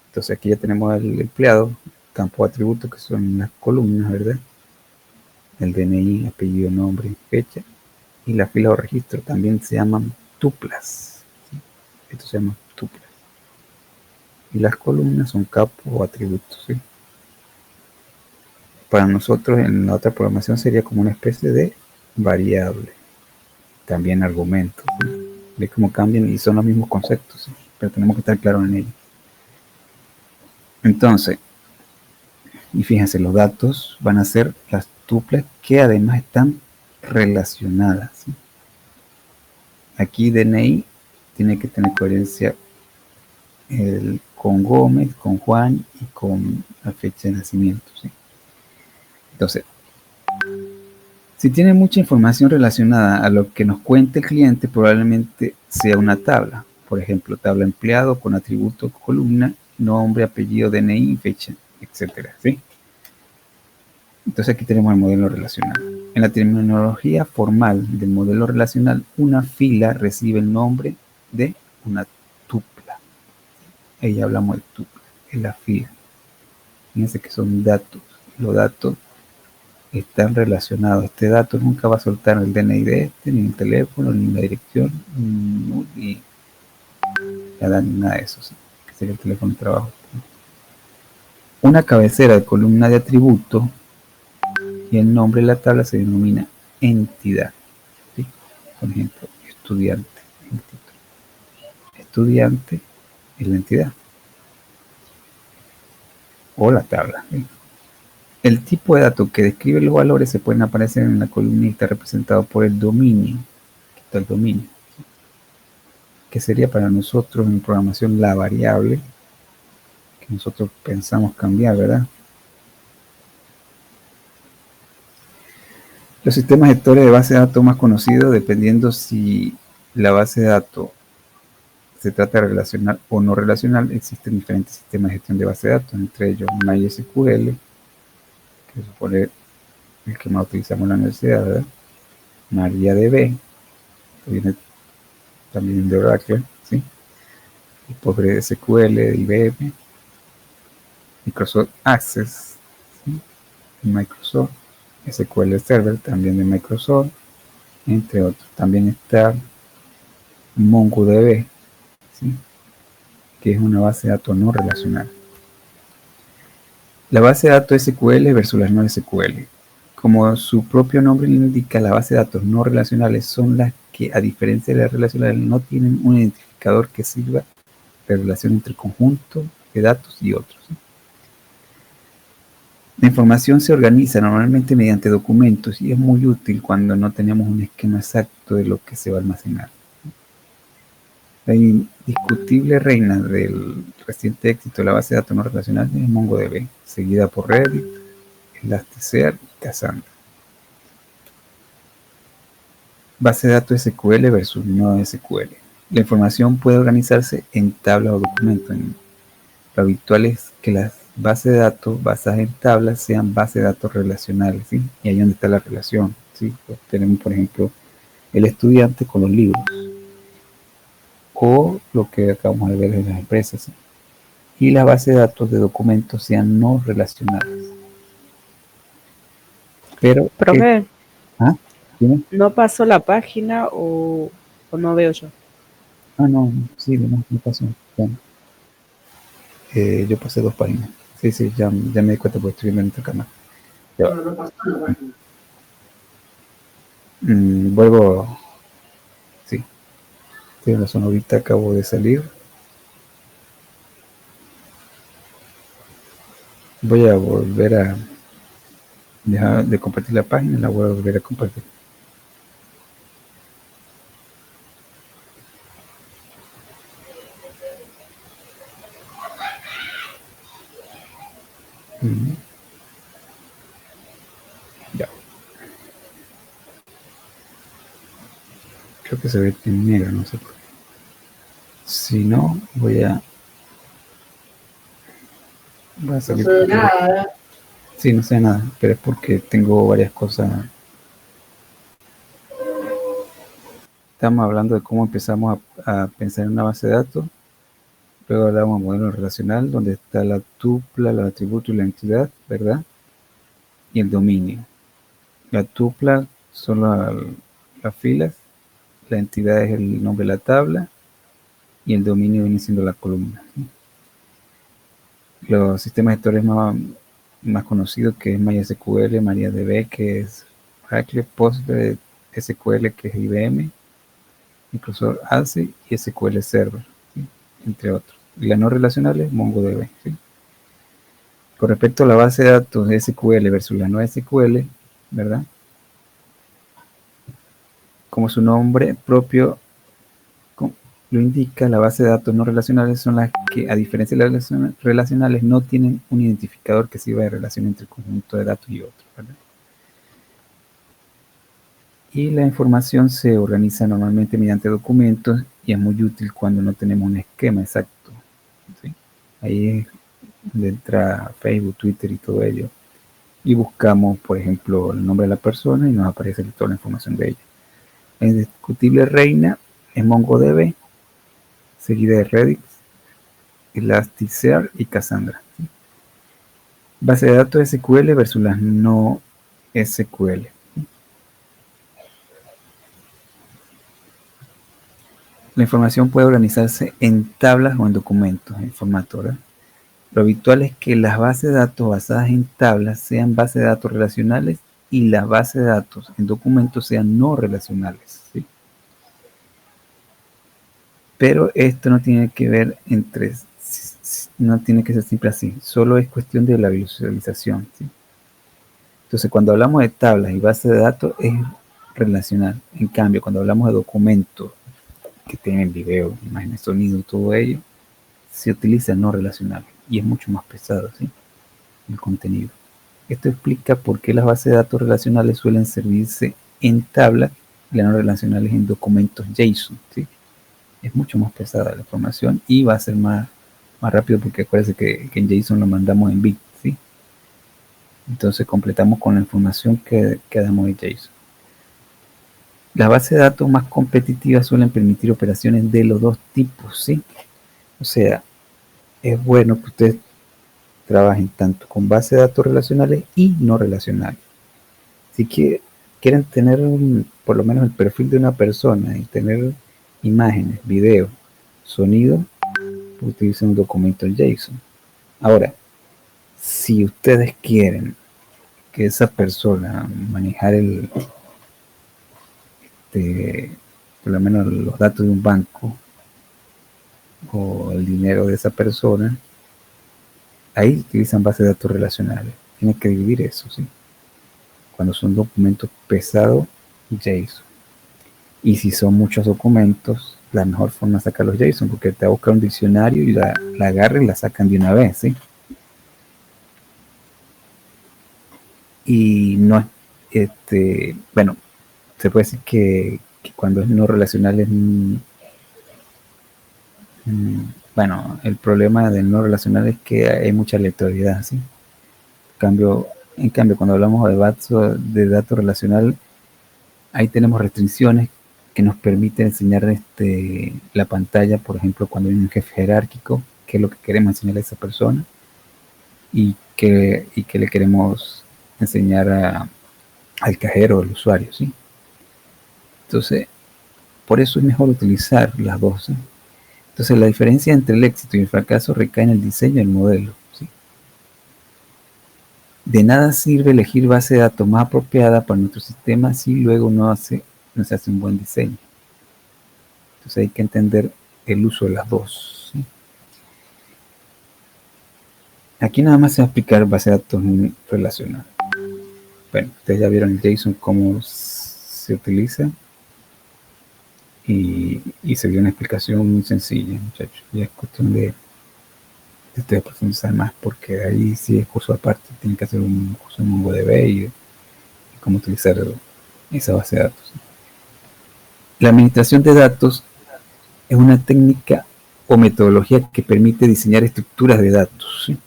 Speaker 1: Entonces aquí ya tenemos el empleado, campo de atributos que son las columnas, ¿verdad? El DNI, apellido, nombre, fecha. Y las filas o registros también se llaman tuplas, ¿sí? Esto se llama tuplas. Y las columnas son campos o atributos, ¿sí? Para nosotros en la otra programación sería como una especie de variable. También argumentos, ¿sí? Ve cómo cambian y son los mismos conceptos, ¿sí? Pero tenemos que estar claros en ellos. Entonces, y fíjense, los datos van a ser las tuplas que además están relacionadas, ¿sí? Aquí DNI tiene que tener coherencia con Gómez, con Juan y con la fecha de nacimiento, ¿sí? Entonces, si tiene mucha información relacionada a lo que nos cuenta el cliente, probablemente sea una tabla. Por ejemplo, tabla empleado con atributo, columna, nombre, apellido, DNI, fecha, etcétera, ¿sí? Entonces aquí tenemos el modelo relacional. En la terminología formal del modelo relacional, una fila recibe el nombre de una tupla. Ahí ya hablamos de tupla, es la fila. Fíjense que son datos. Los datos están relacionados. Este dato nunca va a soltar el DNI de este, ni el teléfono, ni la dirección, ni nada de eso, ¿sí? Que sería el teléfono de trabajo. Una cabecera de columna de atributo y el nombre de la tabla se denomina entidad, ¿sí? Por ejemplo, estudiante. Estudiante es la entidad o la tabla, ¿sí? El tipo de dato que describe los valores se pueden aparecer en la columna y está representado por el dominio. Aquí está el dominio, ¿sí? Que sería para nosotros en programación la variable que nosotros pensamos cambiar, ¿verdad? Los sistemas gestores de base de datos más conocidos, dependiendo si la base de datos se trata de relacional o no relacional, existen diferentes sistemas de gestión de base de datos, entre ellos MySQL, que supone el que más utilizamos en la universidad, ¿verdad? MariaDB, que viene también de Oracle, ¿sí? Y PostgreSQL de IBM, Microsoft Access, ¿sí? Microsoft SQL Server también de Microsoft, entre otros. También está MongoDB, ¿sí? Que es una base de datos no relacional. La base de datos SQL versus las no SQL. Como su propio nombre le indica, las bases de datos no relacionales son las que, a diferencia de las relacionales, no tienen un identificador que sirva de relación entre conjuntos de datos y otros, ¿sí? La información se organiza normalmente mediante documentos y es muy útil cuando no tenemos un esquema exacto de lo que se va a almacenar. La indiscutible reina del reciente éxito de la base de datos no relacional es MongoDB, seguida por Reddit, Elasticsearch y Cassandra. Base de datos SQL versus no SQL. La información puede organizarse en tablas o documentos. Lo habitual es que las bases de datos basadas en tablas sean bases de datos relacionales, ¿sí? Y ahí es donde está la relación, ¿sí? Pues tenemos, por ejemplo, el estudiante con los libros, o lo que acabamos de ver en las empresas, ¿sí? Y las bases de datos de documentos sean no relacionales. Pero,
Speaker 5: Profe,
Speaker 1: ¿ah? ¿Dime?
Speaker 5: ¿no pasó la página o no veo yo?
Speaker 1: Ah, no, sí, no pasó. Bueno, yo pasé 2 páginas. Sí, ya me di cuenta porque estoy viendo en este canal. Vuelvo. Sí, tienes razón, ahorita acabo de salir. Voy a volver a dejar de compartir la página, la voy a volver a compartir. Ya. Creo que se ve en negro, no sé por qué. Si no, voy a salir. No sé nada. Sí, no sé nada, pero es porque tengo varias cosas estamos hablando de cómo empezamos a pensar en una base de datos. Luego hablamos de modelo relacional, donde está la tupla, el atributo y la entidad, ¿verdad? Y el dominio. La tupla son las filas, la entidad es el nombre de la tabla y el dominio viene siendo la columna, ¿sí? Los sistemas gestores más conocidos, que es MySQL, MariaDB, que es Oracle, PostgreSQL, que es IBM, Microsoft ACI y SQL Server, ¿sí? Entre otros. Y las no relacionales, MongoDB, ¿sí? Con respecto a la base de datos de SQL versus la no SQL, ¿verdad? Como su nombre propio lo indica, la base de datos no relacionales son las que, a diferencia de las relacionales, no tienen un identificador que sirva de relación entre el conjunto de datos y otro, ¿verdad? Y la información se organiza normalmente mediante documentos y es muy útil cuando no tenemos un esquema exacto, ¿sí? Ahí es donde entra Facebook, Twitter y todo ello. Y buscamos, por ejemplo, el nombre de la persona y nos aparece toda la información de ella. La indiscutible reina es MongoDB, seguida de Redis, Elasticsearch y Cassandra, ¿sí? Base de datos SQL versus las no SQL. La información puede organizarse en tablas o en documentos, en formato, ¿verdad? Lo habitual es que las bases de datos basadas en tablas sean bases de datos relacionales y las bases de datos en documentos sean no relacionales, ¿sí? Pero esto no tiene que ver no tiene que ser siempre así, solo es cuestión de la visualización, ¿sí? Entonces, cuando hablamos de tablas y bases de datos es relacional. En cambio, cuando hablamos de documentos que tienen video, imágenes, sonido, todo ello, se utiliza no relacional y es mucho más pesado, ¿sí? El contenido. Esto explica por qué las bases de datos relacionales suelen servirse en tablas y las no relacionales en documentos JSON, ¿sí? Es mucho más pesada la información y va a ser más rápido porque acuérdense que en JSON lo mandamos en bits, ¿sí? Entonces completamos con la información que damos en JSON. Las bases de datos más competitivas suelen permitir operaciones de los dos tipos, ¿sí? O sea, es bueno que ustedes trabajen tanto con bases de datos relacionales y no relacionales. Si quieren tener por lo menos el perfil de una persona y tener imágenes, videos, sonido, utilicen un documento en JSON. Ahora, si ustedes quieren que esa persona manejar por lo menos los datos de un banco o el dinero de esa persona, ahí utilizan bases de datos relacionales. Tienen que dividir eso, ¿sí? Cuando son documentos pesados, JSON. Y si son muchos documentos, la mejor forma es sacar los JSON, porque te va a buscar un diccionario y la agarran y la sacan de una vez, ¿sí? Y no, bueno, se puede decir que cuando es no relacional es, bueno, el problema del no relacional es que hay mucha aleatoriedad, ¿sí? En cambio, cuando hablamos de datos relacional, ahí tenemos restricciones que nos permiten enseñar la pantalla, por ejemplo, cuando hay un jefe jerárquico, qué es lo que queremos enseñar a esa persona y qué le queremos enseñar al cajero o al usuario, ¿sí? Entonces, por eso es mejor utilizar las dos, ¿sí? Entonces, la diferencia entre el éxito y el fracaso recae en el diseño del modelo, ¿sí? De nada sirve elegir base de datos más apropiada para nuestro sistema si luego no se hace un buen diseño. Entonces hay que entender el uso de las dos, ¿sí? Aquí nada más se va a explicar base de datos relacional. Bueno, ustedes ya vieron el JSON cómo se utiliza y se dio una explicación muy sencilla, muchachos. Ya es cuestión de ustedes profundizar más, porque ahí sí es curso aparte, tienen que hacer un curso en MongoDB y cómo utilizar esa base de datos. La administración de datos es una técnica o metodología que permite diseñar estructuras de datos, ¿sí?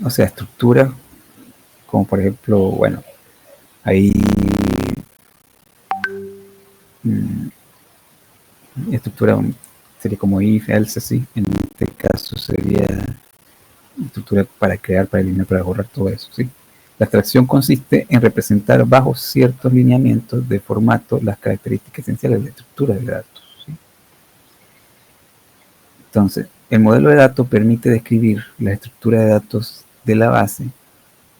Speaker 1: O sea, estructuras como por ejemplo, bueno, hay mm, estructura sería como if, else, así. En este caso sería estructura para crear, para eliminar, para borrar, todo eso, ¿sí? La abstracción consiste en representar bajo ciertos lineamientos de formato las características esenciales de la estructura de datos, ¿sí? Entonces, el modelo de datos permite describir la estructura de datos de la base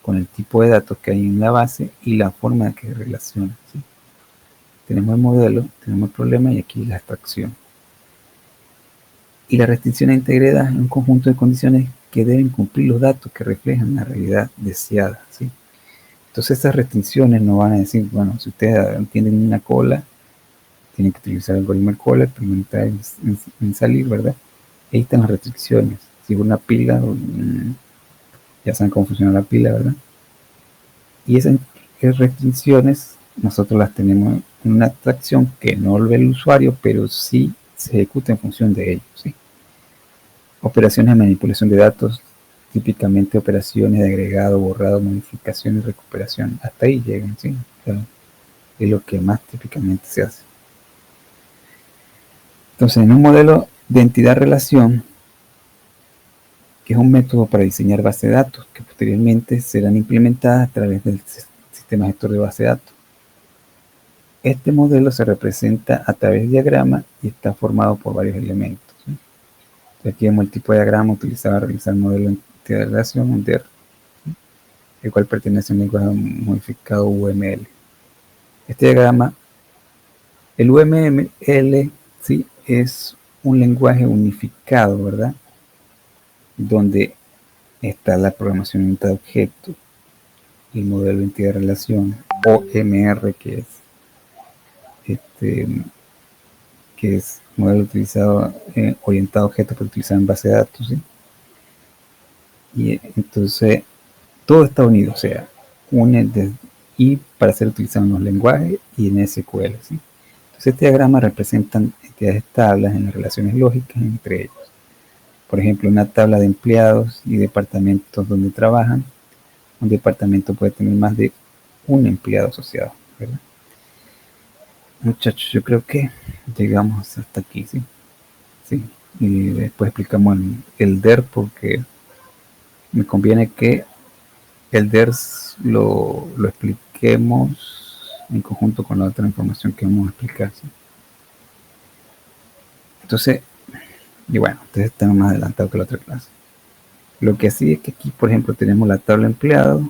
Speaker 1: con el tipo de datos que hay en la base y la forma en que se relaciona, ¿sí? Tenemos el modelo, tenemos el problema y aquí la abstracción. Y la restricción integrada en un conjunto de condiciones que deben cumplir los datos que reflejan la realidad deseada, ¿sí? Entonces estas restricciones nos van a decir, bueno, si ustedes entienden una cola, tienen que utilizar el algoritmo de cola, experimentar en salir, ¿verdad? Ahí están las restricciones. Si es una pila, ya saben cómo funciona la pila, ¿verdad? Y esas restricciones nosotros las tenemos en una abstracción que no lo ve el usuario, pero sí se ejecuta en función de ello, ¿sí? Operaciones de manipulación de datos, típicamente operaciones de agregado, borrado, modificación y recuperación. Hasta ahí llegan, ¿sí? O sea, es lo que más típicamente se hace. Entonces, en un modelo de entidad-relación, que es un método para diseñar bases de datos, que posteriormente serán implementadas a través del sistema gestor de base de datos. Este modelo se representa a través de diagrama y está formado por varios elementos, ¿sí? Aquí vemos el tipo de diagrama utilizado para realizar el modelo de entidad de relación, un DER, ¿sí? El cual pertenece a un lenguaje modificado UML. Este diagrama, el UML, ¿sí?, es un lenguaje unificado, ¿verdad? Donde está la programación orientada a objetos y el modelo de entidad de relación, OMR, que es modelo utilizado orientado a objetos para utilizar en base de datos, ¿sí? Y entonces todo está unido, o sea, y para ser utilizado en los lenguajes y en SQL, ¿sí? Entonces este diagrama representa entidades tablas en las relaciones lógicas entre ellos. Por ejemplo, una tabla de empleados y departamentos donde trabajan. Un departamento puede tener más de un empleado asociado, ¿verdad? Muchachos, yo creo que llegamos hasta aquí, ¿sí? Sí. Y después explicamos el DER, porque me conviene que el DER lo expliquemos en conjunto con la otra información que vamos a explicar, ¿sí? Entonces, y bueno, ustedes están más adelantados que la otra clase. Lo que sí es que aquí, por ejemplo, tenemos la tabla de empleados,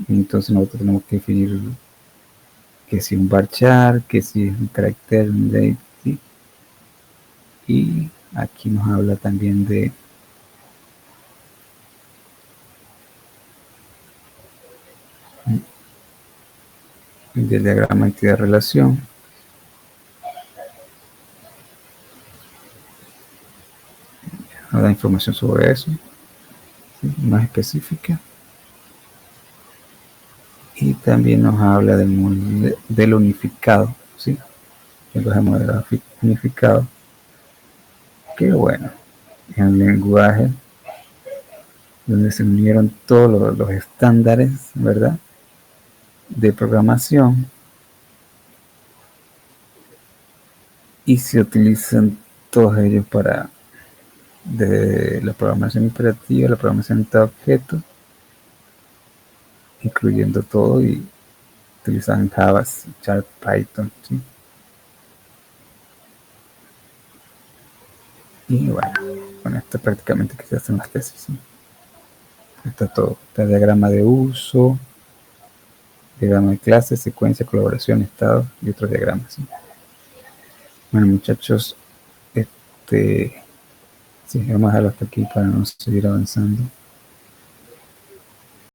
Speaker 1: y entonces nosotros tenemos que definir que si un varchar, que si es un carácter, un date, ¿sí? Y aquí nos habla también del diagrama entidad-relación. Nos da información sobre eso, ¿sí?, más específica. Y también nos habla del modelo unificado, ¿sí? El modelo unificado, que bueno, es un lenguaje donde se unieron todos los estándares, ¿verdad?, de programación, y se utilizan todos ellos para de la programación imperativa, la programación orientada a objetos, incluyendo todo, y utilizan Java, Sharp, Python, ¿sí? Y bueno, con esto prácticamente que se hacen las tesis, ¿sí? Está todo, está el diagrama de uso, diagrama de clase, secuencia, colaboración, estado y otros diagramas, ¿sí? Bueno, muchachos, sí, vamos a dejarlo hasta aquí para no seguir avanzando.